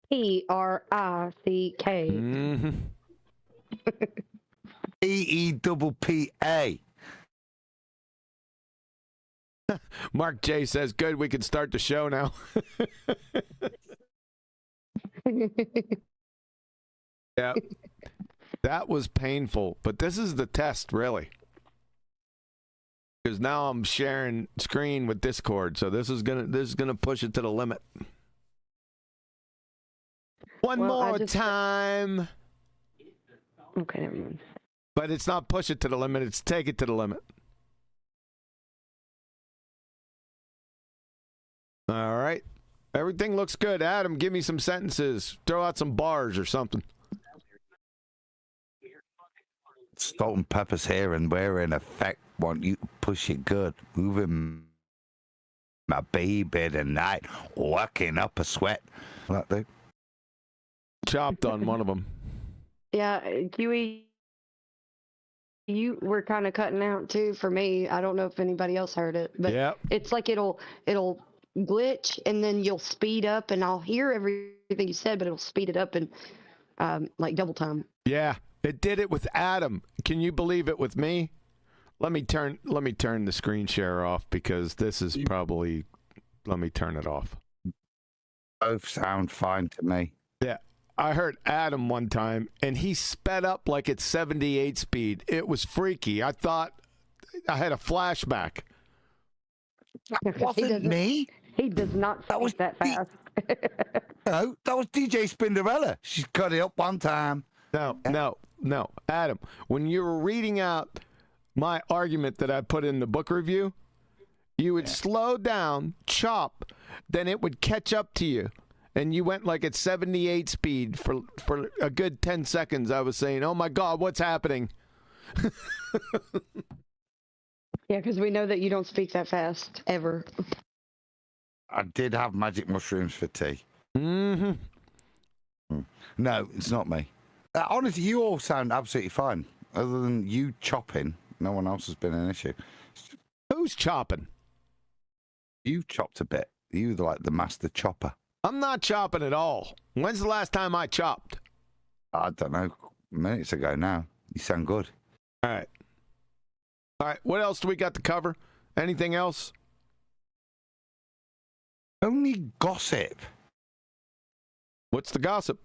P-R-I-C-K. Mm-hmm. P-E-double-P-A. Mark J says, good, we can start the show now. Yeah. That was painful, but this is the test, really. Because now I'm sharing screen with Discord, so this is gonna push it to the limit. One more time. Okay, never mind. But it's not push it to the limit, it's take it to the limit. All right. Everything looks good. Adam, give me some sentences. Throw out some bars or something. Salt and pepper's here, and we're in effect. Want you to push it good. Moving my baby tonight. Working up a sweat. Like that. Chopped on one of them. Yeah, Huey, you were kind of cutting out too for me. I don't know if anybody else heard it, but it's like it'll glitch and then you'll speed up and I'll hear everything you said, but it'll speed it up and like double time. Yeah, it did it with Adam. Can you believe it with me? Let me turn the screen share off because this is probably. Let me turn it off. Both sound fine to me. Yeah. I heard Adam one time, and he sped up like at 78 speed. It was freaky. I thought I had a flashback. That wasn't me. He does not speak that fast. No, that was DJ Spinderella. She cut it up one time. No. Adam, when you were reading out my argument that I put in the book review, you would slow down, chop, then it would catch up to you. And you went like at 78 speed for a good 10 seconds. I was saying, oh my God, what's happening? Yeah, because we know that you don't speak that fast, ever. I did have magic mushrooms for tea. Mm-hmm. No, it's not me. Honestly, you all sound absolutely fine. Other than you chopping, no one else has been an issue. Who's chopping? You chopped a bit. You like the master chopper. I'm not chopping at all. When's the last time I chopped? I don't know. Minutes ago now. You sound good. All right. What else do we got to cover? Anything else? Only gossip. What's the gossip?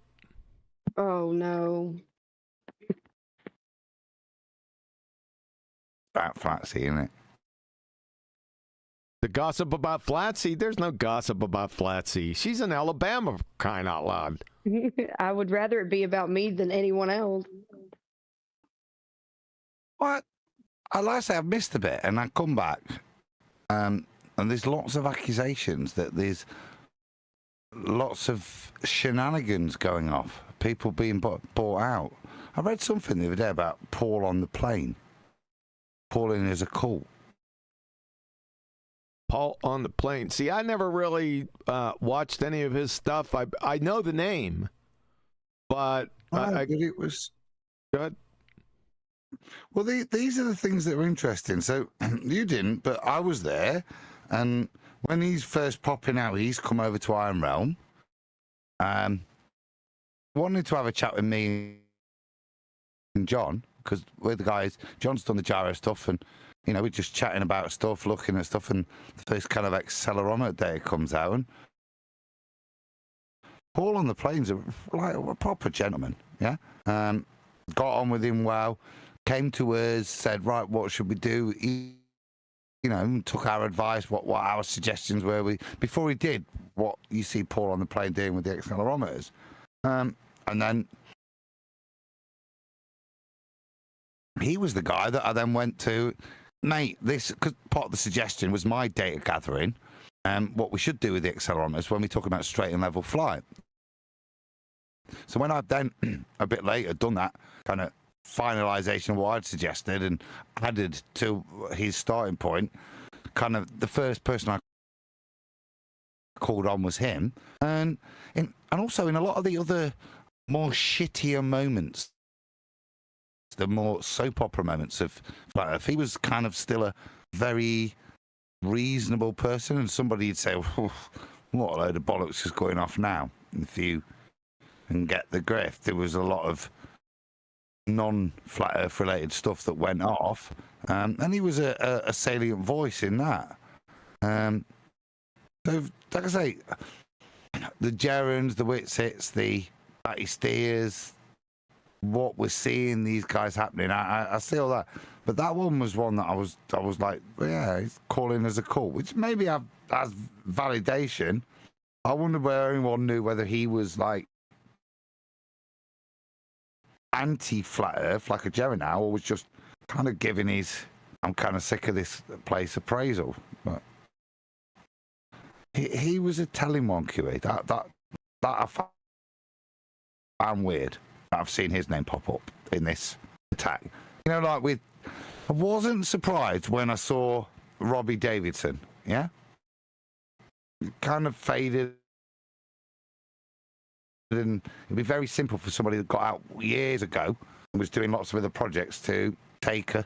Oh, no. About Flatsy, isn't it? The gossip about Flatsy? There's no gossip about Flatsy. She's in Alabama, crying out loud. I would rather it be about me than anyone else. What? I like to say I've missed a bit, and I come back, and there's lots of accusations that there's lots of shenanigans going off, people being bought out. I read something the other day about Paul on the plane. Paul in as a cult. Paul on the plane. See, I never really watched any of his stuff. I know the name, but it was good. Well, these are the things that are interesting. So you didn't, but I was there, and when he's first popping out, he's come over to Iron Realm, wanted to have a chat with me and John, because we're the guys. John's done the gyro stuff, and we're just chatting about stuff, looking at stuff, and the first kind of accelerometer data comes out, and Paul on the plane's like a proper gentleman, yeah. Got on with him well, came to us, said, right, what should we do? He, took our advice, what our suggestions were. Before he did what you see Paul on the plane doing with the accelerometers, and then he was the guy that I then went to, mate, this, because part of the suggestion was my data gathering, and what we should do with the accelerometers when we talk about straight and level flight. So when I've then, a bit later, done that kind of finalisation of what I'd suggested and added to his starting point, kind of the first person I called on was him. And also in a lot of the other more shittier moments, the more soap opera moments of flat Earth, he was kind of still a very reasonable person, and somebody would say, oh, what a load of bollocks is going off now. If you can get the grift, there was a lot of non-flat Earth related stuff that went off, and he was a salient voice in that. So, like I say, the Gerrans, the Whitsits, the Batty Steers, what we're seeing these guys happening, I see all that, but that one was one that I was like, well, yeah, he's calling as a cult, which maybe has validation. I wonder whether anyone knew whether he was like anti-flat Earth like a Jerry now, or was just kind of giving his I'm kind of sick of this place appraisal. But he was a telling one, QE. That I found weird. I've seen his name pop up in this attack. You know, like I wasn't surprised when I saw Robbie Davidson. Yeah, it kind of faded, and it'd be very simple for somebody that got out years ago and was doing lots of other projects to take a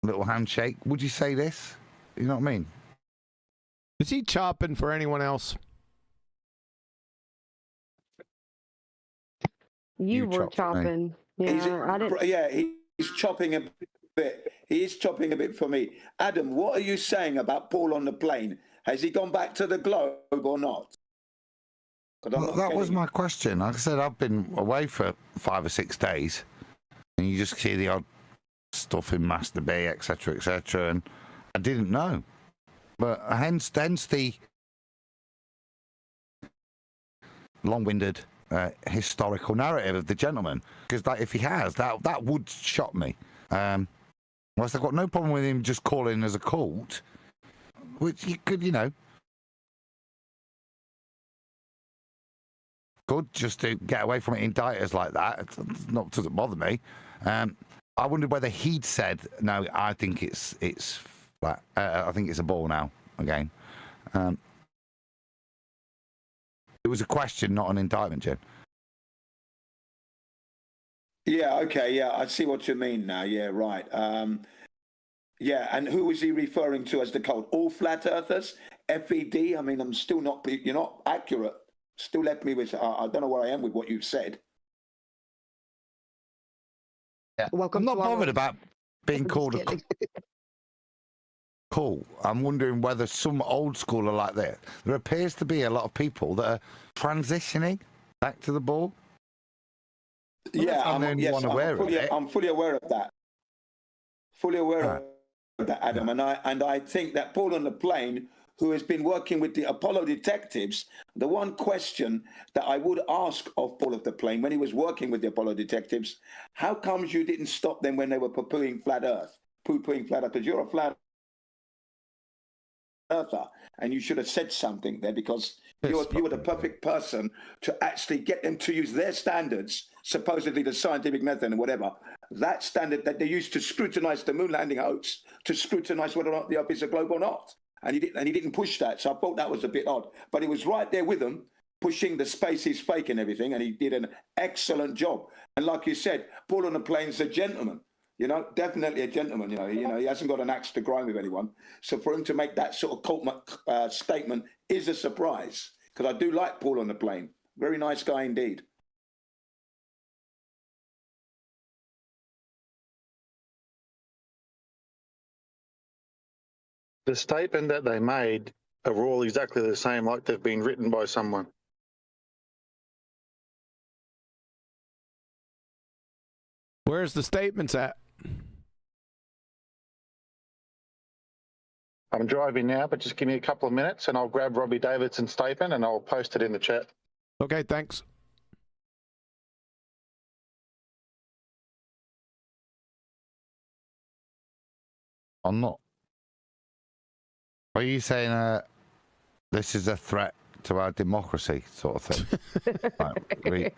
little handshake. Would you say this? You know what I mean? Is he chopping for anyone else? You were chopping. Yeah, he's chopping a bit. He is chopping a bit for me. Adam, what are you saying about Paul on the plane? Has he gone back to the globe or not? Well, that was my question. Like I said, I've been away for 5 or 6 days, and you just see the odd stuff in Master B, etc., and I didn't know. But hence the long-winded historical narrative of the gentleman, because like, if he has, that would shock me. Whilst I've got no problem with him just calling as a cult, which you could, you know, good just to get away from it, indict us like that. It doesn't bother me. I wondered whether he'd said, no, I think it's flat. I think it's a ball now again. It was a question, not an indictment, Jim. Yeah, okay, yeah, I see what you mean now. Yeah, right. Yeah, and who was he referring to as the cult? All flat earthers? FED? I mean, I'm still not, you're not accurate. Still left me with, I don't know where I am with what you've said. Yeah. I'm not bothered about being called a cool. I'm wondering whether some old school are like that. There appears to be a lot of people that are transitioning back to the ball. Yeah, I'm fully aware of that. Fully aware of that, Adam. Yeah. And I think that Paul on the plane, who has been working with the Apollo detectives, the one question that I would ask of Paul of the plane when he was working with the Apollo detectives, how comes you didn't stop them when they were poo-pooing flat Earth? Because you're a flat earther, and you should have said something there, because you were the perfect person to actually get them to use their standards, supposedly the scientific method and whatever, that standard that they used to scrutinize the moon landing hoax, to scrutinize whether or not the Earth is a globe or not. And he didn't push that. So I thought that was a bit odd. But he was right there with them, pushing the space is fake and everything, and he did an excellent job. And like you said, Paul on the plane's a gentleman. You know, definitely a gentleman. You know, he hasn't got an axe to grind with anyone. So for him to make that sort of cult statement is a surprise, because I do like Paul on the plane. Very nice guy indeed. The statement that they made are all exactly the same, like they've been written by someone. Where's the statements at? I'm driving now, but just give me a couple of minutes and I'll grab Robbie Davidson's statement and I'll post it in the chat. Okay, thanks. I'm not. Are you saying this is a threat to our democracy, sort of thing?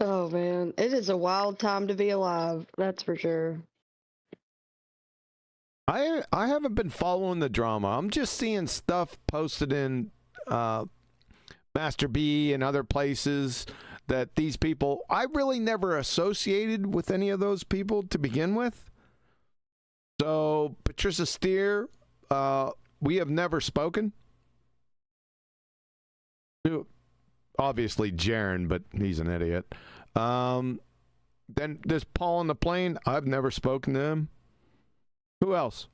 Oh man, it is a wild time to be alive. That's for sure. I haven't been following the drama. I'm just seeing stuff posted in Master B and other places that these people, I really never associated with any of those people to begin with. So Patricia Steer, we have never spoken. Obviously Jaron, but he's an idiot. Then there's Paul on the plane. I've never spoken to him. Who else?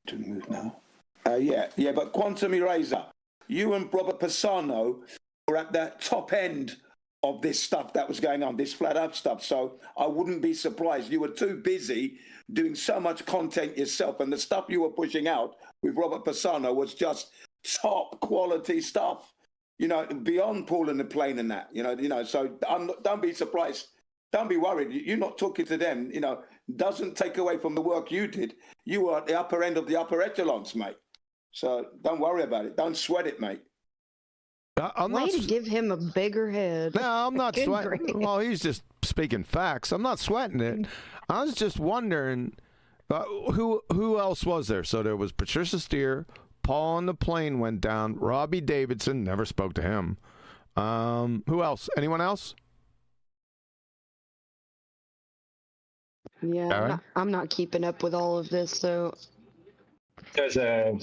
To move now. Yeah, but Quantum Eraser, you and Robert Pisano were at the top end of this stuff that was going on, this flat earth stuff. So I wouldn't be surprised. You were too busy doing so much content yourself, and the stuff you were pushing out with Robert Pisano was just top quality stuff. You know, beyond Paul and the plane and that. You know. So don't be surprised. Don't be worried. You're not talking to them. You know, doesn't take away from the work you did. You were at the upper end of the upper echelons, mate. So don't worry about it. Don't sweat it, mate. Way to give him a bigger head. No, I'm not Good sweating. grief. Well, he's just speaking facts. I'm not sweating it. I was just wondering who else was there. So there was Patricia Steer, Paul on the plane went down, Robbie Davidson, never spoke to him. Who else? Anyone else? Yeah, I'm not keeping up with all of this, so. There's a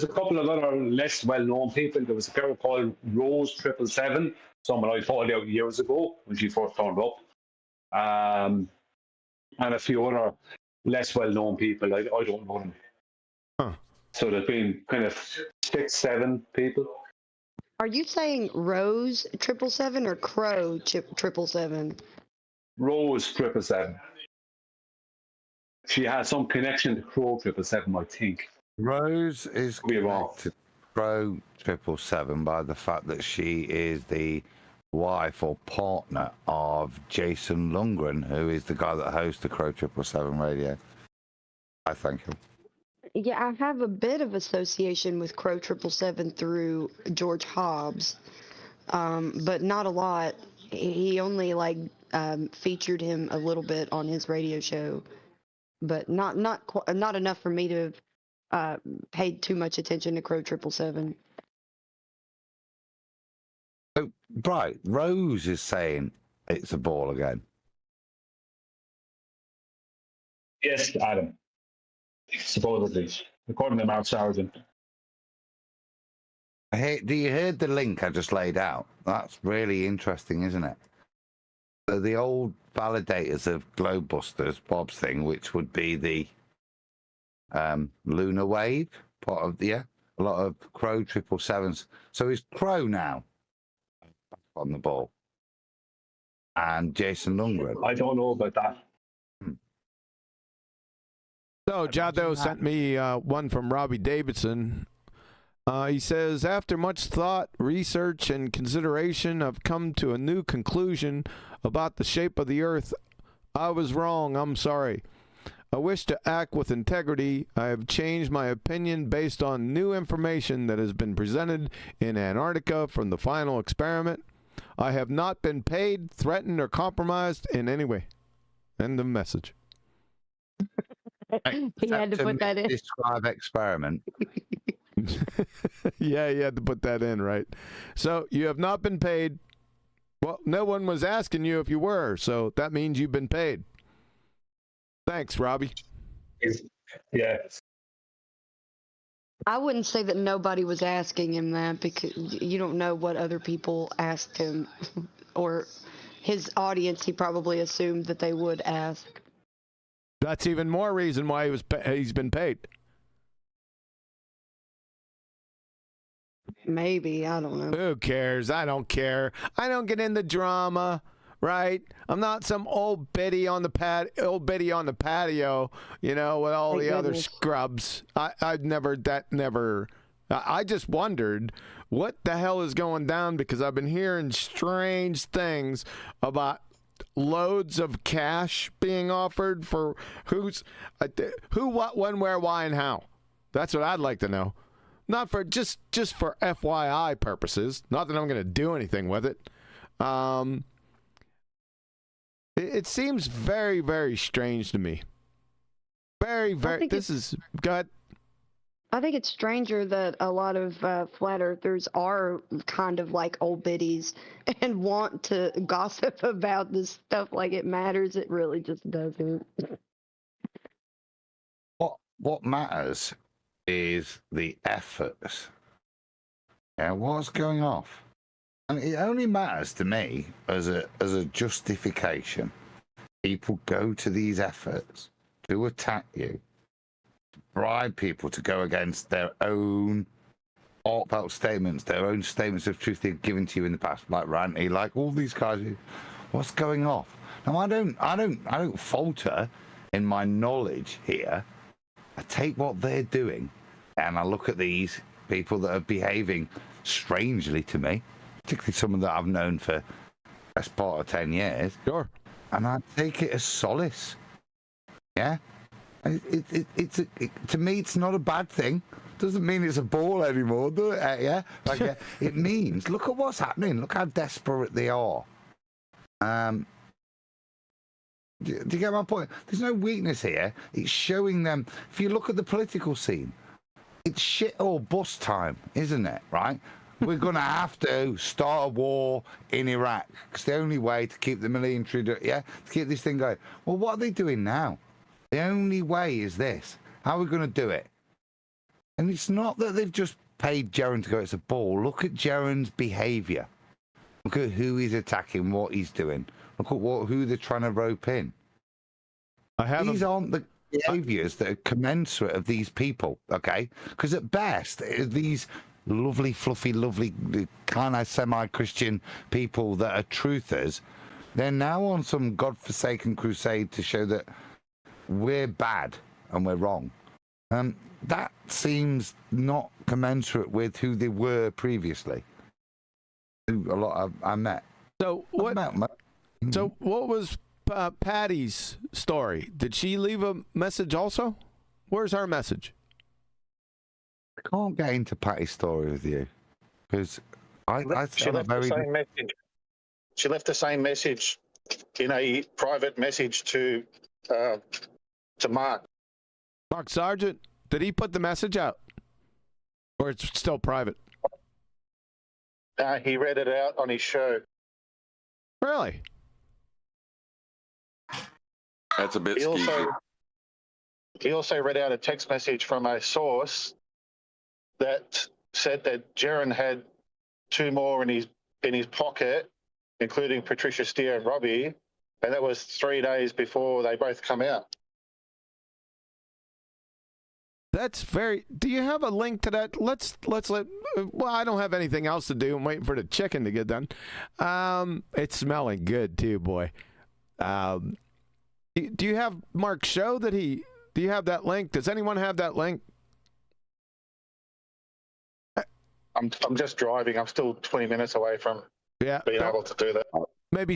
couple of other less well-known people. There was a girl called Rose 777, someone I followed out years ago when she first turned up, and a few other less well-known people. I don't know them. Huh. So there's been kind of 6-7 people. Are you saying Rose 777 or Crow 777? Rose 777. She has some connection to Crow 777, I think. Rose is wrong. to Crow 777 by the fact that she is the wife or partner of Jason Lundgren, who is the guy that hosts the Crow 777 radio. I thank him. Yeah, I have a bit of association with Crow 777 through George Hobbs, but not a lot. He only featured him a little bit on his radio show, but not enough for me to have paid too much attention to Crow 777. Oh, right, Rose is saying it's a ball again. Yes, Adam. Supposedly, according to Mark Sargent. Hey, do you hear the link I just laid out? That's really interesting, isn't it? So the old validators of Globebusters, Bob's thing, which would be the lunar wave part of a lot of Crow 777s. So is Crow now back on the ball? And Jason Lundgren. I don't know about that. So Jado sent me one from Robbie Davidson. He says, after much thought, research, and consideration, I've come to a new conclusion about the shape of the earth. I was wrong. I'm sorry. I wish to act with integrity. I have changed my opinion based on new information that has been presented in Antarctica from the final experiment. I have not been paid, threatened, or compromised in any way. End of message. He had to put that in. Describe experiment. Yeah, you had to put that in, right? So you have not been paid. Well, no one was asking you if you were, so that means you've been paid. Thanks, Robbie. Yeah. I wouldn't say that nobody was asking him that, because you don't know what other people asked him, or his audience. He probably assumed that they would ask. That's even more reason why he's been paid. Maybe, I don't know. Who cares? I don't care. I don't get into drama, right? I'm not some old biddy on the patio, you know, with all the other scrubs. I've never I just wondered what the hell is going down, because I've been hearing strange things about loads of cash being offered for who, what, when, where, why, and how. That's what I'd like to know. Not for just for FYI purposes. Not that I'm going to do anything with it. It seems very, very strange to me. Very, very. This is. Go ahead. I think it's stranger that a lot of flat earthers are kind of like old biddies and want to gossip about this stuff like it matters. It really just doesn't. What matters is the efforts. Yeah, what's going off? And it only matters to me as a justification. People go to these efforts to attack you, bribe people to go against their own heartfelt statements, their own statements of truth they've given to you in the past, like Ranty, like all these guys. What's going off? Now I don't falter in my knowledge here. I take what they're doing and I look at these people that are behaving strangely to me, particularly someone that I've known for best part of 10 years. Sure. And I take it as solace. Yeah. To me, it's not a bad thing. Doesn't mean it's a ball anymore, do it? Yeah. Like it means, look at what's happening. Look how desperate they are. Do you get my point? There's no weakness here. It's showing them. If you look at the political scene, it's shit or bust time, isn't it? Right? We're going to have to start a war in Iraq. It's the only way to keep the military, to keep this thing going. Well, what are they doing now? The only way is this. How are we going to do it? And it's not that they've just paid Jaren to go, it's a ball. Look at Jaren's behaviour. Look at who he's attacking, what he's doing. Look at who they're trying to rope in. These aren't the behaviours that are commensurate of these people, okay? Because at best, these lovely, fluffy, lovely, kind of semi-Christian people that are truthers, they're now on some godforsaken crusade to show that we're bad and we're wrong. That seems not commensurate with who they were previously. A lot I met. So what? So what was Patty's story? Did she leave a message also? Where's her message? I can't get into Patty's story with you because she left the same message. She left the same message in a private message to Mark. Mark Sargent. Did he put the message out, or it's still private? He read it out on his show. Really? That's a bit skeezy. He also read out a text message from a source that said that Jaren had two more in his pocket, including Patricia Steer and Robbie, and that was 3 days before they both come out. That's very. Do you have a link to that? Let's let. Well, I don't have anything else to do. I'm waiting for the chicken to get done. It's smelling good too, boy. Do you have Mark's show that he? Do you have that link? Does anyone have that link? I'm just driving. I'm still 20 minutes away from being able to do that. Maybe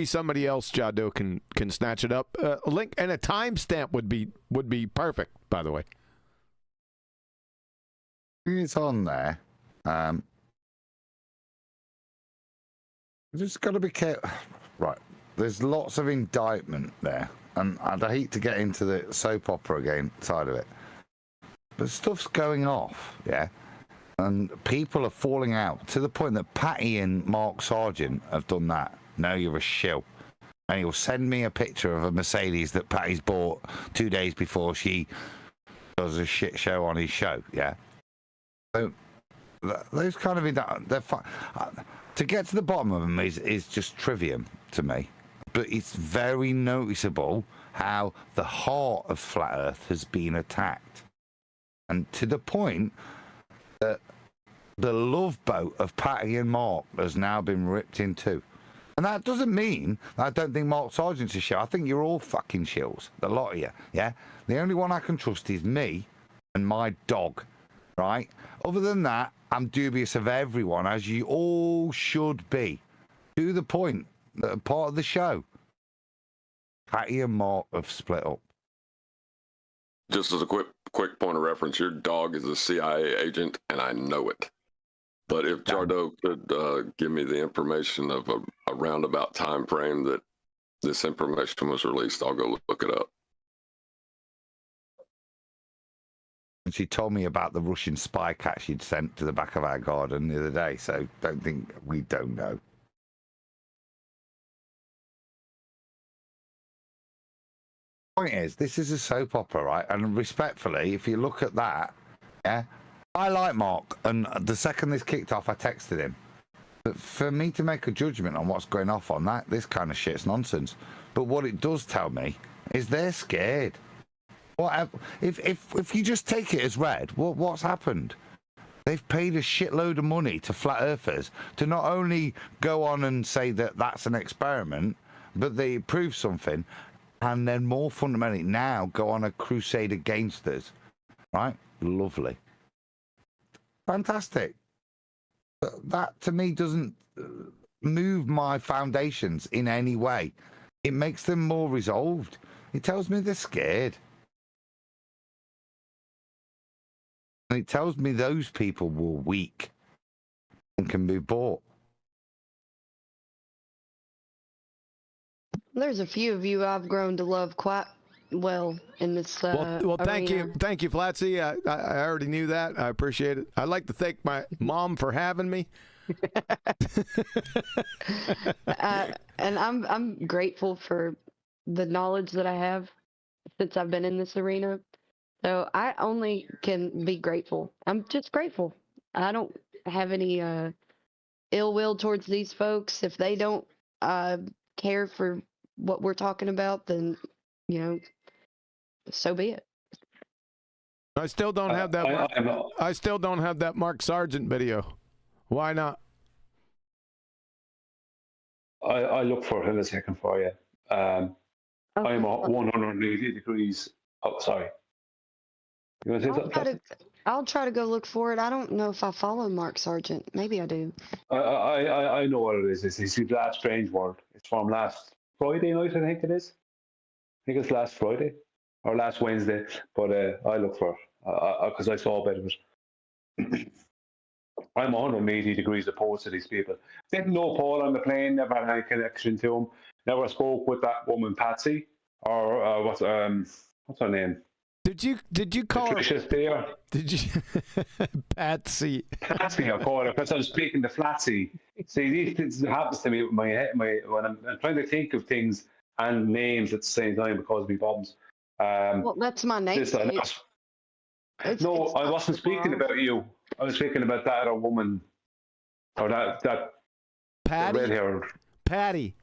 somebody else, Jado, can snatch it up. A link and a timestamp would be perfect. By the way, it's on there. Just got to be careful. Right, there's lots of indictment there, and I'd hate to get into the soap opera again side of it, but stuff's going off, yeah. And people are falling out to the point that Patty and Mark Sargent have done that. No, you're a shill. And he'll send me a picture of a Mercedes that Patty's bought 2 days before she does a shit show on his show, yeah? So those kind of... they're fine. To get to the bottom of them is just trivium to me. But it's very noticeable how the heart of Flat Earth has been attacked. And to the point that the love boat of Patty and Mark has now been ripped in two. And that doesn't mean I don't think Mark Sargent's a shill. I think you're all fucking shills, the lot of you, yeah? The only one I can trust is me and my dog. right? Other than that, I'm dubious of everyone, as you all should be. To the point, that are part of the show. Patty and Mark have split up. Just as a quick point of reference, your dog is a CIA agent, and I know it. But if Jardo could give me the information of a roundabout time frame that this information was released, I'll go look it up. And she told me about the Russian spy cat she'd sent to the back of our garden the other day, so don't think we don't know. Point is, this is a soap opera, right? And respectfully, if you look at that, yeah, I like Mark, and the second this kicked off, I texted him. But for me to make a judgment on what's going off on that, this kind of shit's nonsense. But what it does tell me is they're scared. What if you just take it as read, what's happened? They've paid a shitload of money to flat earthers to not only go on and say that that's an experiment, but they prove something, and then more fundamentally now go on a crusade against us. Right? Lovely. Fantastic. But that to me doesn't move my foundations in any way. It makes them more resolved. It tells me they're scared. And it tells me those people were weak and can be bought. There's a few of you I've grown to love quite well in this well, thank arena. you, Flatsy. I already knew that. I appreciate it. I'd like to thank my mom for having me. And I'm grateful for the knowledge that I have since I've been in this arena. So I only can be grateful. I'm just grateful. I don't have any ill will towards these folks. If they don't care for what we're talking about, then, you know, so be it. I still don't have that. I still don't have that Mark Sargent video. Why not? I look for it in a second for you. I'm 180 degrees. Oh, sorry. You want to say something? I'll try to go look for it. I don't know if I follow Mark Sargent. Maybe I do. I know what it is. It's that strange word. It's from last Friday night, I think it is. I think it's last Friday or last Wednesday. But I look for it because I saw a bit of it. I'm 180 degrees opposed to these people. Didn't know Paul on the plane. Never had any connection to him. Never spoke with that woman Patsy or what's her name? Did you call Patricia's there? Did you Patsy? Patsy, I call her because I was speaking to Flatsy. See, these things happens to me with my head. When I'm trying to think of things and names at the same time, it causes me problems. Well, that's my name. No, I wasn't speaking about you. I was speaking about that other woman, or that Patty. Red-haired Patty.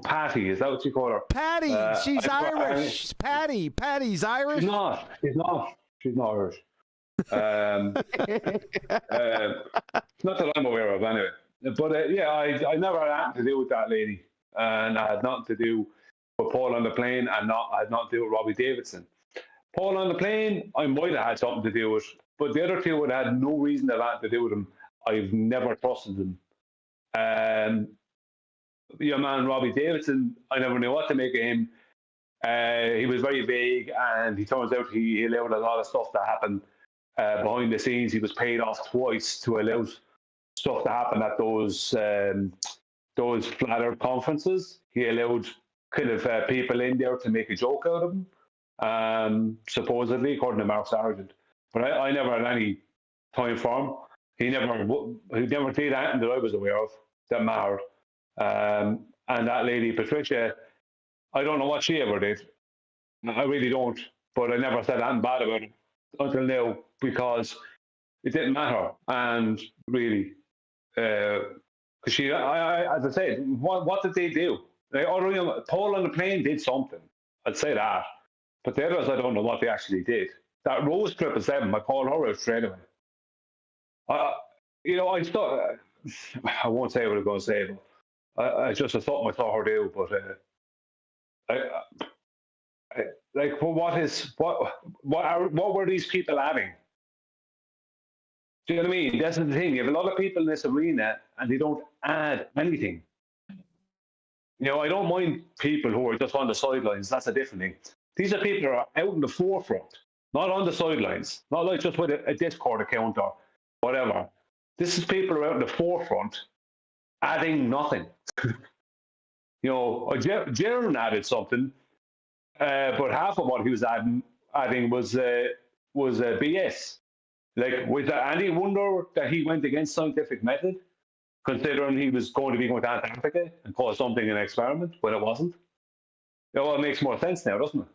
Patty, is that what you call her? Patty, she's Irish. Patty's Irish. She's not Irish. Not that I'm aware of, anyway. But yeah, I never had anything to do with that lady, and I had nothing to do with Paul on the plane, and I had nothing to do with Robbie Davidson. Paul on the plane, I might have had something to do with, but the other two would have had no reason to have anything to do with him. I've never trusted them. Your man Robbie Davidson, I never knew what to make of him. He was very vague, and he turns out he allowed a lot of stuff to happen behind the scenes. He was paid off twice to allow stuff to happen at those flat earth conferences. He allowed kind of people in there to make a joke out of him, supposedly, according to Mark Sargent. But I never had any time for him. He never did anything that I was aware of that mattered. And that lady, Patricia, I don't know what she ever did. I really don't. But I never said anything bad about it until now because it didn't matter. And really, because she, as I said, what did they do? Paul on the plane did something. I'd say that. But the others, I don't know what they actually did. That Rose clip of 7, I called her out straight away. I won't say what I'm going to say, but I just thought I saw her do, but what were these people having? Do you know what I mean? That's the thing. You have a lot of people in this arena and they don't add anything. You know, I don't mind people who are just on the sidelines. That's a different thing. These are people who are out in the forefront, not on the sidelines, not like just with a Discord account or whatever. This is people who are out in the forefront adding nothing. You know, Jaron added something, but half of what he was adding was BS. Like, with any wonder that he went against scientific method, considering he was going to be going to Antarctica and call something an experiment when it wasn't? You know, it makes more sense now, doesn't it?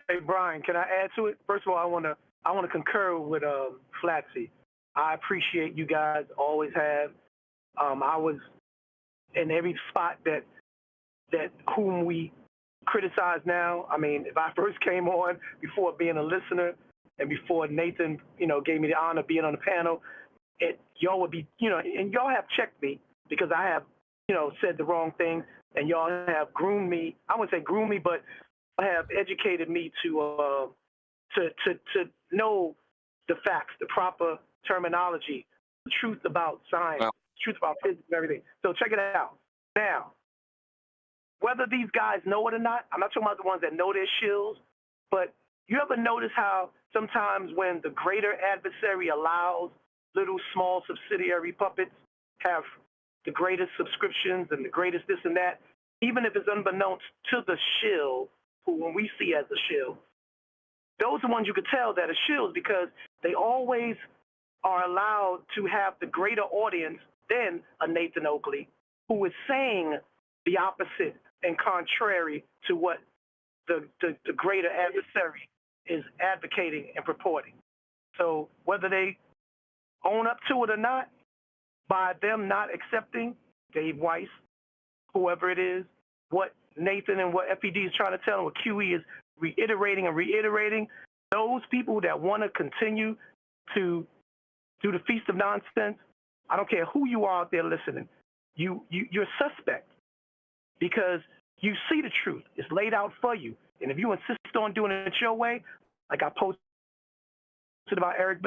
Hey, Brian, can I add to it? First of all, I want to concur with Flatsy. I appreciate you guys, always have. I was in every spot that whom we criticize now. I mean, if I first came on before being a listener and before Nathan, you know, gave me the honor of being on the panel, y'all would be, you know, and y'all have checked me because I have, you know, said the wrong thing, and y'all have groomed me. I wouldn't say groomed me, but have educated me to know the facts, the proper terminology, the truth about science, the truth about physics and everything. So check it out. Now, whether these guys know it or not, I'm not talking about the ones that know their shills, but you ever notice how sometimes when the greater adversary allows little small subsidiary puppets have the greatest subscriptions and the greatest this and that, even if it's unbeknownst to the shill, who when we see as a shill, those are ones you could tell that are shills because they always are allowed to have the greater audience than a Nathan Oakley, who is saying the opposite and contrary to what the greater adversary is advocating and purporting. So whether they own up to it or not, by them not accepting Dave Weiss, whoever it is, what Nathan and what FED is trying to tell them, what QE is reiterating and reiterating, those people that want to continue to do the feast of nonsense, I don't care who you are out there listening, you're suspect because you see the truth. It's laid out for you. And if you insist on doing it your way, like I posted about Eric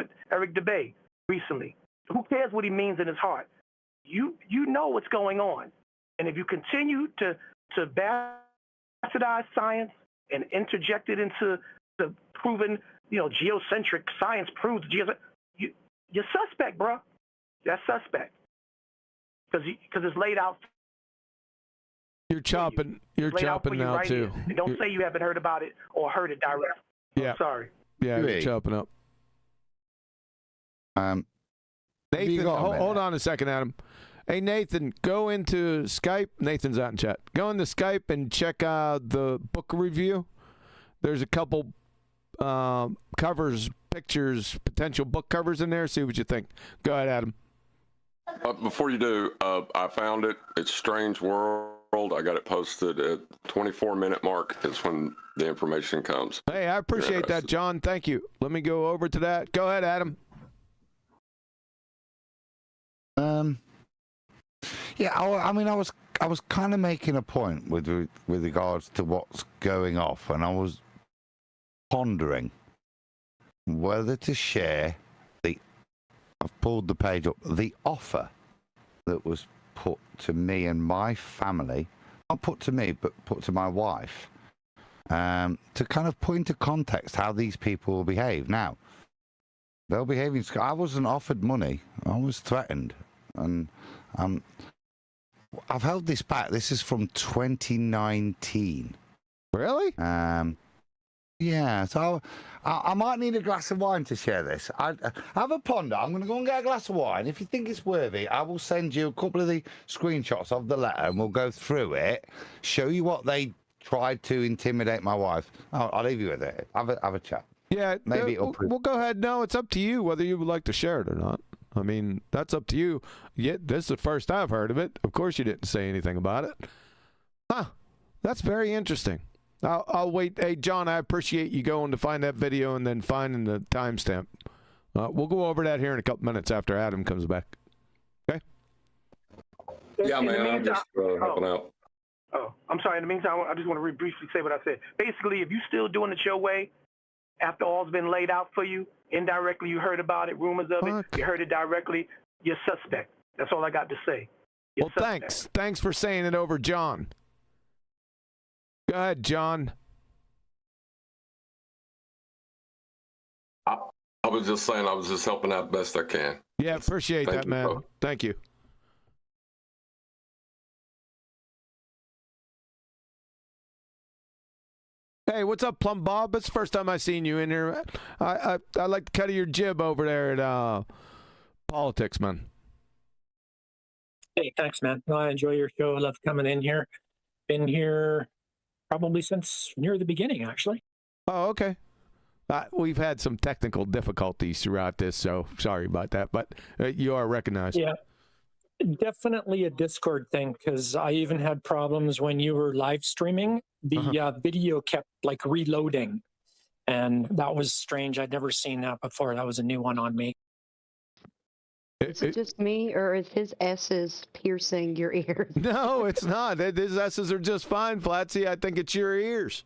DeBay recently, who cares what he means in his heart? You know what's going on. And if you continue to bastardize science and interject it into the proven, you know, geocentric science proves you're suspect, bro. That's suspect because it's laid out. You're chopping. You're chopping now right too. And don't say you haven't heard about it or heard it directly. Yeah. I'm sorry. Yeah, you're chopping up. Nathan, hold on a second, Adam. Hey, Nathan, go into Skype. Nathan's out in chat. Go into Skype and check out the book review. There's a couple covers, pictures, potential book covers in there. See what you think. Go ahead, Adam. Before you do, I found it. It's Strange World. I got it posted at 24-minute mark. Is when the information comes. Hey, I appreciate that, John. Thank you. Let me go over to that. Go ahead, Adam. Yeah, I mean, I was kind of making a point with regards to what's going off, and I was pondering whether to share I've pulled the page up, the offer that was put to me and my family, not put to me, but put to my wife, to kind of put into context how these people will behave. Now, they'll behave in... I wasn't offered money. I was threatened. And I've held this back. This is from 2019. Really? Yeah, so I might need a glass of wine to share this. I have a ponder. I'm going to go and get a glass of wine. If you think it's worthy, I will send you a couple of the screenshots of the letter, and we'll go through it, show you what they tried to intimidate my wife. I'll leave you with it. Have a chat. Yeah, maybe we'll go ahead. No, it's up to you whether you would like to share it or not. I mean, that's up to you. Yet this is the first I've heard of it. Of course, you didn't say anything about it. Huh? That's very interesting. I'll wait. Hey, John, I appreciate you going to find that video and then finding the timestamp. We'll go over that here in a couple minutes after Adam comes back. Okay? Yeah, man, I'm just helping out. Oh, I'm sorry. In the meantime, I just want to briefly say what I said. Basically, if you're still doing it your way, after all's been laid out for you, indirectly you heard about it, rumors of it, you heard it directly, you're suspect. That's all I got to say. Well, thanks. Thanks for saying it over, John. Go ahead, John. I was just saying, I was just helping out best I can. Yeah, appreciate Thank that, you, man. bro. Thank you. Hey, what's up, Plum Bob? It's the first time I seen you in here. I like the cut of your jib over there at Politics, man. Hey, thanks, man. No, I enjoy your show. I love coming in here. Been here probably since near the beginning, actually. Oh, okay. We've had some technical difficulties throughout this, so sorry about that, but you are recognized. Yeah, definitely a Discord thing, because I even had problems when you were live streaming. The video kept like reloading, and that was strange. I'd never seen that before. That was a new one on me. Is it just me, or is his S's piercing your ears? No, it's not. His S's are just fine, Flatsy. I think it's your ears.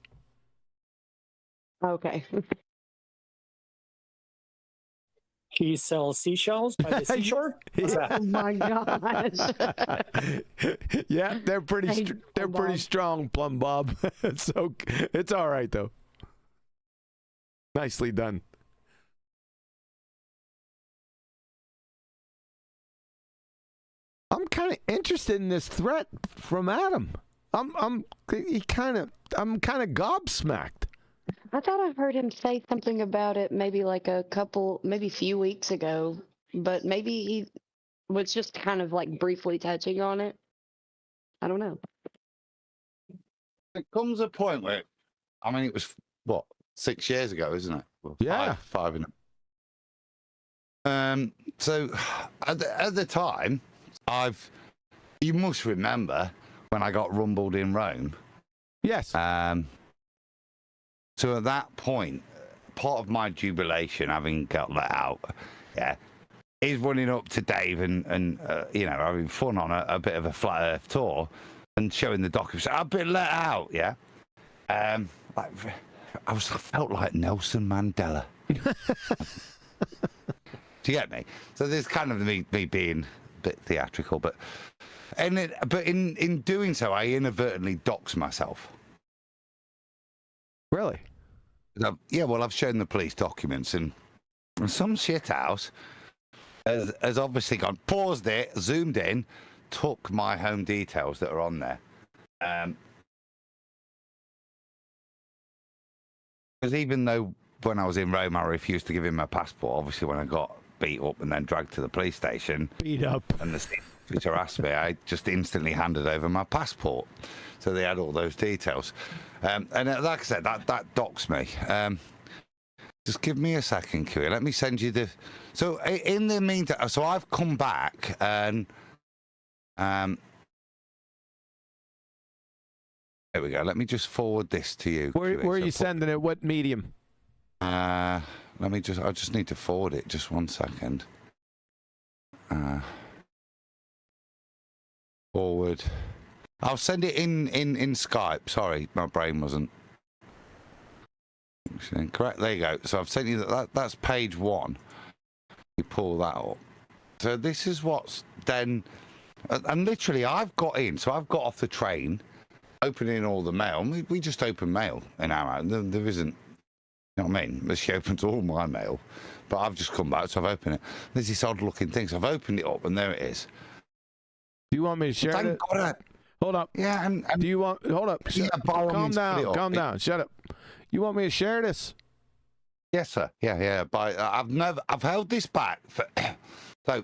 Okay. He sells seashells by the seashore? What's that? Oh my gosh. Yeah, they're pretty strong, Plum Bob. So it's all right though. Nicely done. I'm kind of interested in this threat from Adam. I'm kind of gobsmacked. I thought I heard him say something about it maybe like maybe a few weeks ago, but maybe he was just kind of like briefly touching on it. I don't know. There comes a point where, I mean, it was, what, 6 years ago, isn't it? Well, yeah. Five, isn't it? So at the time, you must remember when I got rumbled in Rome. Yes. So at that point, part of my jubilation, having got let out, is running up to Dave and having fun on a bit of a flat earth tour and showing the documents. I've been let out, yeah. I felt like Nelson Mandela. Do you get me? So there's kind of me being a bit theatrical, but in doing so, I inadvertently doxed myself. Really? Yeah, well, I've shown the police documents, and some shithouse has obviously gone, paused it, zoomed in, took my home details that are on there. Because even though when I was in Rome, I refused to give him my passport, obviously when I got beat up and then dragged to the police station. Beat up. And the police harassed me, I just instantly handed over my passport. So they had all those details. And like I said, that docks me. Just give me a second, Q. Let me send you the... So in the meantime, so I've come back and... there we go. Let me just forward this to you. Where are you sending it? What medium? I just need to forward it. Just 1 second. Forward. I'll send it in Skype. Sorry, my brain wasn't. Correct. There you go. So I've sent you that's page 1. You pull that up. So this is what's then, and literally I've got in. So I've got off the train, opening all the mail. We just open mail in our house. There isn't. You know what I mean? She opens all my mail, but I've just come back, so I've opened it. There's this odd-looking thing. So I've opened it up, and there it is. Do you want me to share it? Hold up. Yeah, and do you want? Hold up. Yeah, calm down. Calm down. Shut up. You want me to share this? Yes, sir. Yeah. But I've held this back for. So,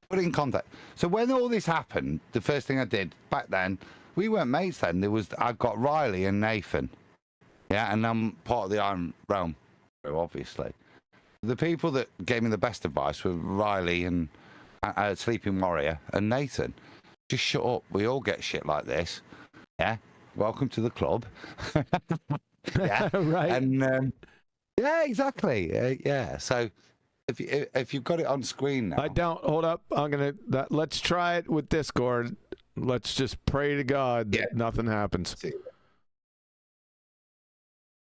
put it in context. So when all this happened, the first thing I did back then, we weren't mates then. I've got Riley and Nathan. Yeah, and I'm part of the Iron Realm, obviously. The people that gave me the best advice were Riley and Sleeping Warrior and Nathan. Just shut up. We all get shit like this. Yeah. Welcome to the club. Yeah. Right. And yeah, exactly. Yeah. So if you've got it on screen now. I don't. Hold up. Let's try it with Discord. Let's just pray to God that nothing happens.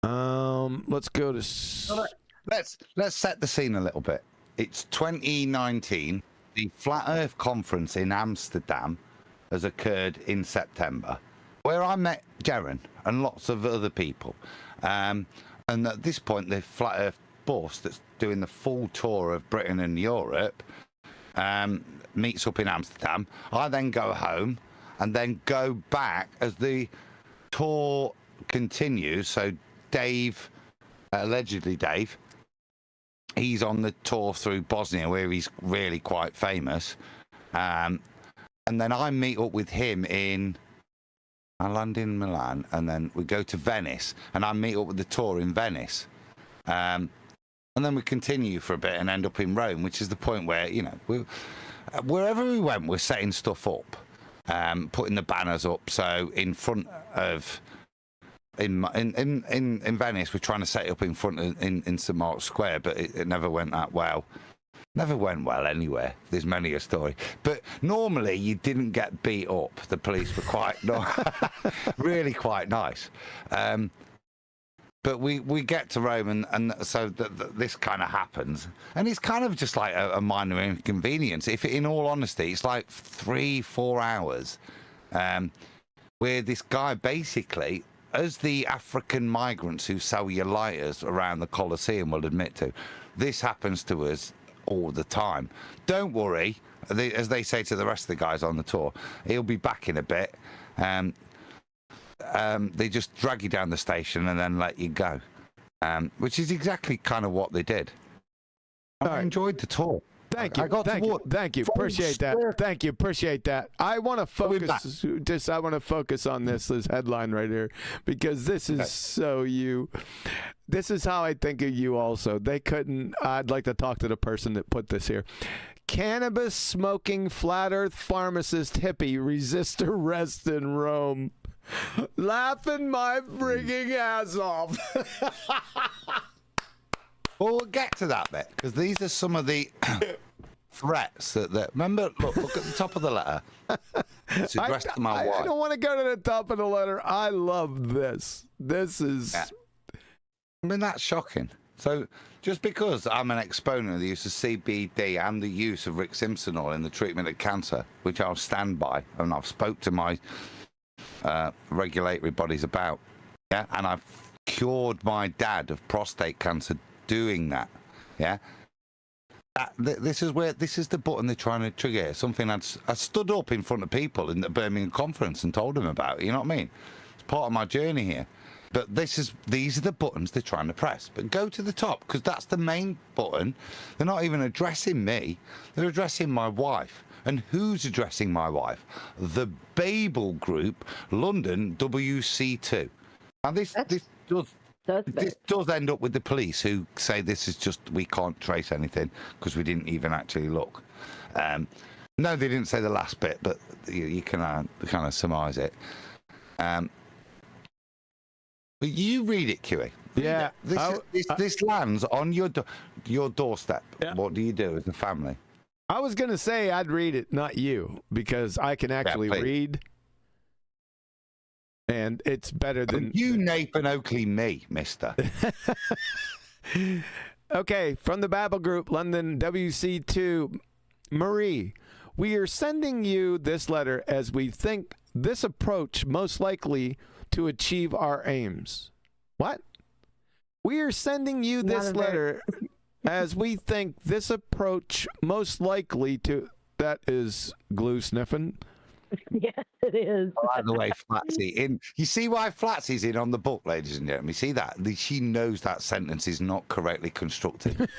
Let's go to. Let's set the scene a little bit. It's 2019. The Flat Earth Conference in Amsterdam has occurred in September, where I met Jaren and lots of other people. And at this point, the Flat Earth bus that's doing the full tour of Britain and Europe meets up in Amsterdam. I then go home and then go back as the tour continues. So Dave, allegedly Dave, he's on the tour through Bosnia where he's really quite famous. And then I meet up with him I land in Milan, and then we go to Venice, and I meet up with the tour in Venice. And then we continue for a bit and end up in Rome, which is the point where, you know, wherever we went, we're setting stuff up, putting the banners up. So in front of, in Venice, we're trying to set it up in front of, in St. Mark's Square, but it never went that well. Never went well anywhere. There's many a story. But normally you didn't get beat up. The police were quite, really quite nice. But we get to Rome, and so this kind of happens. And it's kind of just like a minor inconvenience. If, in all honesty, it's like 3-4 hours where this guy basically, as the African migrants who sell you lighters around the Colosseum will admit to, this happens to us all the time. Don't worry, as they say to the rest of the guys on the tour, he'll be back in a bit. They just drag you down the station and then let you go, which is exactly kind of what they did. I enjoyed the tour. Thank you. Thank you. Appreciate that. Thank you. Appreciate that. I want to focus. I want to focus on this headline right here, because this is so you. This is how I think of you. Also, they couldn't. I'd like to talk to the person that put this here. Cannabis smoking flat Earth pharmacist hippie resists arrest in Rome. Laughing my frigging ass off. Well, we'll get to that bit, because these are some of the threats that remember, look at the top of the letter. It's addressed to my wife. I don't want to go to the top of the letter. I love this. This is... Yeah. I mean, that's shocking. So just because I'm an exponent of the use of CBD and the use of Rick Simpson oil in the treatment of cancer, which I'll stand by, and I've spoke to my regulatory bodies about, yeah, and I've cured my dad of prostate cancer doing that, yeah. This is the button they're trying to trigger. Something I stood up in front of people in the Birmingham conference and told them about. You know what I mean? It's part of my journey here. But these are the buttons they're trying to press. But go to the top, because that's the main button. They're not even addressing me. They're addressing my wife. And who's addressing my wife? The Babel Group, London WC2. And this does end up with the police, who say this is just, we can't trace anything because we didn't even actually look. No, they didn't say the last bit, but you can kind of surmise it. But you read it, QE. Yeah. This lands on your doorstep. Yeah. What do you do as a family? I was going to say I'd read it, not you, because I can actually read. And it's better than... You, Nathan Oakley, me, mister. Okay, from the Babel Group, London WC2, Marie, we are sending you this letter as we think this approach most likely to achieve our aims. What? We are sending you this letter as we think this approach most likely to... That is glue sniffing. Yes, it is. By the way, Flatsy, you see why Flatsy's in on the book, ladies and gentlemen? You see that? She knows that sentence is not correctly constructed.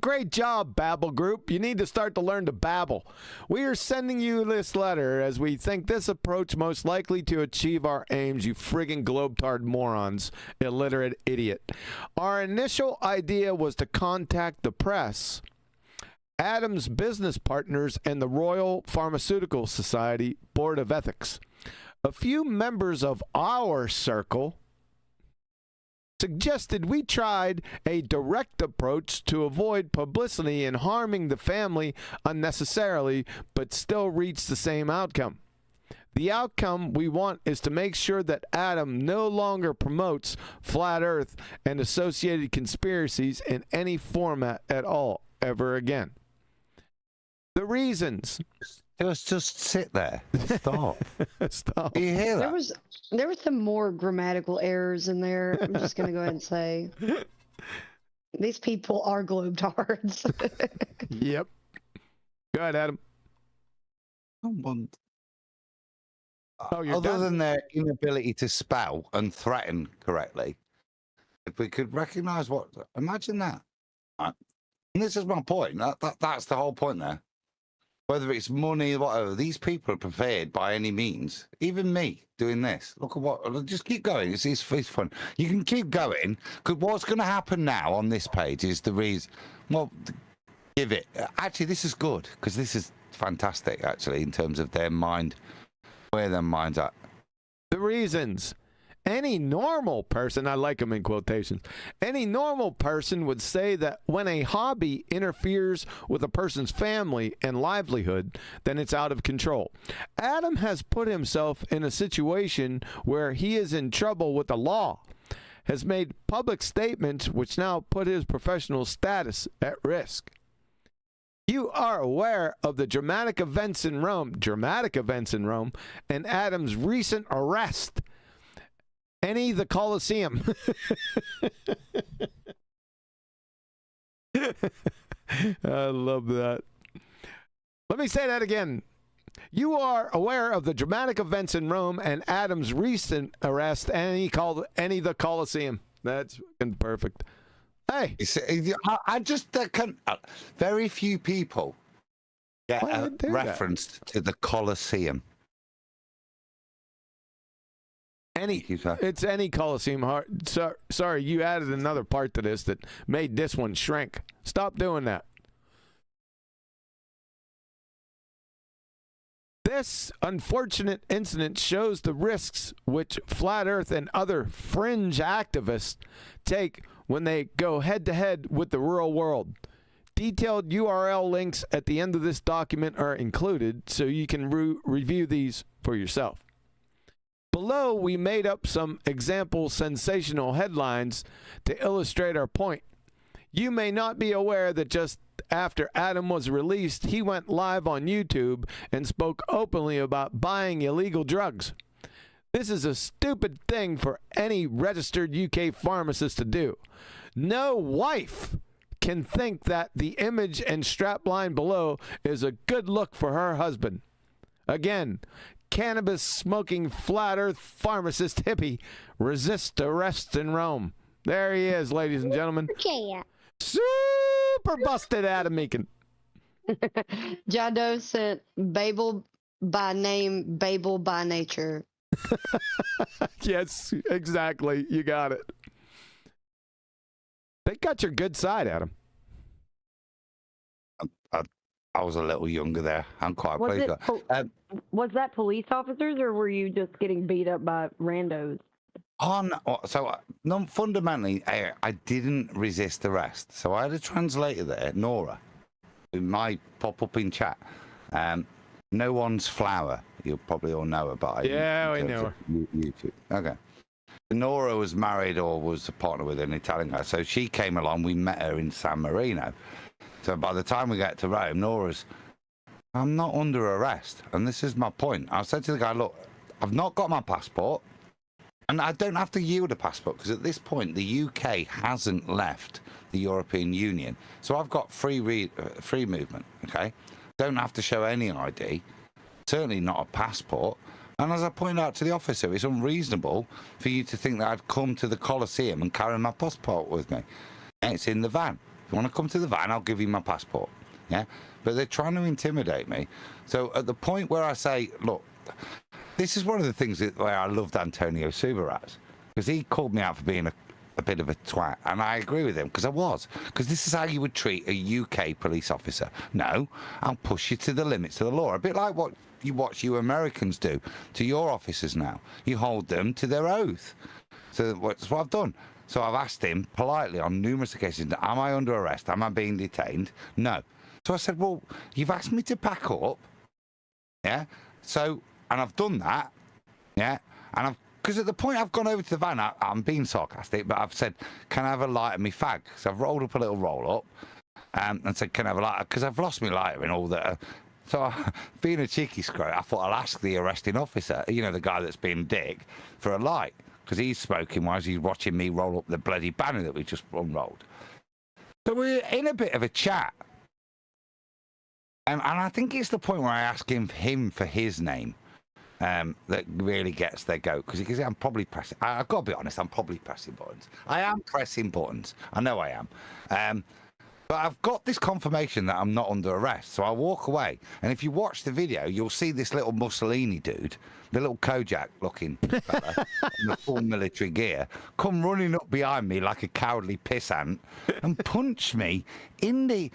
Great job, Babel Group. You need to start to learn to babble. We are sending you this letter as we think this approach most likely to achieve our aims, you friggin' globetard morons, illiterate idiot. Our initial idea was to contact the press, Adam's business partners, and the Royal Pharmaceutical Society Board of Ethics. A few members of our circle suggested we tried a direct approach to avoid publicity and harming the family unnecessarily, but still reach the same outcome. The outcome we want is to make sure that Adam no longer promotes flat Earth and associated conspiracies in any format at all, ever again. The reasons. Just sit there. Stop. Stop. Do you hear that? There was some more grammatical errors in there. I'm just gonna go ahead and say these people are globetards. Yep. Go ahead, Adam. Other than their inability to spell and threaten correctly, if we could recognize what, imagine that. Right? And this is my point. That's the whole point there. Whether it's money, whatever, these people are prepared by any means. Even me doing this. Look at what. Just keep going. It's fun. You can keep going. Because what's going to happen now on this page is the reason. Well, give it. Actually, this is good because this is fantastic. Actually, in terms of their mind, where their mind's at. The reasons. Any normal person, I like them in quotations, any normal person would say that when a hobby interferes with a person's family and livelihood, then it's out of control. Adam has put himself in a situation where he is in trouble with the law, has made public statements which now put his professional status at risk. You are aware of the dramatic events in Rome, and Adam's recent arrest. The Colosseum. I love that. Let me say that again. You are aware of the dramatic events in Rome and Adam's recent arrest, and he called the Colosseum. That's fucking perfect. Hey, I just very few people get a reference to the Colosseum. It's any Colosseum. Sorry, you added another part to this that made this one shrink. Stop doing that. This unfortunate incident shows the risks which Flat Earth and other fringe activists take when they go head-to-head with the real world. Detailed URL links at the end of this document are included, so you can review these for yourself. Below, we made up some example sensational headlines to illustrate our point. You may not be aware that just after Adam was released, he went live on YouTube and spoke openly about buying illegal drugs. This is a stupid thing for any registered UK pharmacist to do. No wife can think that the image and strapline below is a good look for her husband. Again, cannabis smoking flat earth pharmacist hippie resists arrest in Rome. There he is, ladies and gentlemen. Super busted Adam Meakin. John Doe sent Babel by name, Babel by nature. Yes, exactly. You got it. They got your good side, Adam. I was a little younger there. I'm quite pleased. Was that police officers, or were you just getting beat up by randos? Fundamentally, I didn't resist arrest. So I had a translator there, Nora, who might pop up in chat. No One's Flower. You'll probably all know about it. Yeah, we know her. YouTube. Okay. Nora was married or was a partner with an Italian guy. So she came along. We met her in San Marino. So by the time we get to Rome, Nora's, I'm not under arrest. And this is my point. I said to the guy, look, I've not got my passport. And I don't have to yield a passport because at this point, the UK hasn't left the European Union. So I've got free movement, okay? Don't have to show any ID. Certainly not a passport. And as I pointed out to the officer, it's unreasonable for you to think that I'd come to the Colosseum and carry my passport with me. And it's in the van. If you want to come to the van, I'll give you my passport. Yeah? But they're trying to intimidate me. So at the point where I say, look, this is one of the things where I loved Antonio Subirats, because he called me out for being a bit of a twat, and I agree with him, because I was. Because this is how you would treat a UK police officer. No, I'll push you to the limits of the law. A bit like what you watch you Americans do to your officers now. You hold them to their oath. So that's what I've done. So I've asked him politely on numerous occasions, am I under arrest? Am I being detained? No. So I said, well, you've asked me to pack up. Yeah? So I've done that, yeah, and because at the point I've gone over to the van, I'm being sarcastic, but I've said, can I have a lighter, me fag? So I've rolled up a little roll up, and said, can I have a lighter? Because I've lost my lighter and all that. So, being a cheeky scroat, I thought I'll ask the arresting officer, you know, the guy that's being a dick, for a light, because he's smoking while he's watching me roll up the bloody banner that we just unrolled. So we're in a bit of a chat. And I think it's the point where I ask him for his name that really gets their goat. Because I'm probably pressing... I've got to be honest, I'm probably pressing buttons. I am pressing buttons. I know I am. But I've got this confirmation that I'm not under arrest. So I walk away. And if you watch the video, you'll see this little Mussolini dude, the little Kojak-looking fella in the full military gear, come running up behind me like a cowardly pissant and punch me in the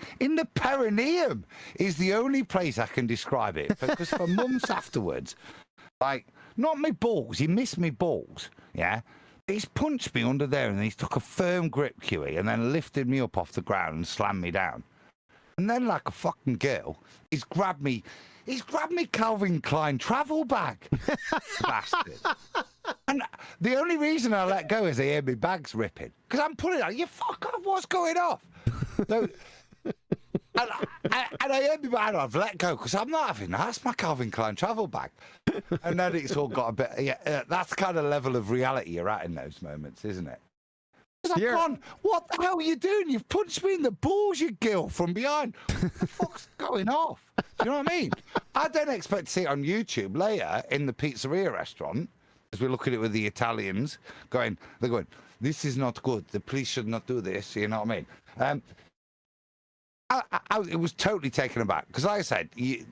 perineum. Is the only place I can describe it. Because for months afterwards, like, not my balls, he missed me balls, yeah? He's punched me under there and he's took a firm grip, Huey, and then lifted me up off the ground and slammed me down. And then, like a fucking girl, he's grabbed me Calvin Klein travel bag. Bastard. And the only reason I let go is I hear my bags ripping. Because I'm pulling out, you fuck off, what's going off? So, and I heard me bag, I've let go because I'm not having that. That's my Calvin Klein travel bag. And then it's all got a bit, that's the kind of level of reality you're at in those moments, isn't it? I've gone, what the hell are you doing? You've punched me in the balls, you gill, from behind. What the fuck's going off? Do you know what I mean? I don't expect to see it on YouTube later in the pizzeria restaurant, as we look at it with the Italians, they're going, this is not good. The police should not do this. You know what I mean? It was totally taken aback because, like I said,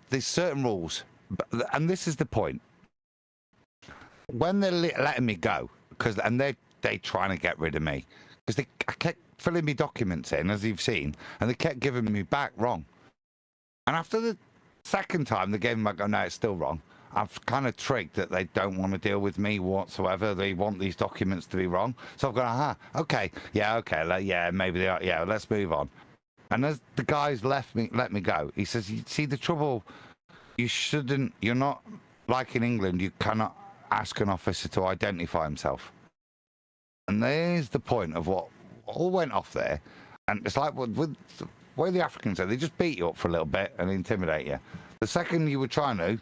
there's certain rules, and this is the point. When they're letting me go, and they're trying to get rid of me because I kept filling me documents in, as you've seen, and they kept giving me back wrong. And after the second time they gave me back, no, it's still wrong. I've kind of trigged that they don't want to deal with me whatsoever. They want these documents to be wrong. So I've gone, okay, maybe they are. Yeah, let's move on. And as the guys let me go, he says, you see the trouble, you're not, like in England, you cannot ask an officer to identify himself. And there's the point of what all went off there. And it's like with the way the Africans say, they just beat you up for a little bit and intimidate you. The second you were trying to,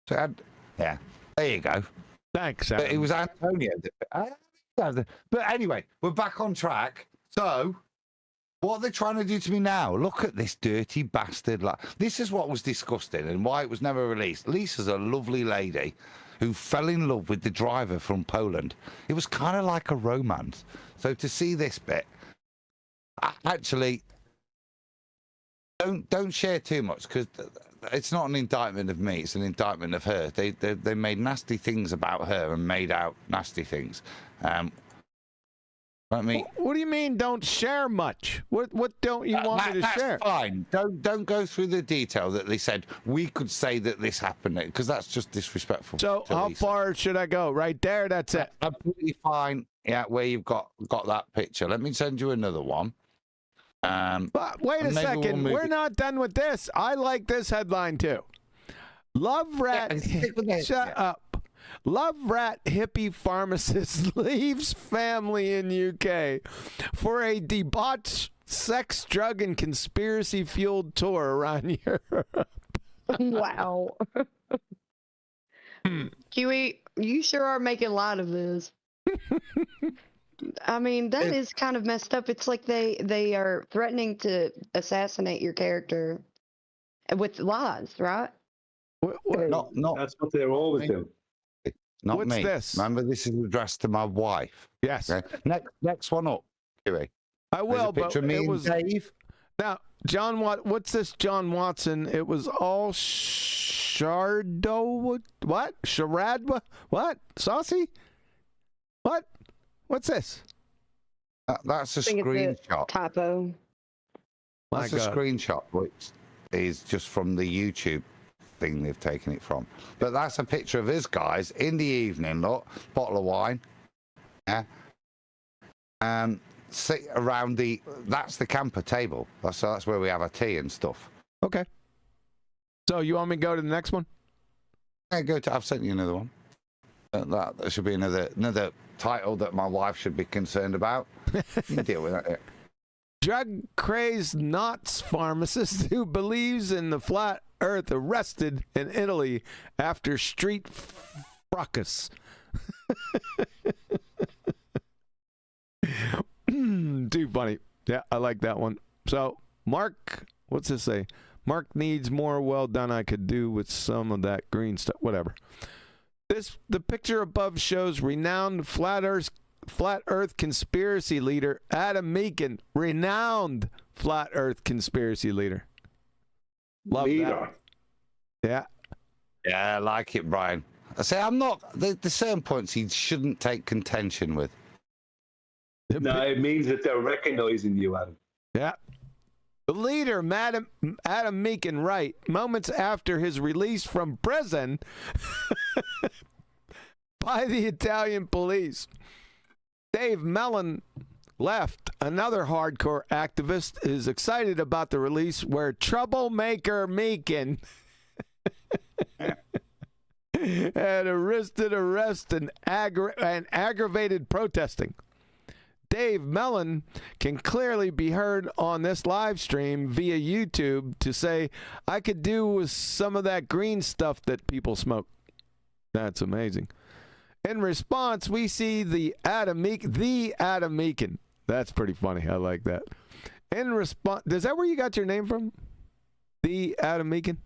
there you go. Thanks, But it was Antonio. But anyway, we're back on track. So, what are they trying to do to me now? Look at this dirty bastard. This is what was disgusting and why it was never released. Lisa's a lovely lady who fell in love with the driver from Poland. It was kind of like a romance. So to see this bit, actually, don't share too much because it's not an indictment of me. It's an indictment of her. They made nasty things about her and made out nasty things. What do you mean don't share much? What don't you want me to share? That's fine. Don't go through the detail that they said we could say that this happened because that's just disrespectful. So how far should I go? Right there, that's it. Absolutely fine. Yeah, where you've got that picture. Let me send you another one. But wait a second. We're not done with this. I like this headline too. Love rat. Shut up. Love rat hippie pharmacist leaves family in UK for a debauched sex, drug, and conspiracy-fueled tour around Europe. Wow. Huey, you sure are making light of this. I mean, that is kind of messed up. It's like they are threatening to assassinate your character with lies, right? No, that's what they're always doing. Not What's me. this? Remember, this is addressed to my wife. Yes. Okay? Next one up, Huey. I will, but it me was and Dave. Now, what's this John Watson? It was all Shardo. What? Charadwa? What? Saucy? What? What's this? That's a screenshot. Typo. That's a screenshot, which is just from the YouTube thing they've taken it from. But that's a picture of his guys in the evening, look, bottle of wine. Yeah. Sit around that's the camper table. That's where we have our tea and stuff. Okay. So you want me to go to the next one? I've sent you another one. That should be another title that my wife should be concerned about. You can deal with that. Drug-crazed Knots pharmacist who believes in the flat earth arrested in Italy after street fracas. Too funny. Yeah, I like that one. So, Mark, what's this say? Mark needs more. Well done. I could do with some of that green stuff. Whatever. The picture above shows renowned flat Earth conspiracy leader Adam Meakin. Renowned flat Earth conspiracy leader. Love that. Yeah. Yeah, I like it, Brian. I say I'm not. There's certain points he shouldn't take contention with. No, it means that they're recognizing you, Adam. Yeah. The leader, Adam Meakin, right, moments after his release from prison by the Italian police. Dave Mellon left. Another hardcore activist is excited about the release where troublemaker Meakin had arrest and aggravated protesting. Dave Mellon can clearly be heard on this live stream via YouTube to say, I could do with some of that green stuff that people smoke. That's amazing. In response, we see the Adam Meakin. That's pretty funny. I like that. In response, is that where you got your name from? The Adam Meakin?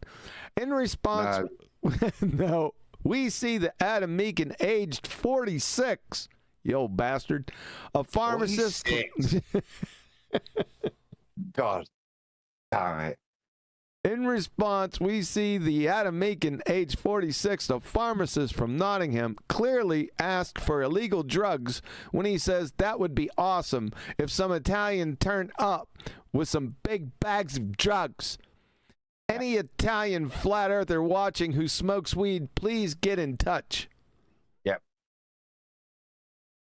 In response, no, we see the Adam Meakin, aged 46, you old bastard, a pharmacist. God damn it. In response, we see the Adam Meakin, age 46, a pharmacist from Nottingham, clearly asked for illegal drugs when he says that would be awesome if some Italian turned up with some big bags of drugs. Any Italian flat earther watching who smokes weed, please get in touch. Yep.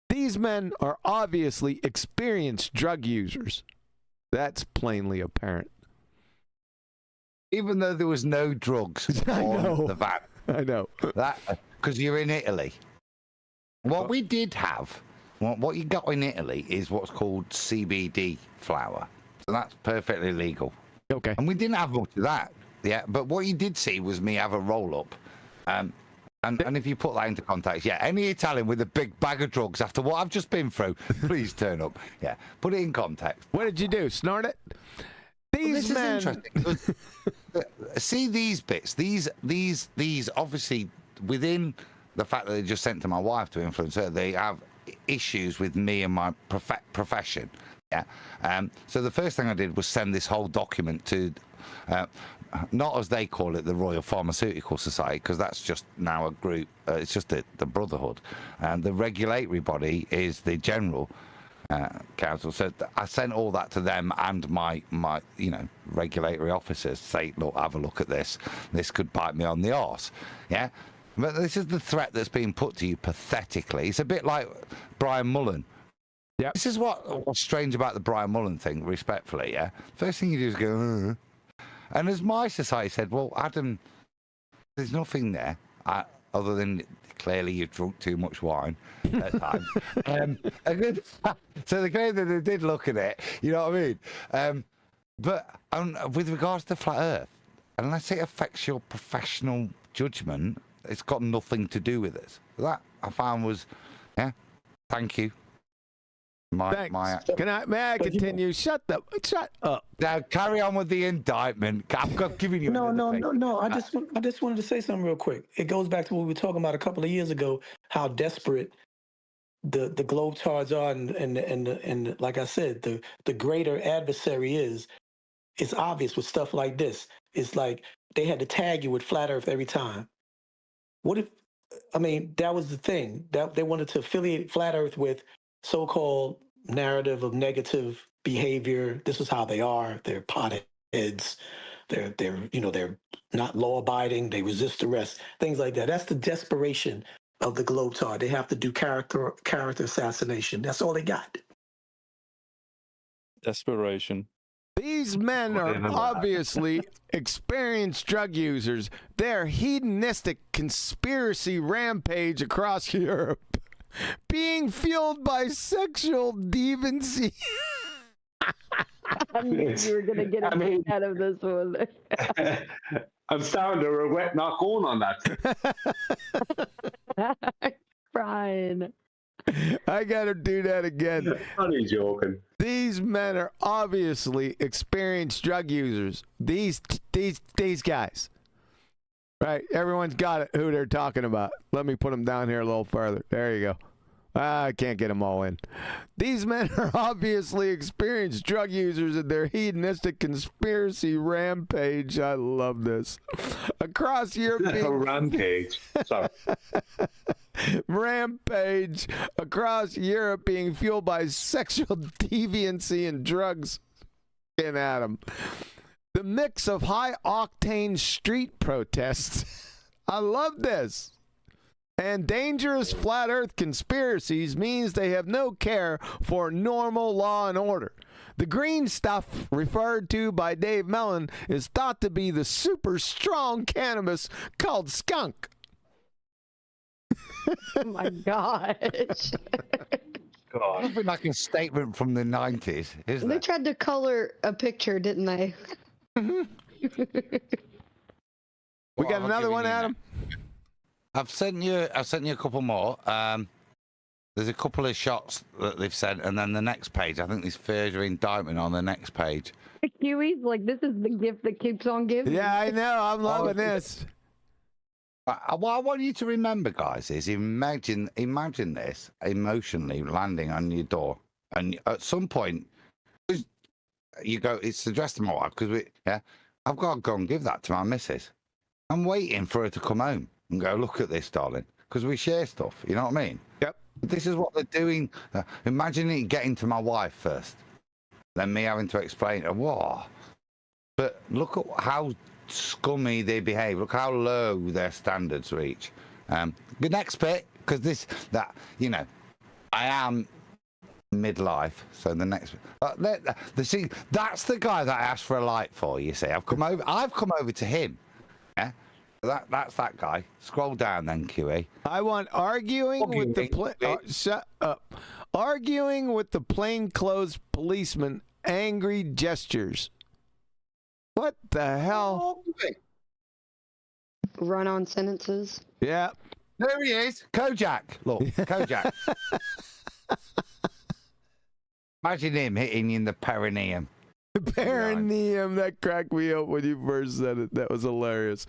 These men are obviously experienced drug users. That's plainly apparent. Even though there was no drugs on the van. I know. That because you're in Italy. What we did have, what you got in Italy is what's called CBD flower. So that's perfectly legal. Okay. And we didn't have much of that. Yeah. But what you did see was me have a roll up. And if you put that into context, yeah, any Italian with a big bag of drugs after what I've just been through, please turn up. Yeah. Put it in context. What did you do? Snort it? These men. Is interesting. See these bits. These obviously within the fact that they just sent to my wife to influence her, they have issues with me and my profession. Yeah. So the first thing I did was send this whole document to, not as they call it, the Royal Pharmaceutical Society, because that's just now a group. It's just the Brotherhood, and the regulatory body is the General Council. So I sent all that to them and my regulatory officers to say, look, have a look at this. This could bite me on the arse. Yeah. But this is the threat that's being put to you pathetically. It's a bit like Brian Mullen. Yeah. This is what's strange about the Brian Mullen thing, respectfully, yeah? First thing you do is go, And as my society said, well, Adam, there's nothing there other than clearly you've drunk too much wine at times. So they did look at it, you know what I mean? But with regards to Flat Earth, unless it affects your professional judgment, it's got nothing to do with it. That I found was, thank you. Thanks. May I continue? Shut up. Now carry on with the indictment. I've given you No. I just wanted to say something real quick. It goes back to what we were talking about a couple of years ago, how desperate the globetrotters are, and like I said, the greater adversary is. It's obvious with stuff like this. It's like they had to tag you with Flat Earth every time. What if? I mean, that was the thing that they wanted to affiliate Flat Earth with so-called narrative of negative behavior. This is how they are. They're potheads. They're not law-abiding. They resist arrest. Things like that. That's the desperation of the globetrot. They have to do character assassination. That's all they got. Desperation. These men are obviously experienced drug users. Their hedonistic conspiracy rampage across Europe, being fueled by sexual deviancy. I knew you were going to get a kick out of this one. I'm starting to regret not going on that. Brian. I gotta do that again. Funny joking. These men are obviously experienced drug users. These guys. Right, everyone's got it, who they're talking about. Let me put them down here a little further. There you go. I can't get them all in. These men are obviously experienced drug users in their hedonistic conspiracy rampage. I love this. Across Europe. Rampage. Sorry. Rampage across Europe being fueled by sexual deviancy and drugs. In Adam. The mix of high-octane street protests. I love this. And dangerous flat earth conspiracies means they have no care for normal law and order. The green stuff referred to by Dave Mellon is thought to be the super strong cannabis called skunk. Oh my gosh. God. Nothing like a statement from the 90s, isn't They it? tried to color a picture, didn't they? We got another one, Adam? I've sent you a couple more. There's a couple of shots that they've sent, and then the next page, I think there's further indictment on the next page. Kiwi's like, this is the gift that keeps on giving. Yeah, I know. I'm loving this. What I want you to remember, guys, is imagine this emotionally landing on your door, and at some point, you go, it's addressed to my wife, because I've got to go and give that to my missus. I'm waiting for her to come home and go, look at this, darling, because we share stuff, you know what I mean? Yep. This is what they're doing. Imagine it getting to my wife first, then me having to explain to her, but look at how scummy they behave. Look how low their standards reach. The next bit, because I am midlife, so the next see, that's the guy that I asked for a light for. You see, I've come over to him. Yeah, that's that guy. Scroll down then, QE. I want arguing with the shut up. Arguing with the plainclothes policeman. Angry gestures. What the hell? Run-on sentences. Yeah. There he is. Kojak. Look, Kojak. Imagine him hitting you in the perineum. The perineum, that cracked me up when you first said it. That was hilarious.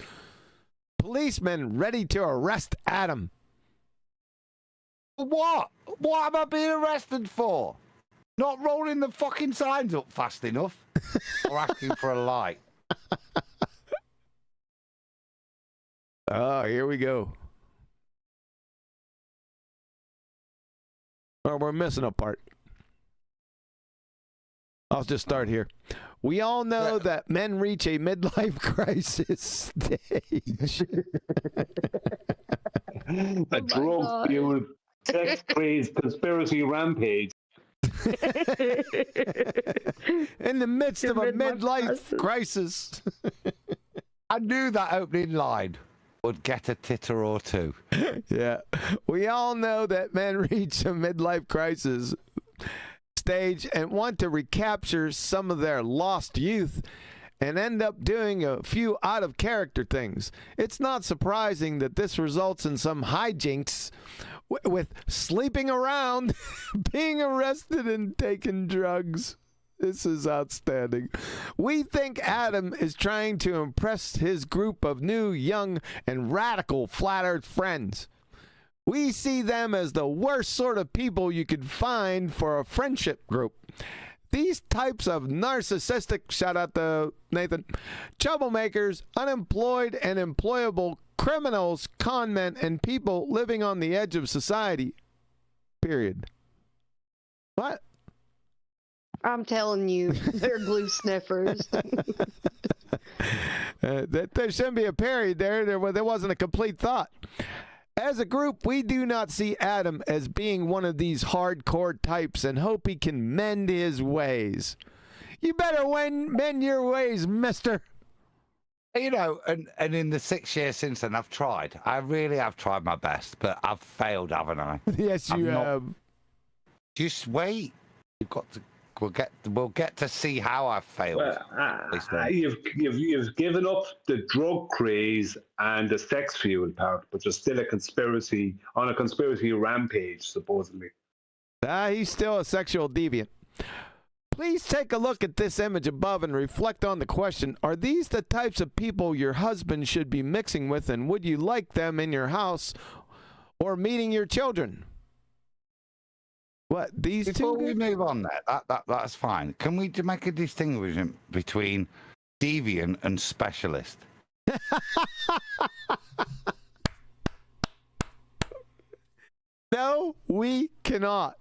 Policemen ready to arrest Adam. What? What am I being arrested for? Not rolling the fucking signs up fast enough? Or asking for a light? Oh, here we go. Oh, we're missing a part. I'll just start here. We all know that men reach a midlife crisis stage. A drug-fueled, sex-crazed conspiracy rampage. In the midst of a midlife crisis. I knew that opening line would get a titter or two. Yeah. We all know that men reach a midlife crisis stage and want to recapture some of their lost youth and end up doing a few out-of-character things. It's not surprising that this results in some hijinks with sleeping around, being arrested, and taking drugs. This is outstanding. We think Adam is trying to impress his group of new, young, and radical flat earth friends. We see them as the worst sort of people you could find for a friendship group. These types of narcissistic, shout out to Nathan, troublemakers, unemployed and employable criminals, con men, and people living on the edge of society. Period. What? I'm telling you, they're glue sniffers. There shouldn't be a period there. There wasn't a complete thought. As a group, we do not see Adam as being one of these hardcore types and hope he can mend his ways. You better mend your ways, mister. You know, and in the 6 years since then, I've tried. I really have tried my best, but I've failed, haven't I? Yes, you have. Just wait. You've got to. We'll get to see how I've failed. Well, you've given up the drug craze and the sex fuel part, but there's still a conspiracy rampage, supposedly. He's still a sexual deviant. Please take a look at this image above and reflect on the question, are these the types of people your husband should be mixing with, and would you like them in your house or meeting your children? What, these Before two? we move on that's fine. Can we make a distinction between deviant and specialist? No, we cannot.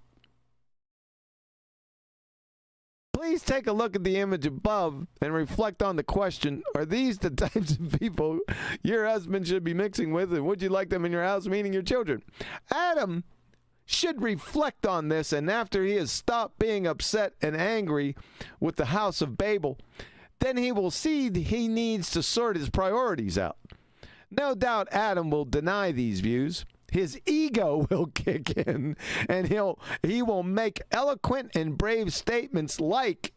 Please take a look at the image above and reflect on the question, are these the types of people your husband should be mixing with, and would you like them in your house meeting your children? Adam should reflect on this, and after he has stopped being upset and angry with the House of Babel, then he will see he needs to sort his priorities out. No doubt Adam will deny these views. His ego will kick in, and he will make eloquent and brave statements like,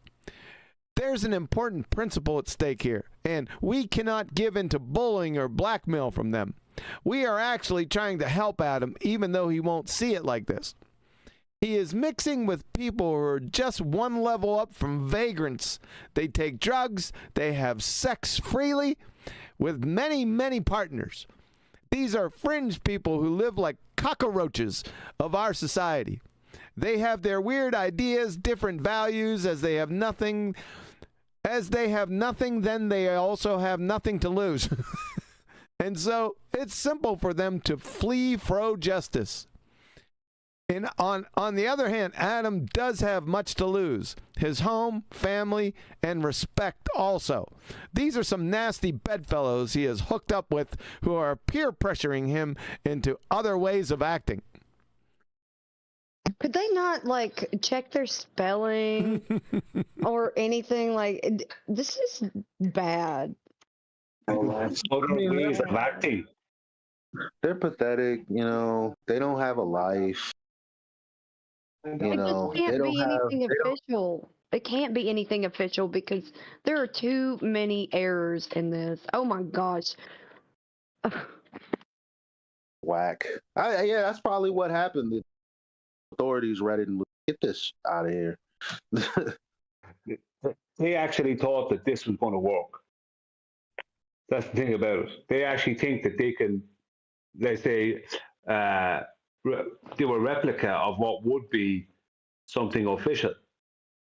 there's an important principle at stake here, and we cannot give in to bullying or blackmail from them. We are actually trying to help Adam, even though he won't see it like this. He is mixing with people who are just one level up from vagrants. They take drugs, they have sex freely with many, many partners. These are fringe people who live like cockroaches of our society. They have their weird ideas, different values, as they have nothing, then they also have nothing to lose. And so it's simple for them to flee fro justice. And on the other hand, Adam does have much to lose. His home, family, and respect also. These are some nasty bedfellows he is hooked up with who are peer pressuring him into other ways of acting. Could they not, like, check their spelling or anything? Like, this is bad. Other ways of acting. They're pathetic, you know. They don't have a life. You know, it can't be anything official. It can't be anything official because there are too many errors in this. Oh my gosh. Whack. Yeah, that's probably what happened. The authorities read it and get this out of here. They actually thought that this was going to work. That's the thing about it. They actually think that they can, let's say, do a replica of what would be something official,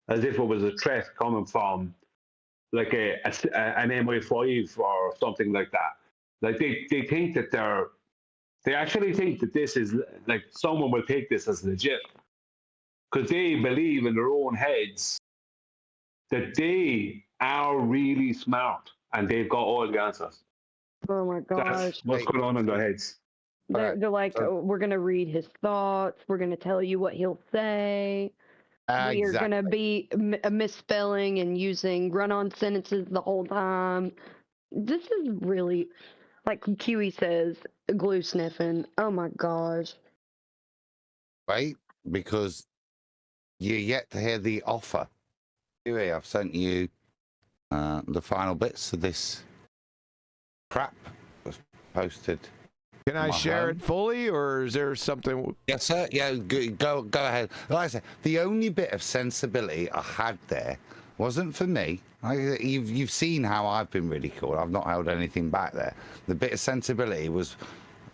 as if it was a threat coming from like an MI5 or something like that. Like they think that they actually think that this is like someone will take this as legit because they believe in their own heads that they are really smart and they've got all the answers. Oh my gosh. That's what's going on in their heads. They're like, oh, we're going to read his thoughts. We're going to tell you what he'll say. We are going to be misspelling and using run-on sentences the whole time. This is really, like QE says, glue sniffing. Oh my gosh. Right? Because you're yet to hear the offer. QE, I've sent you the final bits of this crap was posted. Can I share it fully, or is there something? Yes, sir. Yeah, go ahead. Like I said, the only bit of sensibility I had there wasn't for me. You've seen how I've been ridiculed. I've not held anything back there. The bit of sensibility was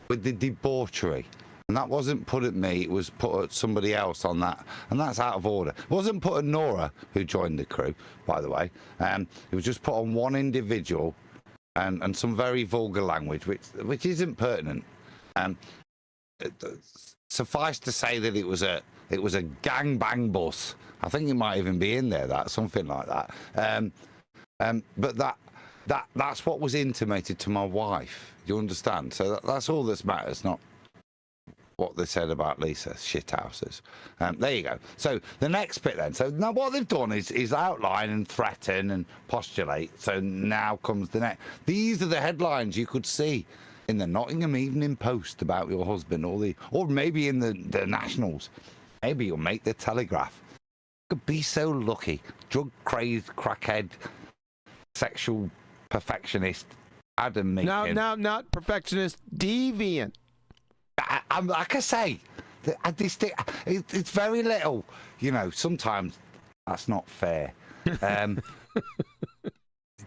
with the debauchery. And that wasn't put at me, it was put at somebody else on that. And that's out of order. It wasn't put at Nora, who joined the crew, by the way. It was just put on one individual and some very vulgar language, which isn't pertinent. Suffice to say that it was a gangbang bus. I think it might even be in there, something like that. But that's what was intimated to my wife. You understand? So that's all that matters, not what they said about Lisa, shithouses. There you go. So the next bit then. So now what they've done is outline and threaten and postulate. So now comes the next. These are the headlines you could see in the Nottingham Evening Post about your husband, or maybe in the Nationals. Maybe you'll make the Telegraph. You could be so lucky. Drug-crazed, crackhead, sexual perfectionist, Adam Meakin. No, not perfectionist, deviant. I'm like I say, it's very little. You know, sometimes that's not fair.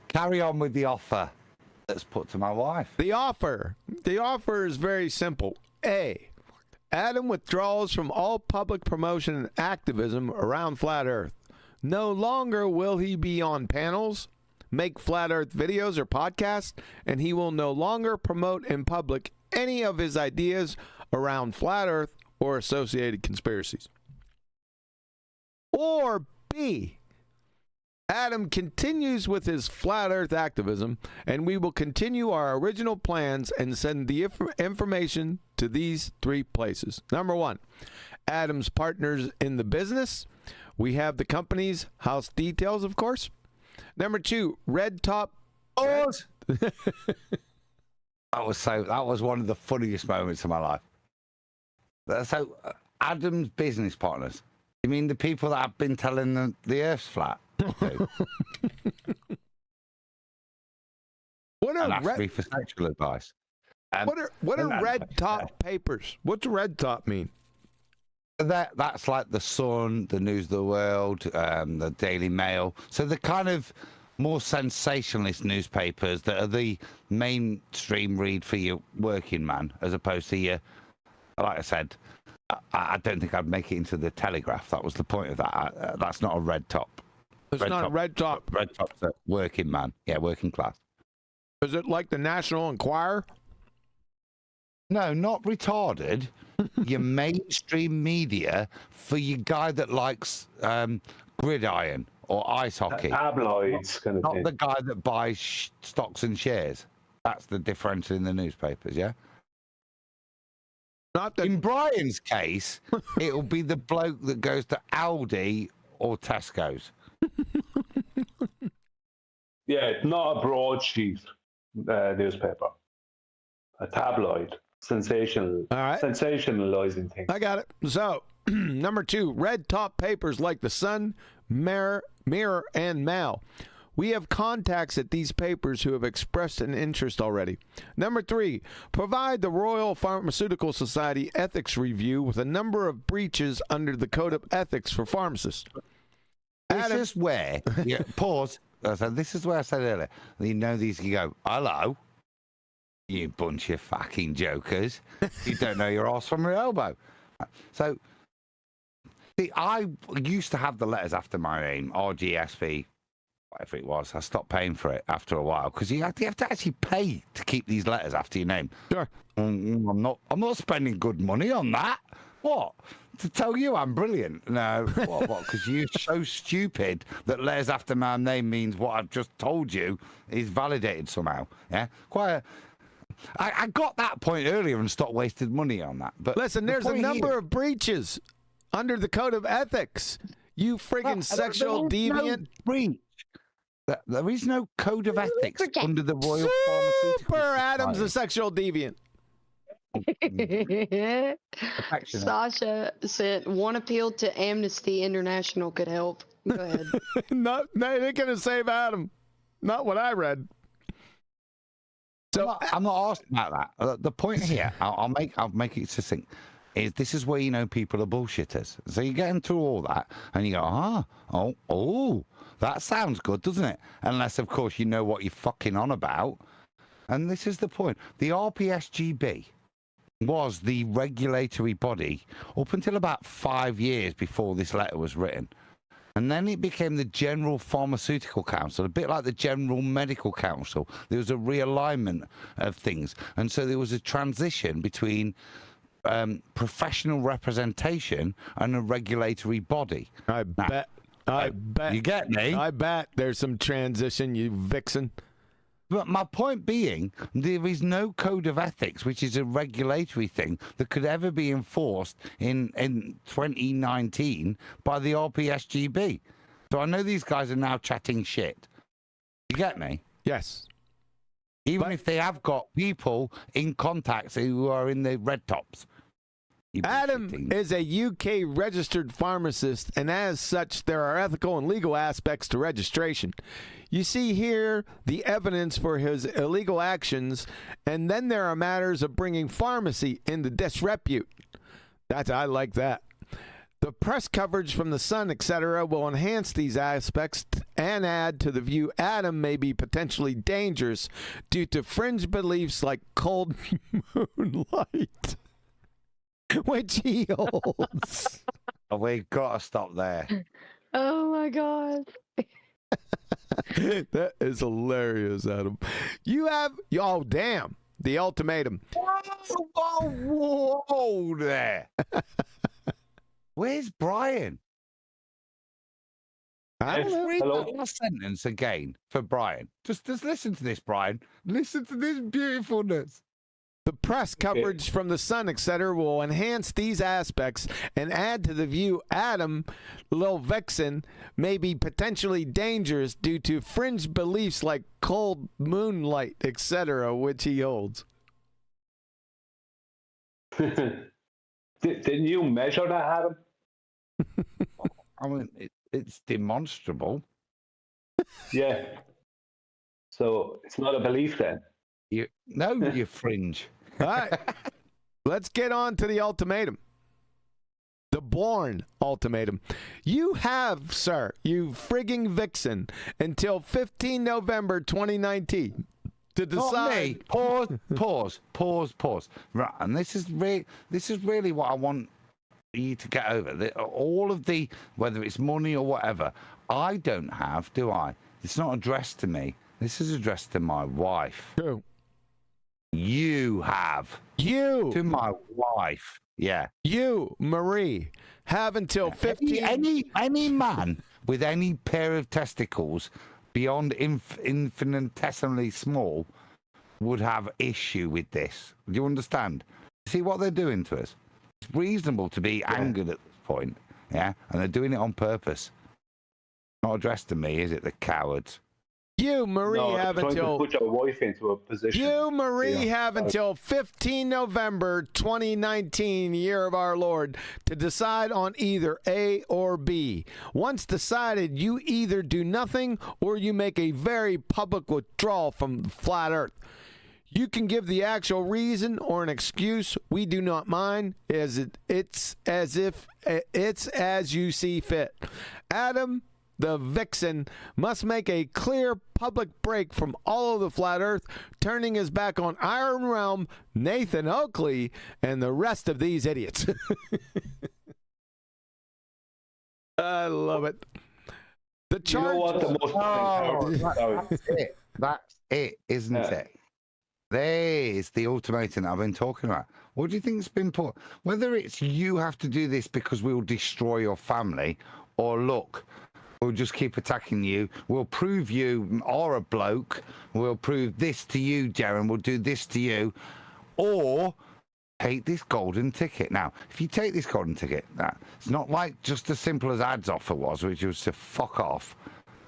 Carry on with the offer that's put to my wife. The offer is very simple. A, Adam withdraws from all public promotion and activism around Flat Earth. No longer will he be on panels, make Flat Earth videos or podcasts, and he will no longer promote in public any of his ideas around Flat Earth or associated conspiracies. Or B, Adam continues with his Flat Earth activism, and we will continue our original plans and send the information to these 3 places. Number 1, Adam's partners in the business. We have the company's house details, of course. Number 2, Red Top. Pause. That was one of the funniest moments of my life. So, Adam's business partners. You mean the people that I've been telling the Earth's flat? What are and asked me for sexual advice. What are red top papers? What's red top mean? That's like the Sun, the News of the World, the Daily Mail. So the kind of more sensationalist newspapers that are the mainstream read for your working man, as opposed to your, like I said, I don't think I'd make it into the Telegraph. That was the point of that. That's not a red top. It's not a red top. Red top's a working man. Yeah, working class. Is it like the National Enquirer? No, not retarded. Your mainstream media for your guy that likes gridiron or ice hockey. Tabloids, kind of not thing. The guy that buys stocks and shares. That's the difference in the newspapers, yeah? In Brian's case, it'll be the bloke that goes to Aldi or Tesco's. Yeah, it's not a broadsheet newspaper. A tabloid. Sensationalizing things. I got it. So, number 2, red top papers like the Sun, Mirror, and Mail. We have contacts at these papers who have expressed an interest already. Number 3, provide the Royal Pharmaceutical Society ethics review with a number of breaches under the Code of Ethics for pharmacists. This is where, pause. This is where I said earlier, you know these, you go, hello, you bunch of fucking jokers. You don't know your arse from your elbow. So, see, I used to have the letters after my name, RGSV, whatever it was. I stopped paying for it after a while because you have to actually pay to keep these letters after your name. Sure. I'm not spending good money on that. What? To tell you I'm brilliant? No. What? Because you're so stupid that letters after my name means what I've just told you is validated somehow. Yeah. I got that point earlier and stopped wasting money on that. But listen, there's a number of breaches under the Code of Ethics. You friggin' sexual deviant. No breach. There is no Code of Ethics under the Royal Pharmaceutical Society. Adam's a sexual deviant. Sasha said one appeal to Amnesty International could help. Go ahead. No, they ain't gonna save Adam. Not what I read. So I'm not asking about that. The point here, I'll make it succinct, is this is where you know people are bullshitters. So you're getting through all that, and you go, oh, that sounds good, doesn't it? Unless, of course, you know what you're fucking on about. And this is the point. The RPSGB was the regulatory body up until about 5 years before this letter was written. And then it became the General Pharmaceutical Council, a bit like the General Medical Council. There was a realignment of things. And so there was a transition between professional representation and a regulatory body. I bet. You get me? I bet there's some transition, you vixen. But my point being, there is no code of ethics, which is a regulatory thing, that could ever be enforced in 2019 by the RPSGB. So I know these guys are now chatting shit. You get me? Yes. Even if they have got people in contacts who are in the red tops. Adam is a UK registered pharmacist, and as such, there are ethical and legal aspects to registration. You see here the evidence for his illegal actions, and then there are matters of bringing pharmacy into disrepute. I like that. The press coverage from the Sun, etc., will enhance these aspects and add to the view Adam may be potentially dangerous due to fringe beliefs like cold moonlight, which he holds. Oh, we've got to stop there. Oh my God. That is hilarious, Adam. You have, oh damn, the ultimatum. Whoa there. Where's Brian? I don't know. Read that last sentence again for Brian. Just listen to this, Brian. Listen to this beautifulness. The press coverage from the Sun, etc., will enhance these aspects and add to the view Adam, Lil Vixen, may be potentially dangerous due to fringe beliefs like cold moonlight, etc., which he holds. Didn't you measure that, Adam? I mean, it's demonstrable. Yeah. So it's not a belief then? You fringe. All right. Let's get on to the ultimatum. The Bourne ultimatum. You have, sir, you frigging vixen, until 15 November 2019 to decide. Not me. Pause. Right, and this is really what I want you to get over. All of the, whether it's money or whatever, I don't have, do I? It's not addressed to me. This is addressed to my wife. True. You have. You. To my wife. Yeah. You, Marie, have until 15. Any man with any pair of testicles beyond infinitesimally small would have issue with this. Do you understand? See what they're doing to us? It's reasonable to be angered at this point. Yeah. And they're doing it on purpose. Not addressed to me, is it? The cowards. You, Marie, have until put your wife into a position. You, Marie, have until 15 November 2019, year of our Lord, to decide on either A or B. Once decided, you either do nothing or you make a very public withdrawal from the flat Earth. You can give the actual reason or an excuse. We do not mind, it's as you see fit. Adam, the vixen, must make a clear public break from all of the flat Earth, turning his back on Iron Realm, Nathan Oakley, and the rest of these idiots. I love it. The charge. You know what the most That's it, isn't it? There's the ultimatum I've been talking about. What do you think's been put? Whether it's you have to do this because we'll destroy your family, or look, we'll just keep attacking you. We'll prove you are a bloke. We'll prove this to you, Darren. We'll do this to you. Or take this golden ticket. Now, if you take this golden ticket, it's not like just as simple as Ad's offer was, which was to fuck off,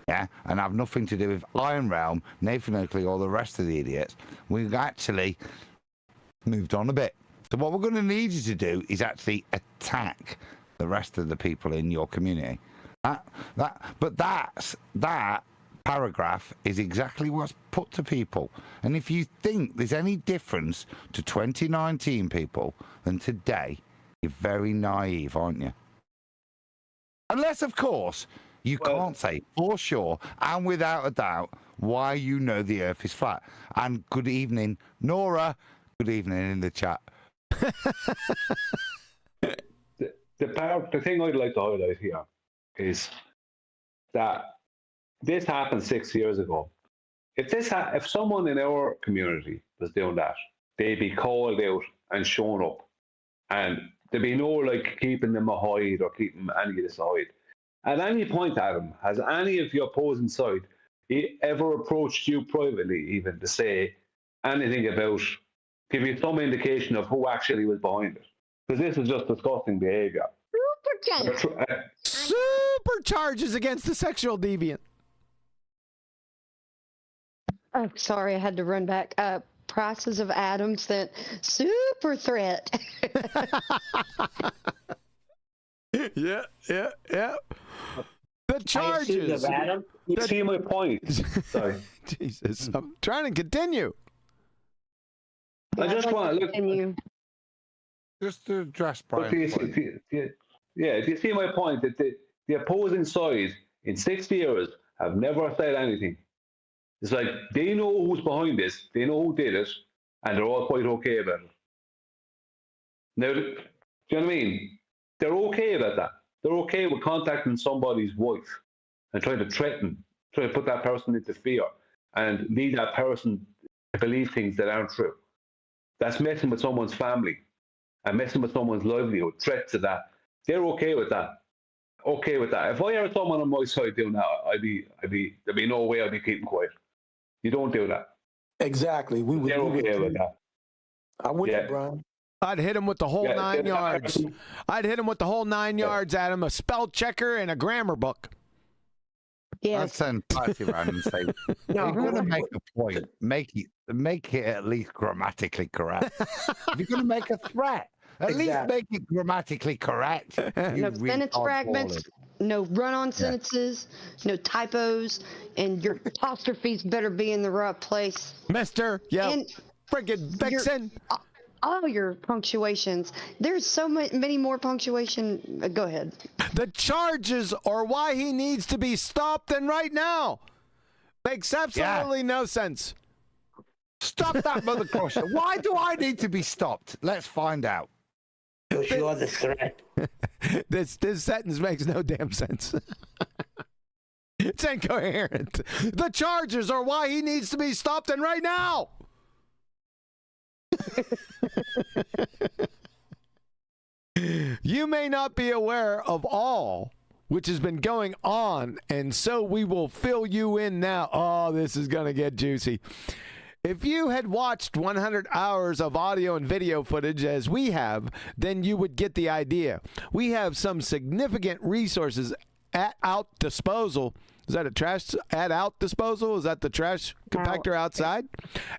yeah, and have nothing to do with Iron Realm, Nathan Oakley, or the rest of the idiots. We've actually moved on a bit. So what we're going to need you to do is actually attack the rest of the people in your community. That paragraph is exactly what's put to people. And if you think there's any difference to 2019 people than today, you're very naive, aren't you? Unless, of course, you can't say for sure and without a doubt why you know the Earth is flat. And good evening, Nora. Good evening in the chat. The thing I'd like to highlight here is that this happened 6 years ago. If someone in our community was doing that, they'd be called out and shown up, and there'd be no keeping them aside or keeping any of this aside. At any point, Adam, has any of your opposing side he ever approached you privately, even to say anything about, give you some indication of who actually was behind it? Because this is just disgusting behavior. Supercharges against the sexual deviant. Oh, sorry, I had to run back. Prices of Adam sent super threat. Yeah. The charges. Adam, you see my point. Sorry. Jesus, I'm trying to continue. I just want to look. Just to address Brian. If you see my point, that the opposing side in 60 years have never said anything. It's like they know who's behind this, they know who did it, and they're all quite okay about it. Now, do you know what I mean? They're okay about that. They're okay with contacting somebody's wife and trying to put that person into fear and lead that person to believe things that aren't true. That's messing with someone's family and messing with someone's livelihood, threats to that. They're okay with that. Okay with that. If I heard someone on my side doing that, there'd be no way I'd be keeping quiet. You don't do that. Exactly. They're okay with that. I'm with you, Brian. I'd hit him with the whole 9 yards. I'd hit him with the whole 9 yards at him, a spell checker and a grammar book. Yeah. I'd send party around and say, No, if you're going to make a point, make it at least grammatically correct. If you're going to make a threat, at least make it grammatically correct. No sentence fragments, no run-on sentences, no typos, and your apostrophes better be in the right place. Mister, friggin' vixen. All your punctuations. There's so many more punctuation. Go ahead. The charges are why he needs to be stopped, and right now makes absolutely no sense. Stop that, Mother Crusher. Why do I need to be stopped? Let's find out. Because you are the threat. This sentence makes no damn sense. It's incoherent. The charges are why he needs to be stopped, and right now. You may not be aware of all which has been going on, and so we will fill you in now. Oh, this is going to get juicy. If you had watched 100 hours of audio and video footage as we have, then you would get the idea. We have some significant resources at out disposal. Is that a trash at out disposal? Is that the trash compactor outside?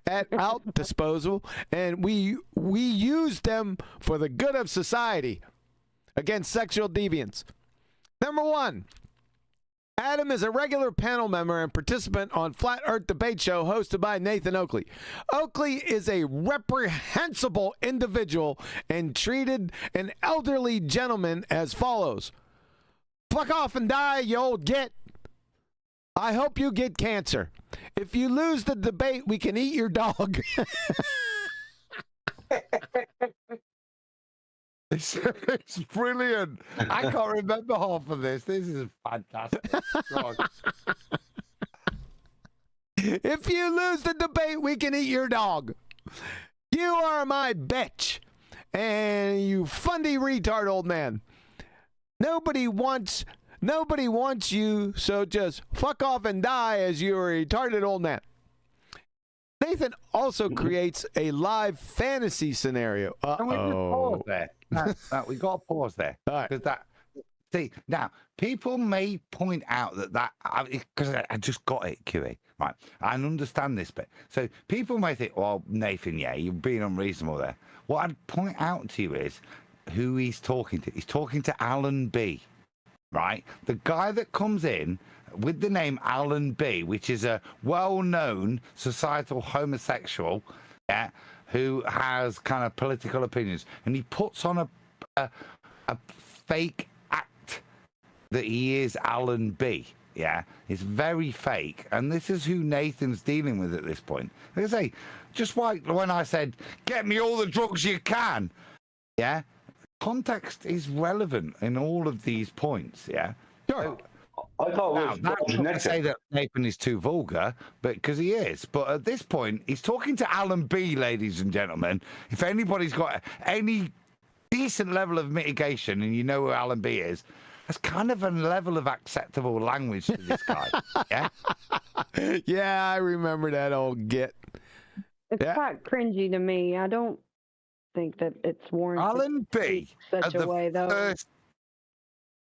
At out disposal, and we use them for the good of society against sexual deviance. Number one, Adam is a regular panel member and participant on Flat Earth Debate Show hosted by Nathan Oakley. Oakley is a reprehensible individual and treated an elderly gentleman as follows. Fuck off and die, you old git. I hope you get cancer. If you lose the debate, we can eat your dog. It's brilliant. I can't remember half of this. This is fantastic. If you lose the debate, we can eat your dog. You are my bitch. And you fundy retard old man. Nobody wants you, so just fuck off and die as you're a retarded old man. Nathan also creates a live fantasy scenario. Can we just pause there? We got to pause there. Because see, now, people may point out that because I just got it, QE, right? I understand this bit. So people may think, well, Nathan, you're being unreasonable there. What I'd point out to you is who he's talking to. He's talking to Alan B., right? The guy that comes in with the name Alan B., which is a well-known societal homosexual, who has kind of political opinions, and he puts on a fake act that he is Alan B. Yeah, it's very fake, and this is who Nathan's dealing with at this point. Like I say, just like when I said, "Get me all the drugs you can," yeah, context is relevant in all of these points. Yeah, sure. I thought that's not to say that Nathan is too vulgar, but because he is. But at this point, he's talking to Alan B., ladies and gentlemen. If anybody's got any decent level of mitigation, and you know who Alan B. is, That's kind of a level of acceptable language to this guy. Yeah. Yeah, I remember that old git. It's quite cringy to me. I don't think that it's warranted. Alan B. Such a way, though.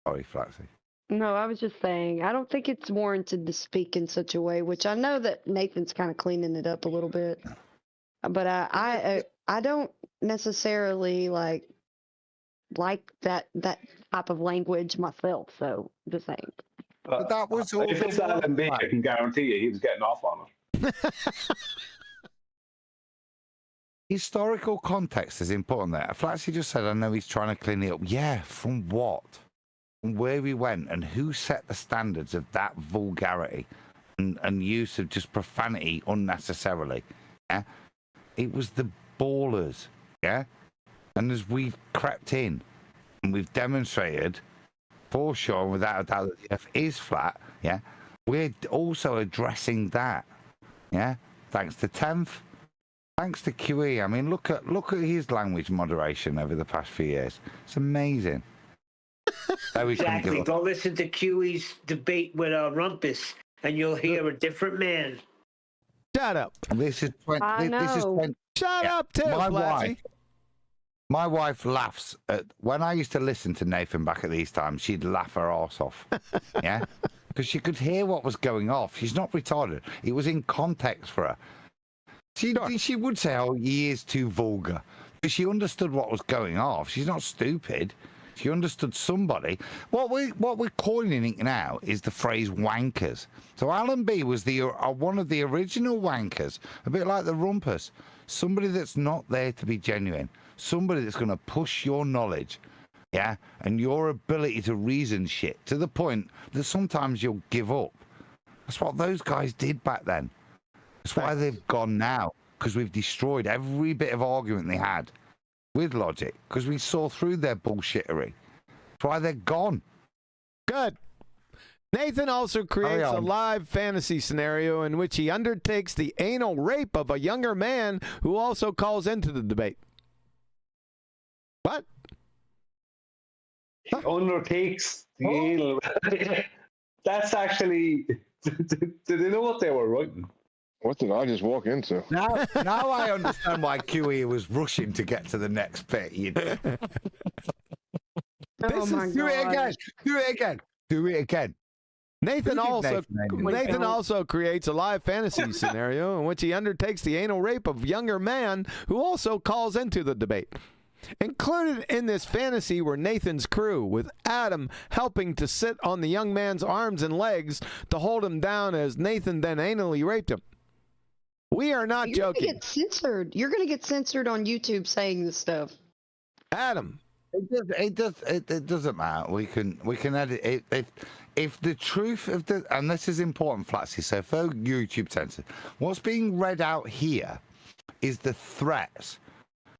Sorry, Flaxy. No, I was just saying, I don't think it's warranted to speak in such a way, which I know that Nathan's kind of cleaning it up a little bit. But I don't necessarily like that type of language myself, so just saying. But that was all. If it's Alan B, I can guarantee you he was getting off on it. Historical context is important there. Flaxy just said, I know he's trying to clean it up. Yeah, from what? From where we went and who set the standards of that vulgarity and use of just profanity unnecessarily? Yeah? It was the ballers, yeah? And as we've crept in and we've demonstrated for sure, without a doubt, that the Earth is flat, yeah? We're also addressing that, yeah? Thanks to 10th. Thanks to QE. I mean, look at his language moderation over the past few years. It's amazing. Exactly. Go listen to QE's debate with Rumpus, and you'll hear a different man. Shut up. This is 20. I know. This is 20. Shut up, too, My wife laughs at when I used to listen to Nathan back at these times. She'd laugh her arse off, yeah, because she could hear what was going off. She's not retarded. It was in context for her. She would say, "Oh, he is too vulgar," but she understood what was going off. She's not stupid. She understood somebody. What we're coining it now is the phrase wankers. So Alan B was one of the original wankers, a bit like the rumpus. Somebody that's not there to be genuine. Somebody that's going to push your knowledge, yeah, and your ability to reason shit to the point that sometimes you'll give up. That's what those guys did back then. That's why they've gone now, because we've destroyed every bit of argument they had with logic, because we saw through their bullshittery. That's why they're gone. Good. Nathan also creates a live fantasy scenario in which he undertakes the anal rape of a younger man who also calls into the debate. What? He undertakes the anal. That's actually. Did they know what they were writing? What did I just walk into? Now I understand why QE was rushing to get to the next bit. Oh my Do it again. Do it again. Do it again. Nathan also creates a live fantasy scenario in which he undertakes the anal rape of a younger man who also calls into the debate. Included in this fantasy were Nathan's crew, with Adam helping to sit on the young man's arms and legs to hold him down as Nathan then anally raped him. We are not joking. You're gonna get censored. You're going to get censored on YouTube saying this stuff. Adam. It doesn't matter. We can edit it. If the truth of the, and this is important, Flatsy, so for YouTube censor, what's being read out here is the threats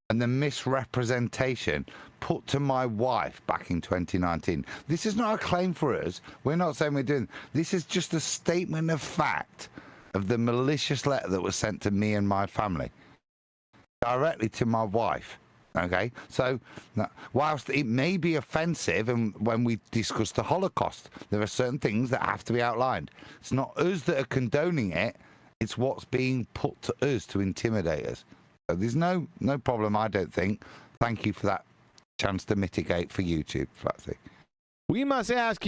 and the misrepresentation put to my wife back in 2019. This is not a claim for us. We're not saying we're doing. This is just a statement of fact of the malicious letter that was sent to me and my family, directly to my wife. Okay, so whilst it may be offensive, and when we discuss the Holocaust, there are certain things that have to be outlined. It's not us that are condoning it; it's what's being put to us to intimidate us. So there's no problem, I don't think. Thank you for that chance to mitigate for YouTube, Flatsy. We must ask,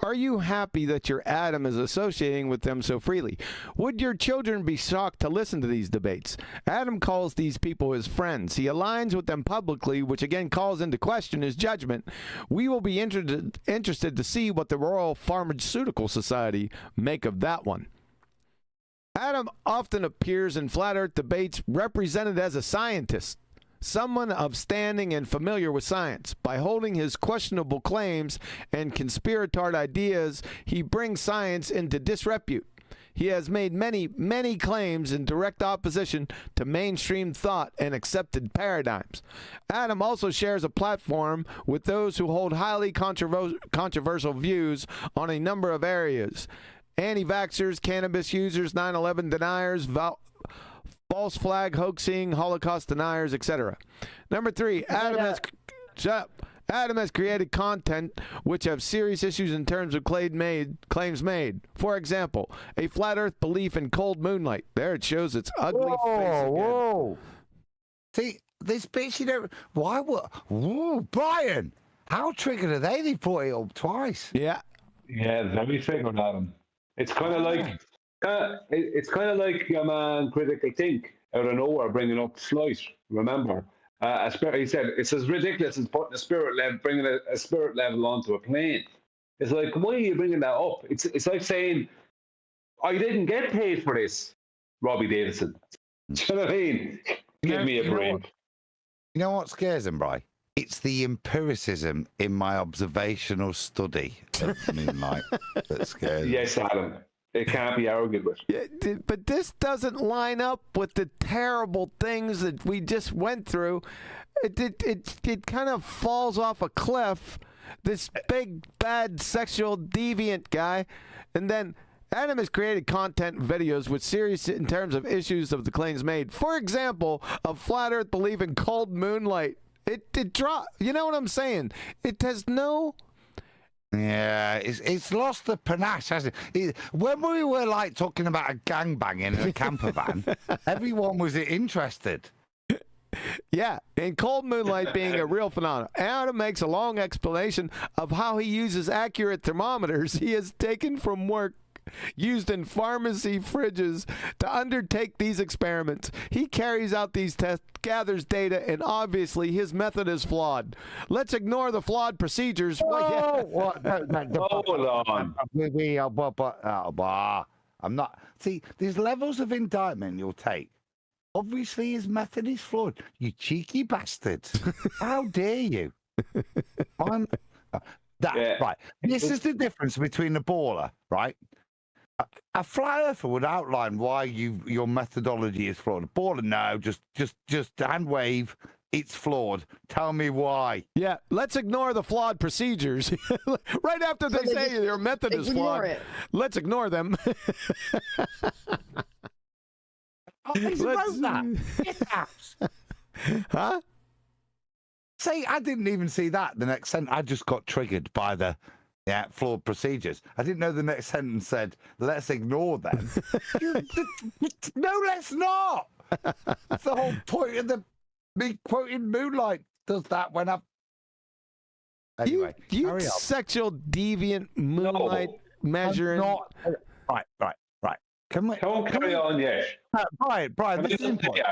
are you happy that your Adam is associating with them so freely? Would your children be shocked to listen to these debates? Adam calls these people his friends. He aligns with them publicly, which again calls into question his judgment. We will be interested to see what the Royal Pharmaceutical Society make of that one. Adam often appears in flat earth debates represented as a scientist, someone of standing and familiar with science. By holding his questionable claims and conspiratard ideas, he brings science into disrepute. He has made many, many claims in direct opposition to mainstream thought and accepted paradigms. Adam also shares a platform with those who hold highly controversial views on a number of areas: anti-vaxxers, cannabis users, 9/11 deniers, false flag hoaxing, Holocaust deniers, etc. Number 3, Adam has created content which have serious issues in terms of claims made. For example, a flat earth belief in cold moonlight. There it shows its ugly face again. Whoa. See, this bitch, you don't... Why would... Whoa, Brian! How triggered are they? They brought it up twice. Yeah. Yeah, very triggered, Adam. It's kind of like... it's kind of like your man Critical Think out of nowhere bringing up Slit. Remember? He said, it's as ridiculous as putting bringing a spirit level onto a plane. It's like, why are you bringing that up? It's like saying, I didn't get paid for this, Robbie Davidson. Do you know what I mean? Give me a break. You know what scares him, Bri? It's the empiricism in my observational study of moonlight that scares me. Yes, Adam. It can't be argued with. Yeah, but this doesn't line up with the terrible things that we just went through. It kind of falls off a cliff, this big, bad, sexual deviant guy. And then Adam has created content videos with serious in terms of issues of the claims made. For example, a flat earth belief in cold moonlight. It dropped. You know what I'm saying? It has no... Yeah, it's lost the panache, hasn't it? When we were like talking about a gangbang in a camper van, everyone was interested. Yeah, and cold moonlight being a real phenomenon. Adam makes a long explanation of how he uses accurate thermometers he has taken from work used in pharmacy fridges to undertake these experiments. He carries out these tests, gathers data, and obviously his method is flawed. Let's ignore the flawed procedures. Hold on. I'm not. See, there's levels of indictment you'll take. Obviously, his method is flawed. You cheeky bastard. How dare you? Right. This is the difference between a baller, right? A flat earther would outline why your methodology is flawed. A baller, no, just hand wave. It's flawed. Tell me why. Yeah, let's ignore the flawed procedures. Right after they say their method is flawed, let's ignore them. Wrote that. Huh? See, I didn't even see that. The next sentence, I just got triggered by the flawed procedures. I didn't know the next sentence said, let's ignore them. No, let's not. That's the whole point of me quoting Moonlight does that when I'm... Anyway, you sexual deviant Moonlight measuring... Right. Can we carry on, yes. Brian, this is important.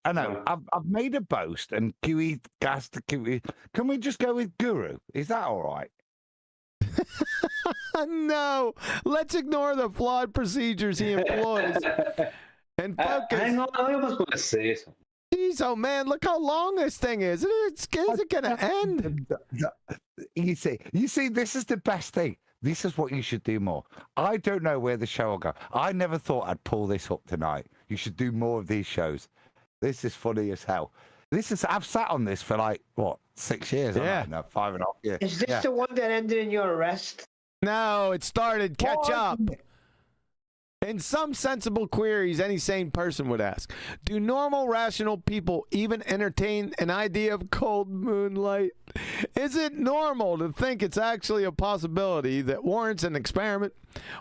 I know. I've made a boast, and QE gas to QE. Can we just go with Guru? Is that all right? No. Let's ignore the flawed procedures he employs and focus. Hang on, I was going to say something. Jeez, oh man, look how long this thing is. Is it going to end? You see, this is the best thing. This is what you should do more. I don't know where the show will go. I never thought I'd pull this up tonight. You should do more of these shows. This is funny as hell. I've sat on this for 6 years? Yeah. No, 5.5 years. Is this the one that ended in your arrest? No, it started. Catch up. In some sensible queries any sane person would ask, do normal, rational people even entertain an idea of cold moonlight? Is it normal to think it's actually a possibility that warrants an experiment?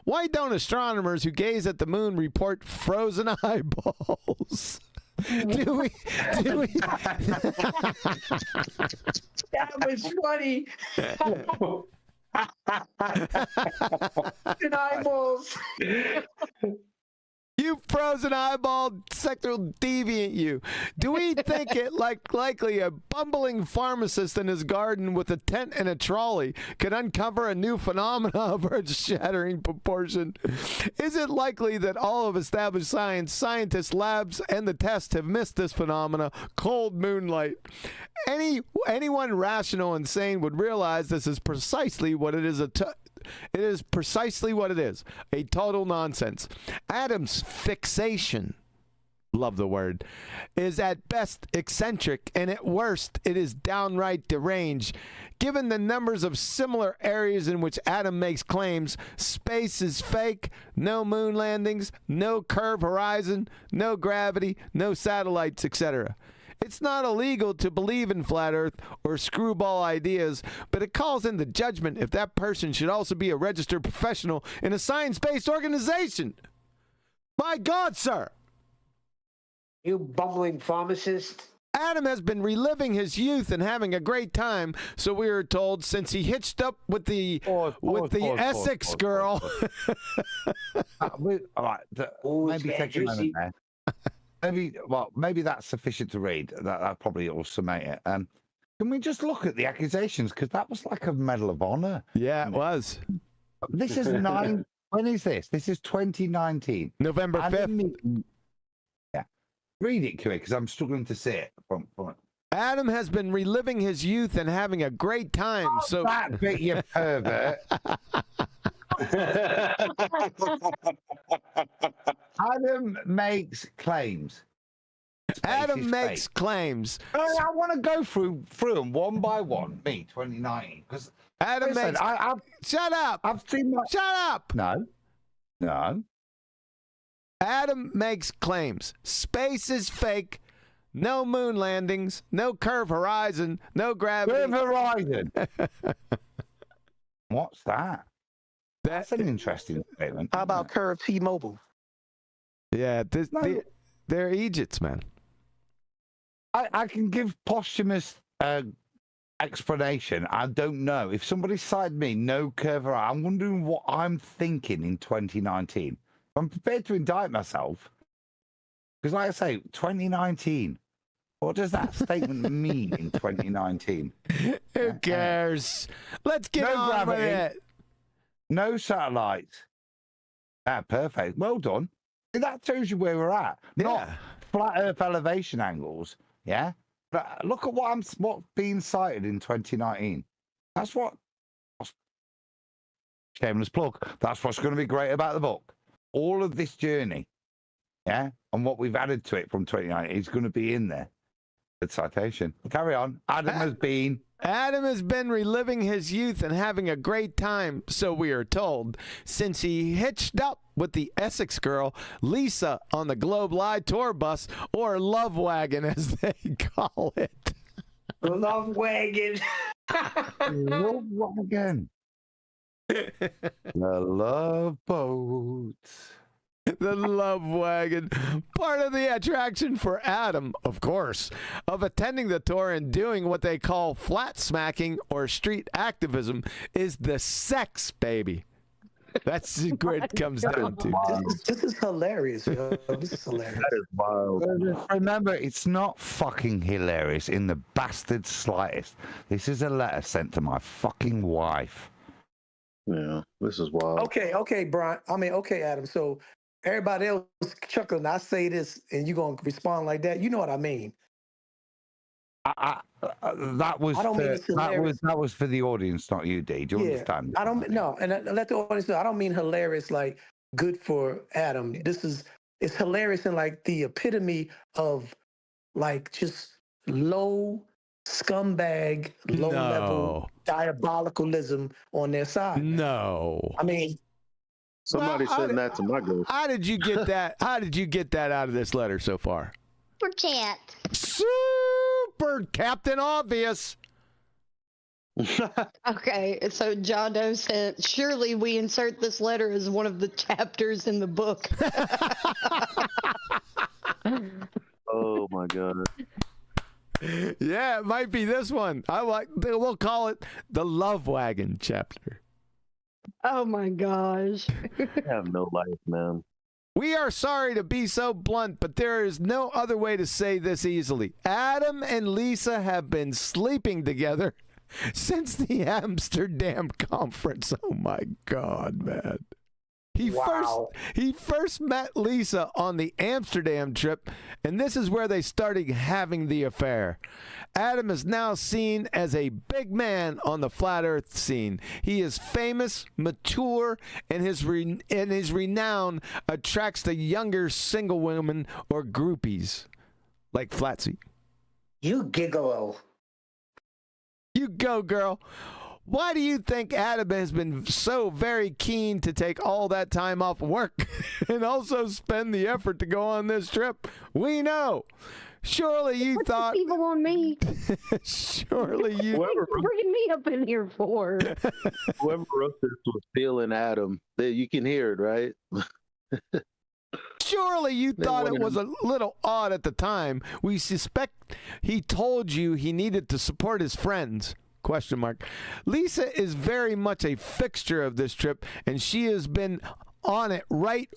Why don't astronomers who gaze at the moon report frozen eyeballs? Do we? That was funny. And eyeballs. You frozen eyeball sexual deviant, you. Do we think it likely a bumbling pharmacist in his garden with a tent and a trolley could uncover a new phenomena of earth-shattering proportion? Is it likely that all of established scientists, labs, and the tests have missed this phenomena, cold moonlight? Anyone rational and sane would realize this is precisely what it is. It is precisely what it is, a total nonsense. Adam's fixation, love the word, is at best eccentric, and at worst it is downright deranged. Given the numbers of similar areas in which Adam makes claims, space is fake, no moon landings, no curved horizon, no gravity, no satellites, etc. It's not illegal to believe in flat earth or screwball ideas, but it calls into judgment if that person should also be a registered professional in a science-based organization. My God, sir. You bumbling pharmacist. Adam has been reliving his youth and having a great time, so we were told, since he hitched up with the Essex girl. All right, maybe take a moment there. Maybe that's sufficient to read. That probably will summate it. Can we just look at the accusations? Because that was like a Medal of Honor. Yeah, it was. This is when is this? This is 2019. November 5th. Yeah. Read it, Q, because I'm struggling to see it. Adam has been reliving his youth and having a great time. So that bit, you pervert. Adam makes claims. Adam makes claims. I want to go through them one by one. Me, 2019, because Adam makes. Shut up. I've seen my. Shut up. No. Adam makes claims. Space is fake. No moon landings. No curved horizon. No gravity. Curved horizon. What's that? That's an interesting statement. How about curved T-Mobile? Yeah, they're Egypts, man. I can give posthumous explanation. I don't know. If somebody cited me, no curve horizon, I'm wondering what I'm thinking in 2019. I'm prepared to indict myself. Because like I say, 2019. What does that statement mean in 2019? Who cares? Let's get on with it. No satellites. Perfect. Well done. That tells you where we're at. Yeah. Not flat Earth elevation angles. Yeah. But look at what's being cited in 2019. That's what. Shameless plug. That's what's going to be great about the book. All of this journey, yeah, and what we've added to it from 2019 is going to be in there. The citation. Carry on. Adam has been reliving his youth and having a great time, so we are told, since he hitched up with the Essex girl, Lisa, on the Globe Live tour bus, or Love Wagon, as they call it. Love Wagon. Love Wagon. The Love Boat. The Love Wagon. Part of the attraction for Adam, of course, of attending the tour and doing what they call flat smacking or street activism is the sex, baby. That's what it comes down to. This is hilarious, yo. This is hilarious. That is wild. Remember, it's not fucking hilarious in the bastard slightest. This is a letter sent to my fucking wife. Yeah, this is wild. Okay, Brian. Okay, Adam. So everybody else chuckling. I say this, and you gonna respond like that. You know what I mean? That was for the audience, not you, D. Do you understand? I don't know, and let the audience know. I don't mean hilarious like good for Adam. It's hilarious in like the epitome of like just low scumbag, low level diabolicalism on their side. No. I mean, somebody said that to my ghost. How did you get that? How did you get that out of this letter so far? Superchat. Super Captain Obvious. Okay, so John Doe said, surely we insert this letter as one of the chapters in the book. Oh my God. Yeah, it might be this one. We'll call it the Love Wagon chapter. Oh my gosh. I have no life, man. We are sorry to be so blunt, but there is no other way to say this easily. Adam and Lisa have been sleeping together since the Amsterdam conference. Oh my God, man. He first met Lisa on the Amsterdam trip, and this is where they started having the affair. Adam is now seen as a big man on the flat earth scene. He is famous, mature, and his renown attracts the younger single women or groupies, like Flatsy. You gigolo. You go, girl. Why do you think Adam has been so very keen to take all that time off work and also spend the effort to go on this trip? We know. Surely you What's thought. this evil on me? Surely you. What are you bringing me up in here for? Whoever wrote this was feeling Adam. You can hear it, right? Surely you thought it was a little odd at the time. We suspect he told you he needed to support his friends. ? Lisa is very much a fixture of this trip, and she has been on it right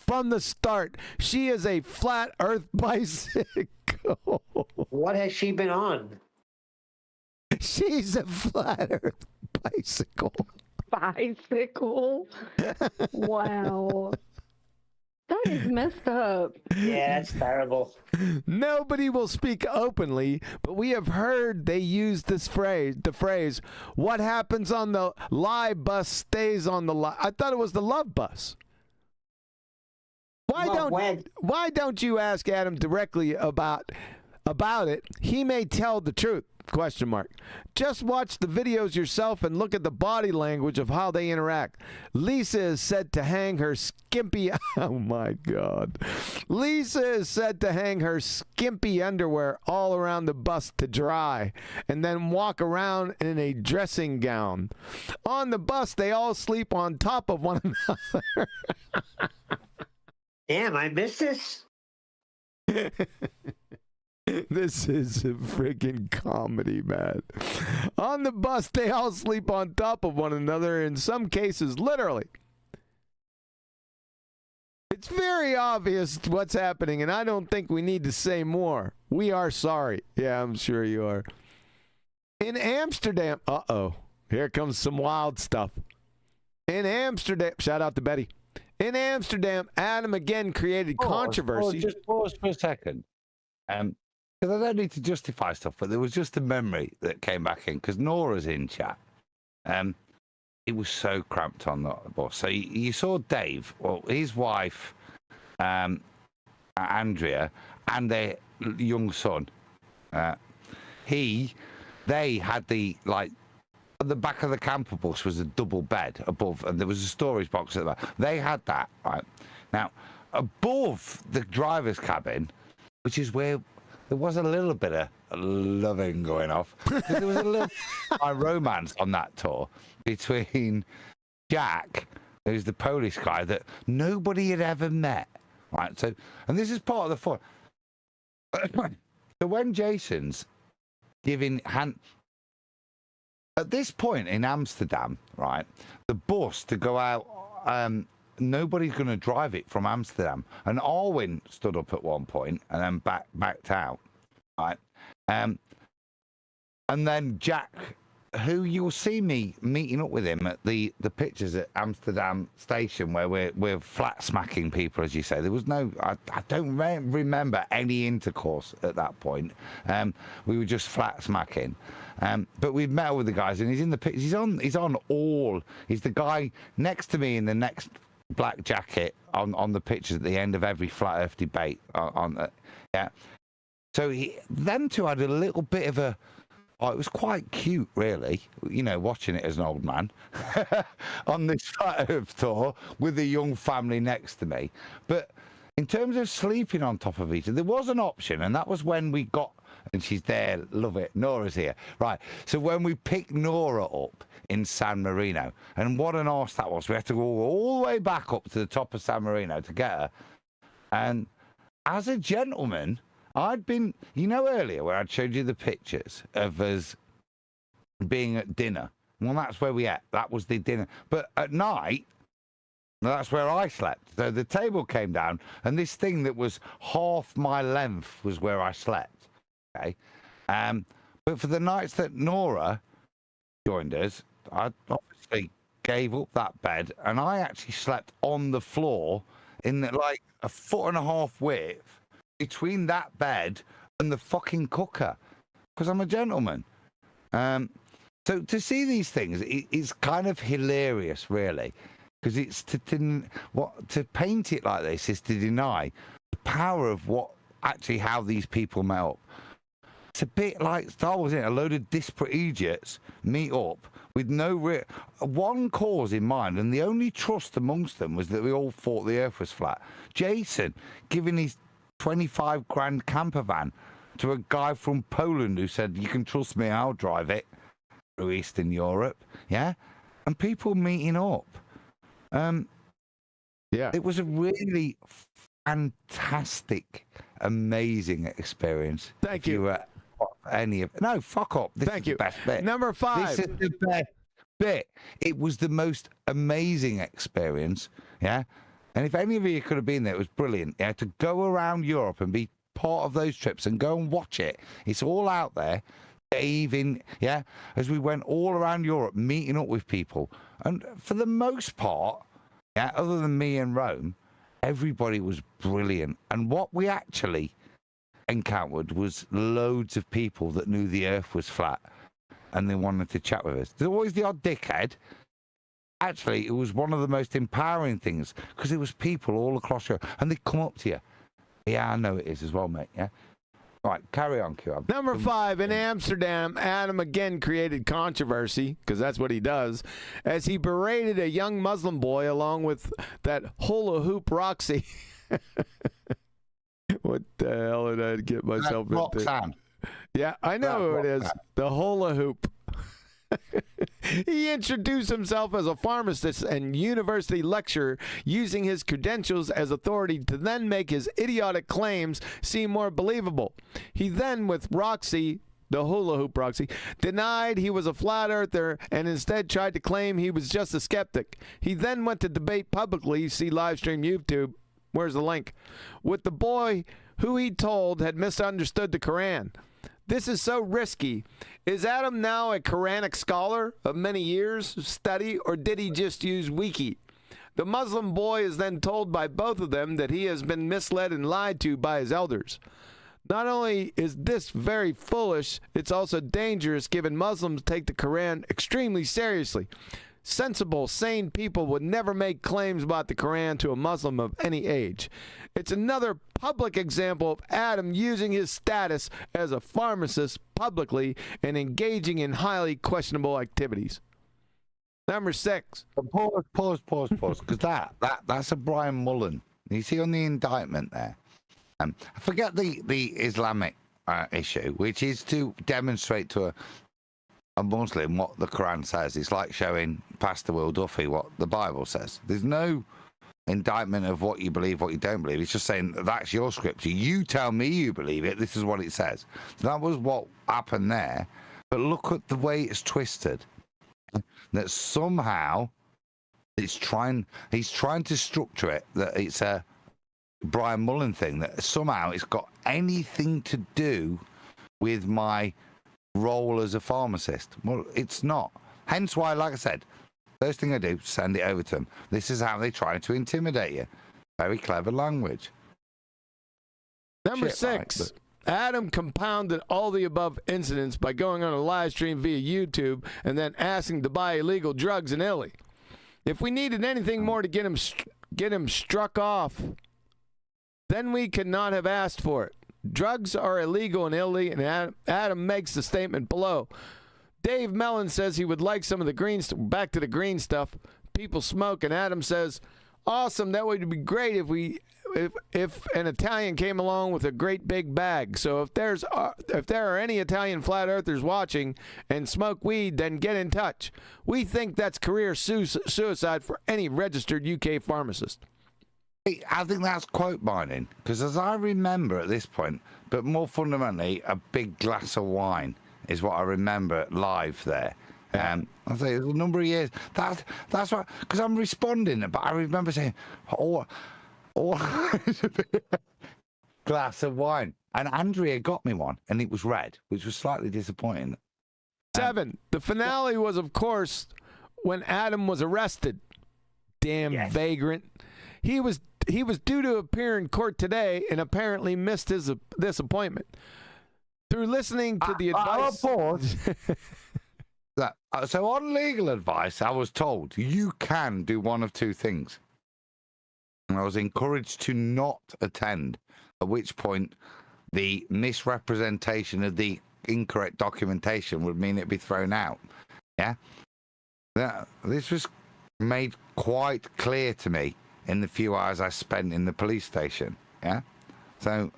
from the start. She is a flat earth bicycle. What has she been on? She's a flat earth bicycle. Bicycle? Wow. That is messed up. Yeah, that's terrible. Nobody will speak openly, but we have heard they use the phrase, what happens on the lie bus stays on the lie. I thought it was the love bus. Why don't you ask Adam directly about it? He may tell the truth. ? Just watch the videos yourself and look at the body language of how they interact. Lisa is said to hang her skimpy oh my god. Lisa is said to hang her skimpy underwear all around the bus to dry and then walk around in a dressing gown. On the bus they all sleep on top of one another. Damn, I missed this. This is a freaking comedy, man. On the bus, they all sleep on top of one another, in some cases, literally. It's very obvious what's happening, and I don't think we need to say more. We are sorry. Yeah, I'm sure you are. In Amsterdam, here comes some wild stuff. In Amsterdam, shout out to Betty. In Amsterdam, Adam again created controversy. Just pause for a second. Because I don't need to justify stuff, but there was just a memory that came back in, because Nora's in chat. It was so cramped on the bus. So you saw Dave, well, his wife, Andrea, and their young son. They had at the back of the camper bus was a double bed above, and there was a storage box at the back. They had that, right? Now, above the driver's cabin, which is where there was a little bit of loving going off. There was a little romance on that tour between Jack, who's the Polish guy that nobody had ever met, right? So, and this is part of the fun. So when Jason's giving hand... At this point in Amsterdam, right, the bus to go out, nobody's going to drive it from Amsterdam. And Arwen stood up at one point and then backed out, right? And then Jack, who you'll see me meeting up with him at the pictures at Amsterdam station where we're flat smacking people, as you say. There was no, I don't remember any intercourse at that point. We were just flat smacking. But we've met with the guys, and he's in the pictures. He's on all. He's the guy next to me in the next black jacket on the pictures at the end of every flat Earth debate. Yeah. So them two had a little bit of a. Oh, it was quite cute, really. You know, watching it as an old man on this flat Earth tour with a young family next to me. But in terms of sleeping on top of each other, there was an option, and that was when we got. And she's there, love it. Nora's here. Right. So when we picked Nora up in San Marino, and what an arse that was. We had to go all the way back up to the top of San Marino to get her. And as a gentleman, I'd been, earlier where I'd showed you the pictures of us being at dinner. Well, that's where we ate. That was the dinner. But at night, that's where I slept. So the table came down, and this thing that was half my length was where I slept. Okay. But for the nights that Nora joined us, I obviously gave up that bed, and I actually slept on the floor in like a 1.5 foot width between that bed and the fucking cooker, because I'm a gentleman. So to see these things, it's kind of hilarious, really, because it's to paint it like this is to deny the power of how these people met up. It's a bit like Star Wars, isn't it? A load of disparate idiots meet up with no one cause in mind, and the only trust amongst them was that we all thought the Earth was flat. Jason giving his 25 grand camper van to a guy from Poland who said, you can trust me, I'll drive it through Eastern Europe. Yeah. And people meeting up. Yeah. It was a really fantastic, amazing experience. Thank you. No, fuck up. This Thank is you. The best bit. Number 5. This is the best bit. It was the most amazing experience. Yeah. And if any of you could have been there, it was brilliant. Yeah. To go around Europe and be part of those trips and go and watch it. It's all out there. Dave as we went all around Europe meeting up with people. And for the most part, yeah, other than me and Rome, everybody was brilliant. And what we actually encountered was loads of people that knew the earth was flat and they wanted to chat with us. There's always the odd dickhead. Actually, it was one of the most empowering things because it was people all across Europe and they'd come up to you. Yeah, I know it is as well, mate. Yeah. All right, carry on, Q. Number 5, in Amsterdam, Adam again created controversy, because that's what he does, as he berated a young Muslim boy along with that hula hoop Roxy. What the hell did I get myself into? Yeah, I know who it is. The hula hoop. He introduced himself as a pharmacist and university lecturer, using his credentials as authority to then make his idiotic claims seem more believable. He then, with Roxy, the hula hoop Roxy, denied he was a flat earther and instead tried to claim he was just a skeptic. He then went to debate publicly, see live stream YouTube, where's the link, with the boy who he told had misunderstood the Quran. This is so risky. Is Adam now a Quranic scholar of many years of study, or did he just use Wiki? The Muslim boy is then told by both of them that he has been misled and lied to by his elders. Not only is this very foolish, it's also dangerous, given Muslims take the Quran extremely seriously. Sensible, sane people would never make claims about the Quran to a Muslim of any age. It's another public example of Adam using his status as a pharmacist publicly and engaging in highly questionable activities. Number 6. Pause, because that's a Brian Mullen. You see on the indictment there. I forget the Islamic issue, which is to demonstrate to a Muslim what the Quran says. It's like showing Pastor Will Duffy what the Bible says. There's no indictment of what you believe, what you don't believe. It's just saying that's your scripture. You tell me you believe it. This is what it says. So that was what happened there. But look at the way it's twisted. That somehow he's trying to structure it that it's a Brian Mullen thing. That somehow it's got anything to do with my role as a pharmacist. Well, it's not. Hence why, like I said, first thing I do, send it over to them. This is how they try to intimidate you. Very clever language. Number 6. Adam compounded all the above incidents by going on a live stream via YouTube and then asking to buy illegal drugs in Italy. If we needed anything more to get him struck off, then we could not have asked for it. Drugs are illegal in Italy, and Adam makes the statement below. Dave Mellon says he would like some of the green back to the green stuff people smoke, and Adam says, awesome, that would be great if an Italian came along with a great big bag. So if there are any Italian flat earthers watching and smoke weed, then get in touch. We think that's career suicide for any registered UK pharmacist. I think that's quote mining, because as I remember at this point, but more fundamentally, a big glass of wine is what I remember live there. I say it was a number of years. That's what, because I'm responding, but I remember saying, glass of wine. And Andrea got me one, and it was red, which was slightly disappointing. 7. The finale was, of course, when Adam was arrested. Damn vagrant. He was due to appear in court today and apparently missed this appointment. Through listening to the advice... So on legal advice, I was told you can do one of two things. And I was encouraged to not attend, at which point the misrepresentation of the incorrect documentation would mean it'd be thrown out. Yeah? This was made quite clear to me in the few hours I spent in the police station. Yeah? So,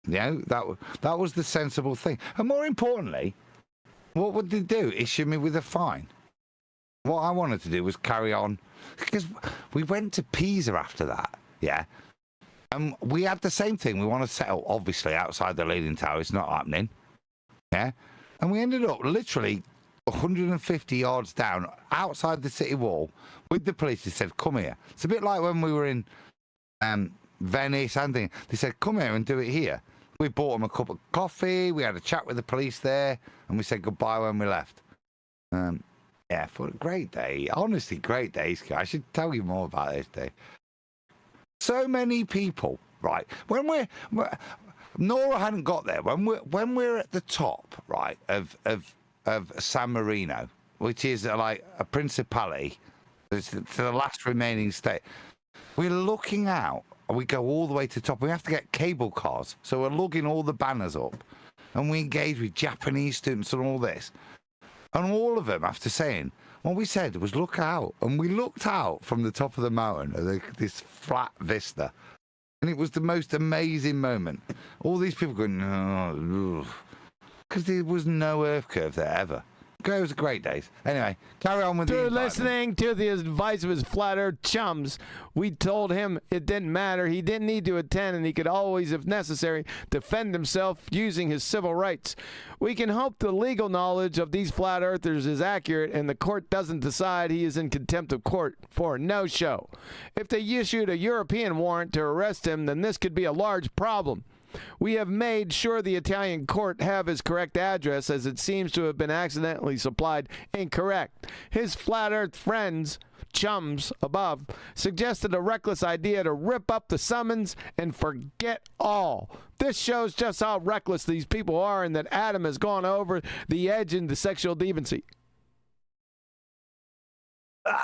that was the sensible thing. And more importantly, what would they do? Issue me with a fine? What I wanted to do was carry on, because we went to Pisa after that, yeah? And we had the same thing. We want to settle, obviously, outside the Leaning Tower. It's not happening, yeah? And we ended up literally 150 yards down, outside the city wall, with the police. They said, come here. It's a bit like when we were in Venice and things. They said, come here and do it here. We bought them a cup of coffee. We had a chat with the police there, and we said goodbye when we left. Yeah, for a great day. Honestly, great days. I should tell you more about this day. So many people, right? When Nora hadn't got there. When we're at the top, right, of San Marino, which is like a principality, it's the last remaining state. We're looking out, and we go all the way to the top. We have to get cable cars, so we're lugging all the banners up, and we engage with Japanese students and all this. And all of them, after saying, what we said was look out. And we looked out from the top of the mountain, this flat vista. And it was the most amazing moment. All these people going, no, because there was no earth curve there ever. It was great days. Anyway, carry on with Through listening to the advice of his flat earth chums, we told him it didn't matter. He didn't need to attend, and he could always, if necessary, defend himself using his civil rights. We can hope the legal knowledge of these flat earthers is accurate and the court doesn't decide he is in contempt of court for a no-show. If they issued a European warrant to arrest him, then this could be a large problem. We have made sure the Italian court have his correct address, as it seems to have been accidentally supplied incorrect. His flat earth friends, chums above, suggested a reckless idea to rip up the summons and forget all. This shows just how reckless these people are, and that Adam has gone over the edge into sexual deviancy.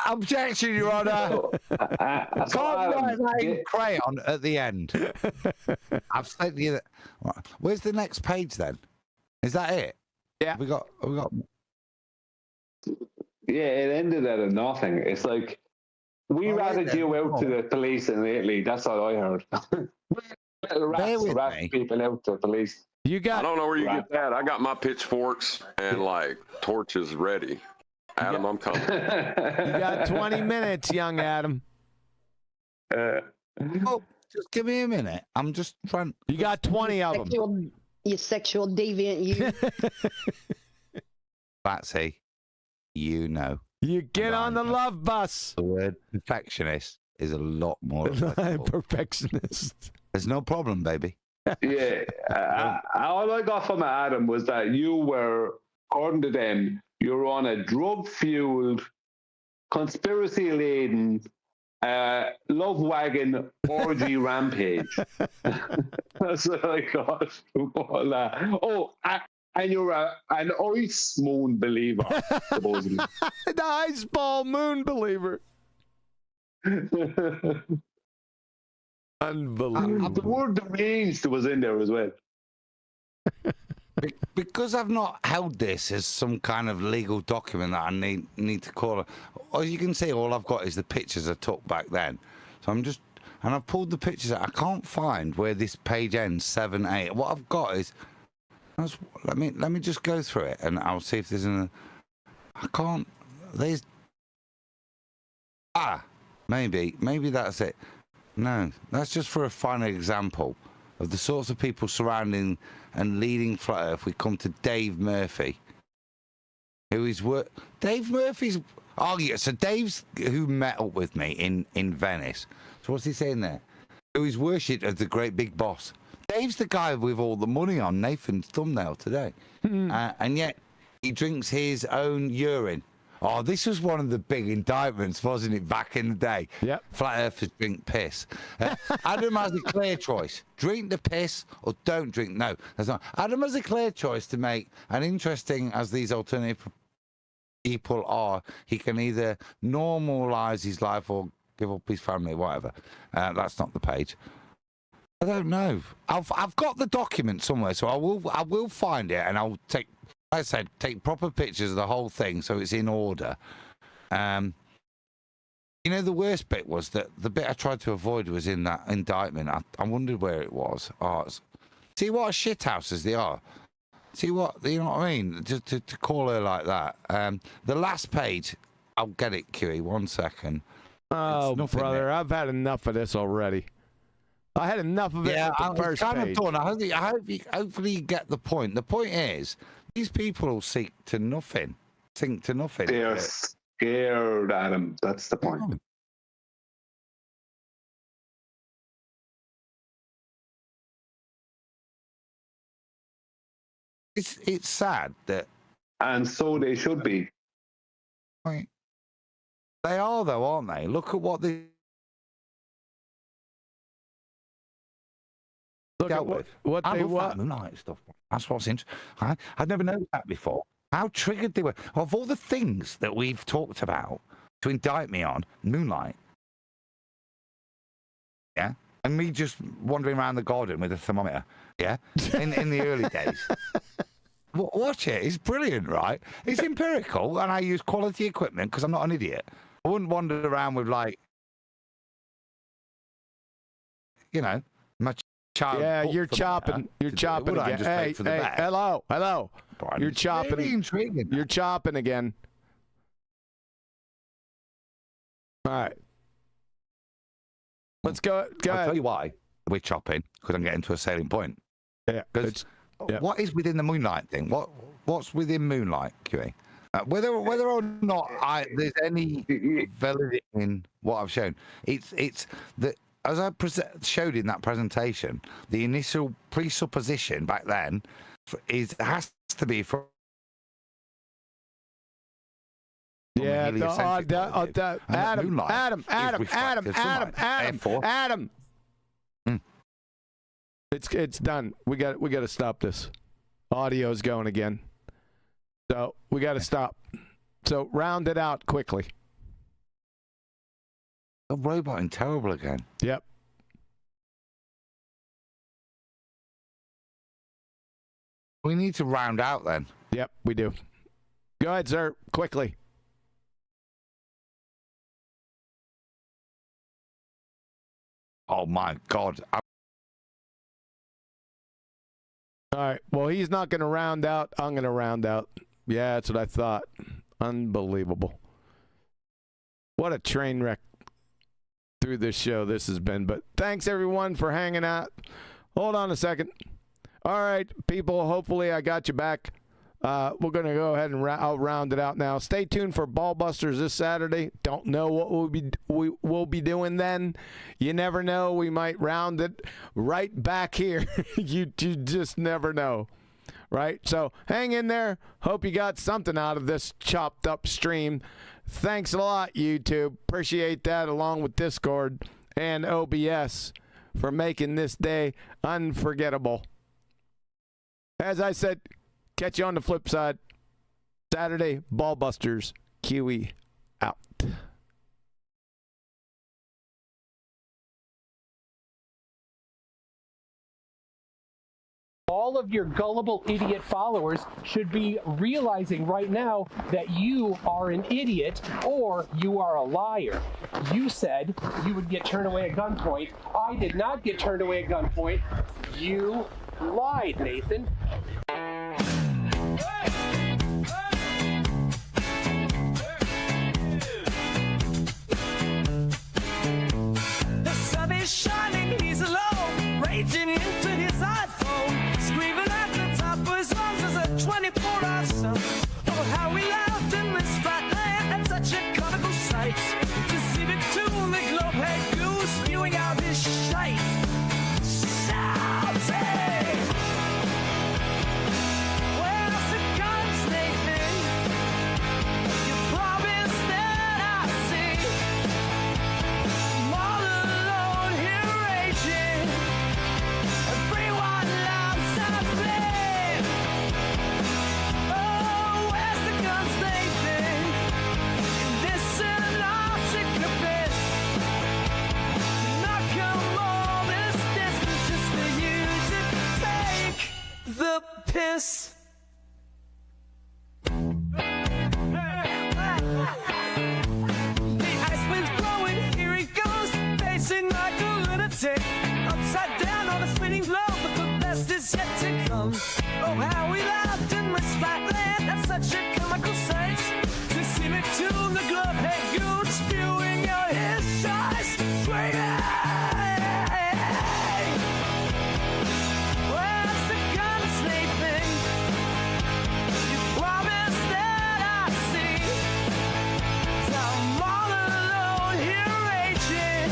Objection, Your Honor. Can't write that in crayon at the end. I've said to you that. Where's the next page then? Is that it? Yeah. We got. Yeah, it ended at a nothing. It's like we ratted you out to the police in Italy. That's all I heard. Rat people out to the police. You got. I don't know where you get that. I got my pitchforks and like torches ready. Adam, I'm coming. You got 20 minutes, young Adam. Oh, just give me a minute. I'm just trying. You got 20 of them. You sexual deviant, you. Batsy, you know. You get on the love bus. The word perfectionist is a lot more. Perfectionist. There's no problem, baby. Yeah. All I got from Adam was that you were, according to them, you're on a drug-fueled, conspiracy-laden, love-wagon orgy rampage. That's what I got from all that. Oh, and you're an ice moon believer, supposedly. The ice ball moon believer. Unbelievable. The word deranged was in there as well. Because I've not held this as some kind of legal document that I need to call it. As you can see, all I've got is the pictures I took back then. So I'm just, and I've pulled the pictures out. I can't find where this page ends, 7, 8. What I've got is, let me just go through it, and I'll see if there's I can't. There's maybe that's it. No, that's just for a final example of the sorts of people surrounding and leading Flat Earth. We come to Dave Murphy, who is Dave Murphy's. Oh yeah, so Dave's who met up with me in Venice. So what's he saying there? Who is worshipped as the great big boss. Dave's the guy with all the money on Nathan's thumbnail today, and yet he drinks his own urine. Oh, this was one of the big indictments, wasn't it, back in the day? Yep. Flat Earthers drink piss. Adam has a clear choice. Drink the piss or don't drink. No, that's not. Adam has a clear choice to make, and interesting as these alternative people are, he can either normalise his life or give up his family, whatever. That's not the page. I don't know. I've got the document somewhere, so I will find it, and I'll take... Like I said, take proper pictures of the whole thing so it's in order. You know, the worst bit was that the bit I tried to avoid was in that indictment. I wondered where it was. See what a shithouses they are. See what, you know what I mean? Just to call her like that. The last page, I'll get it, QE, 1 second. Oh, brother, I've had enough of this already. I had enough of it at the first kind page. of done. Hopefully you get the point. The point is, these people sink to nothing. They're scared, Adam. That's the point. It's sad that... And so they should be. Right. They are, though, aren't they? Look at what they... dealt with. What they what? Moonlight stuff. That's what's interesting. I'd never known that before. How triggered they were. Of all the things that we've talked about to indict me on, Moonlight. Yeah? And me just wandering around the garden with a thermometer. Yeah? In the early days. Watch it. It's brilliant, right? It's empirical, and I use quality equipment because I'm not an idiot. I wouldn't wander around with, like, you know, my child. Yeah, you're chopping. You're chopping again. Hey, hello. Brian, you're chopping. Really intriguing. You're chopping again. All right. Let's go. I'll tell you why we're chopping, because I'm getting to a salient point. Yeah. Because what is within the Moonlight thing? What's within Moonlight, QA? Whether or not there's any validity in what I've shown, it's that, as I showed in that presentation, the initial presupposition back then has to be from... Yeah, Adam. It's done. We got to stop this. Audio's going again. So we got to stop. So round it out quickly. The robot terrible again. Yep. We need to round out then. Yep, we do. Go ahead, sir. Quickly. Oh my God. All right. Well, he's not going to round out. I'm going to round out. Yeah, that's what I thought. Unbelievable. What a train wreck through this show this has been. But thanks, everyone, for hanging out. Hold on a second. All right, people. Hopefully I got you back. We're going to go ahead and I'll round it out now. Stay tuned for Ballbusters this Saturday. Don't know what we'll be doing then. You never know. We might round it right back here. you just never know, right? So hang in there. Hope you got something out of this chopped up stream. Thanks a lot, YouTube. Appreciate that, along with Discord and OBS, for making this day unforgettable. As I said, catch you on the flip side. Saturday, Ballbusters, QE out. All of your gullible idiot followers should be realizing right now that you are an idiot or you are a liar. You said you would get turned away at gunpoint. I did not get turned away at gunpoint. You lied, Nathan. The sun is shining, he's alone, raging into his iPhone, screaming at the top of his lungs as a 24-hour sun. Oh, how we laughed in this fat land, at such a comical sight, to see the tune, the globe head goose spewing out his shite. Shouting! Where's the guns, Nathan? You promised that I see. I'm all alone here raging, everyone loves and blame. Oh, where's the guns, Nathan? This is our sick abyss. Not come on. say, upside down on a spinning globe, but the best is yet to come. Oh, how we laughed in this flat land. That's such a comical sight. To see me tune the glove, hey, you spewing your his shots, screaming. Where's the gunsmithing? You promised that I see. I'm all alone here raging.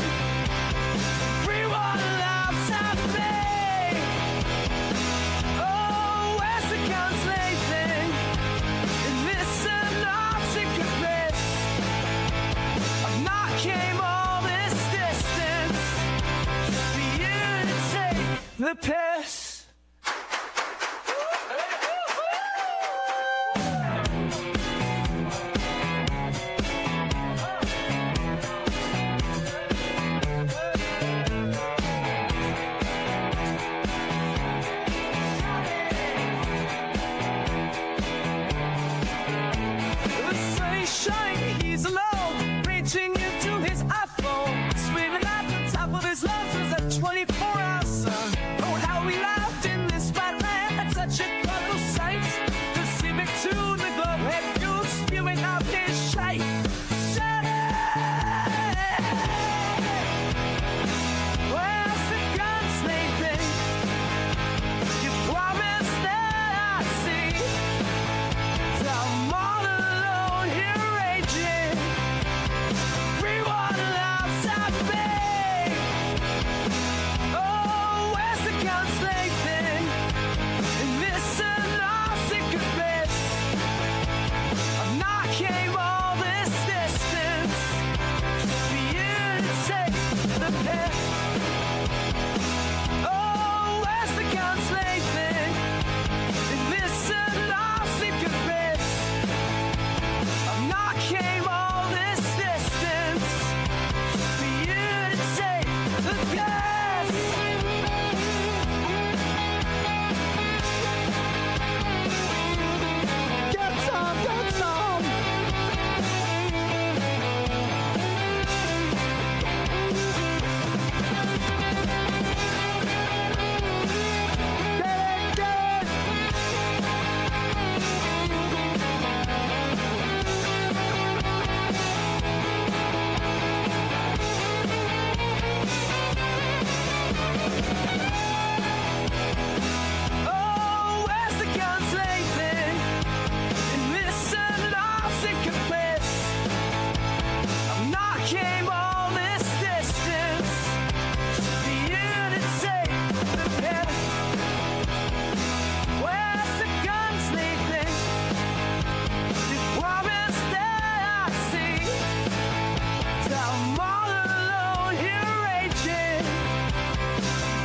Everyone laughs at me. Oh, where's the gunsmithing? And listen off secret place. I've not came all this distance for you to take the piss. The sun is shining, he's alone, reaching into his iPhone, screaming at the top of his lungs as a 24-hour sun. Oh, how we laughed in this fat land, that's such a comical sight. To see me tune the glove, head you spewing out his shite. Where's the gunsmithing? You promised that I see. I'm all alone here raging. Everyone laughs at me. Oh, where's the gunsmithing? And listen off secret place. I've not came all this distance for you to take the piss. Oh, where's the gunsmithing? And listen off secret place. I've not came all this distance for you to take the piss. Get some, get some. Get it. Oh, where's the gunsmithing? And listen off secret place. I've not came all this distance for you to take the piss. Where's the gunsmithing? You promised that I see. I'm all alone here raging.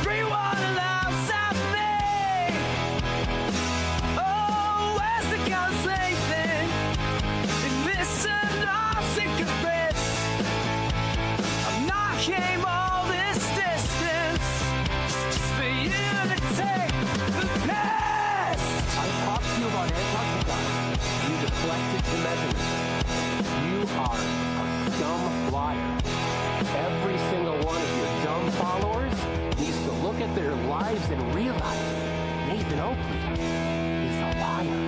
Everyone laughs at me. Oh, where's the gunsmithing? And listen off secret place. I've not came all this distance just for you to take the piss. I talked to you about Antarctica. You deflected the measurements. You are a dumb liar. Every single one of your dumb followers needs to look at their lives and realize Nathan Oakley is a liar.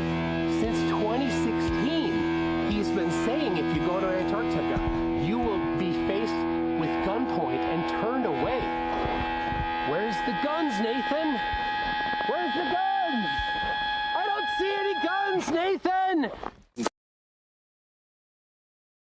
Since 2016, he's been saying if you go to Antarctica, you will be faced with gunpoint and turned away. Where's the guns, Nathan? Where's the guns? I don't see any guns, Nathan!